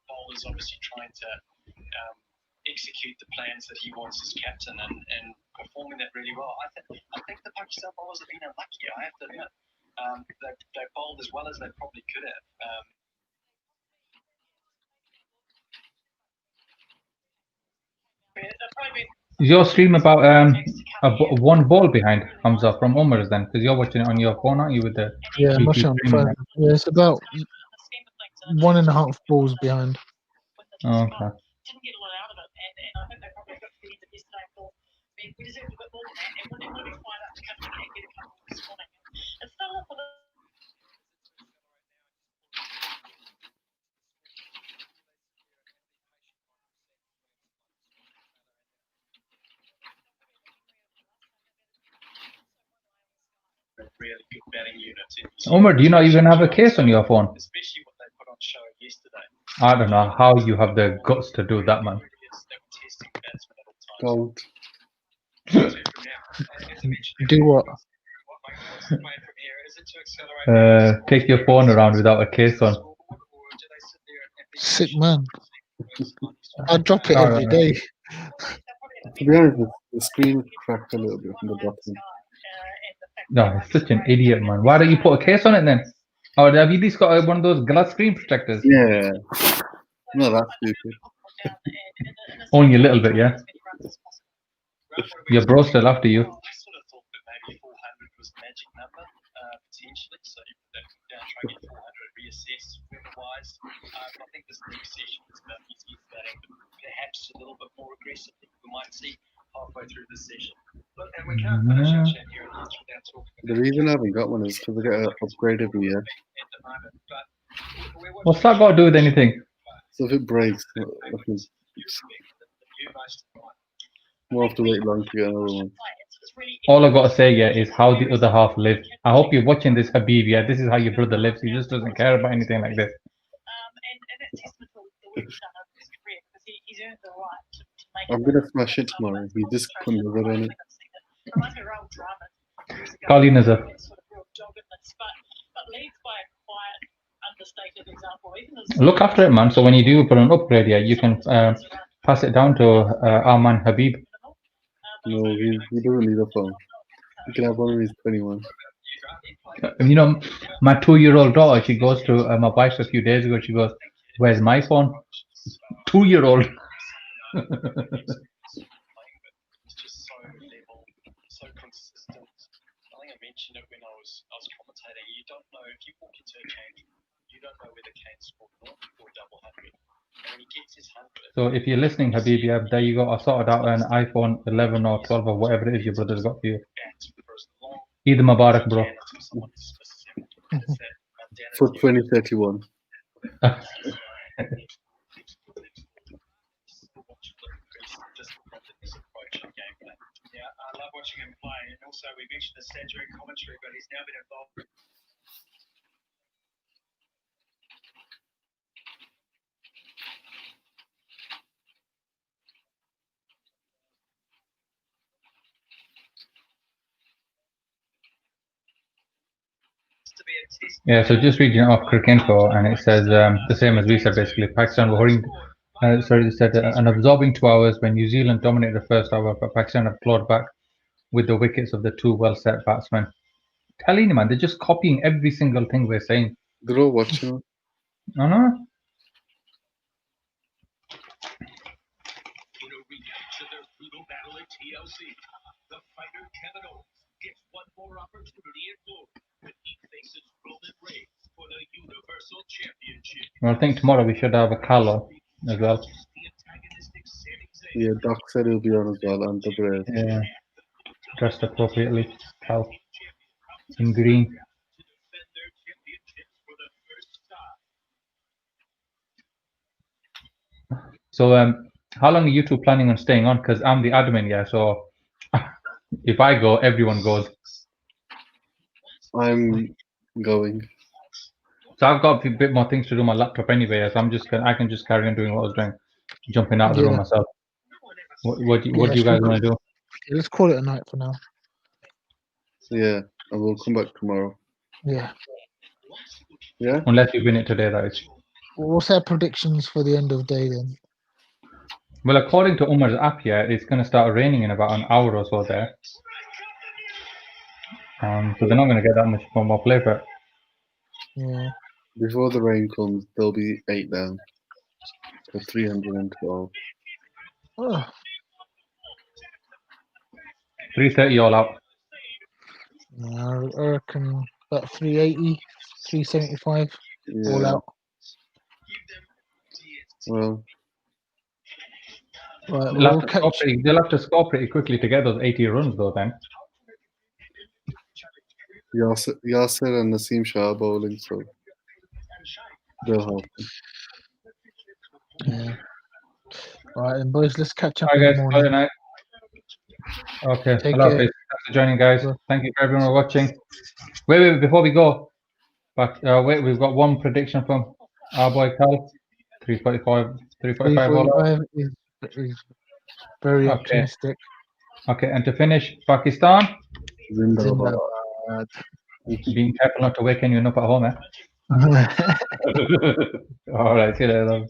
Bowler's obviously trying to execute the plans that he wants as captain and performing that really well. I think the Pakistan bowlers have been unlucky, I have to admit. They bowled as well as they probably could have. They've probably been Is your stream about one ball behind Hamza from Umar's then? Because you're watching it on your phone, aren't you? With the Yeah, I'm watching on the phone. Yeah, it's about 1.5 balls behind. Oh, okay. Really good batting units. Umar, do you not even have a case on your phone? Especially what they put on show yesterday. I don't know how you have the guts to do that, man. They were testing batsmen at all times. Don't. Do what? What my plan from here is it to accelerate? Take your phone around without a case on. Or do they sit there and be Sick man. I drop it No, every no. day. To be honest, the screen is cracked a little bit from the bottom. No, it's such an idiot, man. Why don't you put a case on it then? Or have you at least got one of those glass screen protectors? Yeah. No, that's stupid. Only a little bit, yeah? Your bro still after you. I sort of thought that maybe 400 was the magic number, potentially. So you put that down, try and get 400, reassess weather-wise. I think this next session is about New Zealand batting, perhaps a little bit more aggressively. We might see halfway through this session. Look, and we can't finish our chat here and without talking The reason I haven't got one is because I get an upgrade every year. at the moment. But we're What's that got to do with anything? So if it breaks, I can we'll have to wait long to get another one. All I got to say, yeah, is how the other half live. I hope you're watching this, Habib. Yeah, this is how your brother lives. He just doesn't care about anything like this. I'm gonna smash it tomorrow. He just put a rub on it. Colleen is a. Look after it, man. So when you do put an upgrade, yeah, you can pass it down to our man Habib. No, he doesn't need a phone. He can have one when he's 21. You know, my 2-year-old daughter, she goes to my wife a few days ago. She goes, "Where's my phone?" 2-year-old. It's just so level, so consistent. I think I mentioned it when I was commentating. You don't know if you walk into a game, you don't know whether Kane scored not or double 100. And when he gets his 100, So if you're listening, Habib, yeah, there you go. I sorted out an iPhone 11 or 12 or whatever it is your brother's got for you. bats for as long Eid Mubarak, bro. until someone dismisses him. It's that For mentality. 2031. Yeah, I love watching him play. And also, we mentioned the stats during commentary, but he's now been involved. To be a test. Yeah, so just reading off Cricinfo, and it says the same as we said basically. Pakistan were holding, sorry, it said an absorbing 2 hours when New Zealand dominated the first hour, but Pakistan have clawed back with the wickets of the two well-set batsmen. Telling you, man, they're just copying every single thing we're saying. They're all watching. I know. In a rematch of their brutal battle at TLC, the fighter Kevin Owens gets one more opportunity at glory when he faces Roman Reigns for the Universal Championship. Well, I think tomorrow we should have a Carlo as well. The antagonistic Sami Zayn Yeah, Doc said he'll be on as well, and the Brave. Yeah, dressed appropriately, Cal, in green. to defend their championships for the first time. So, how long are you two planning on staying on? Because I'm the admin, yeah. So, if I go, everyone goes. I'm going. So I've got a bit more things to do on my laptop anyway. So I can just carry on doing what I was doing, jumping out of the room Yeah. myself. What do you guys want to do? Let's call it a night for now. Yeah, and we'll come back tomorrow. Yeah. Yeah? Unless you win it today, that is. What's our predictions for the end of day then? Well, according to Umar's app, yeah, it's going to start raining in about an hour or so there. So they're not going to get that much more play for it. Yeah. Before the rain comes, there'll be 8 down. So 312. Oh, 330 all out. I reckon about 380, 375 all Yeah. out. Well, Right, They'll we'll have to score catch. pretty, they'll have to score pretty quickly to get those 80 runs though. Then Yasser and Naseem Shah are bowling, so they'll help. Yeah. All right, then, boys. Let's catch up all in right, the guys. morning. Good night. Okay. Take Allah care. Hafiz. Thanks for joining, guys. Bye. Thank you for everyone for watching. Wait, before we go, wait, we've got one prediction from our boy Cal. 345 all out. 345 is very Okay. optimistic. Okay, and to finish, Pakistan. Zindabad. Zindabad. Being careful not to wake anyone up at home, eh? All right, see you later.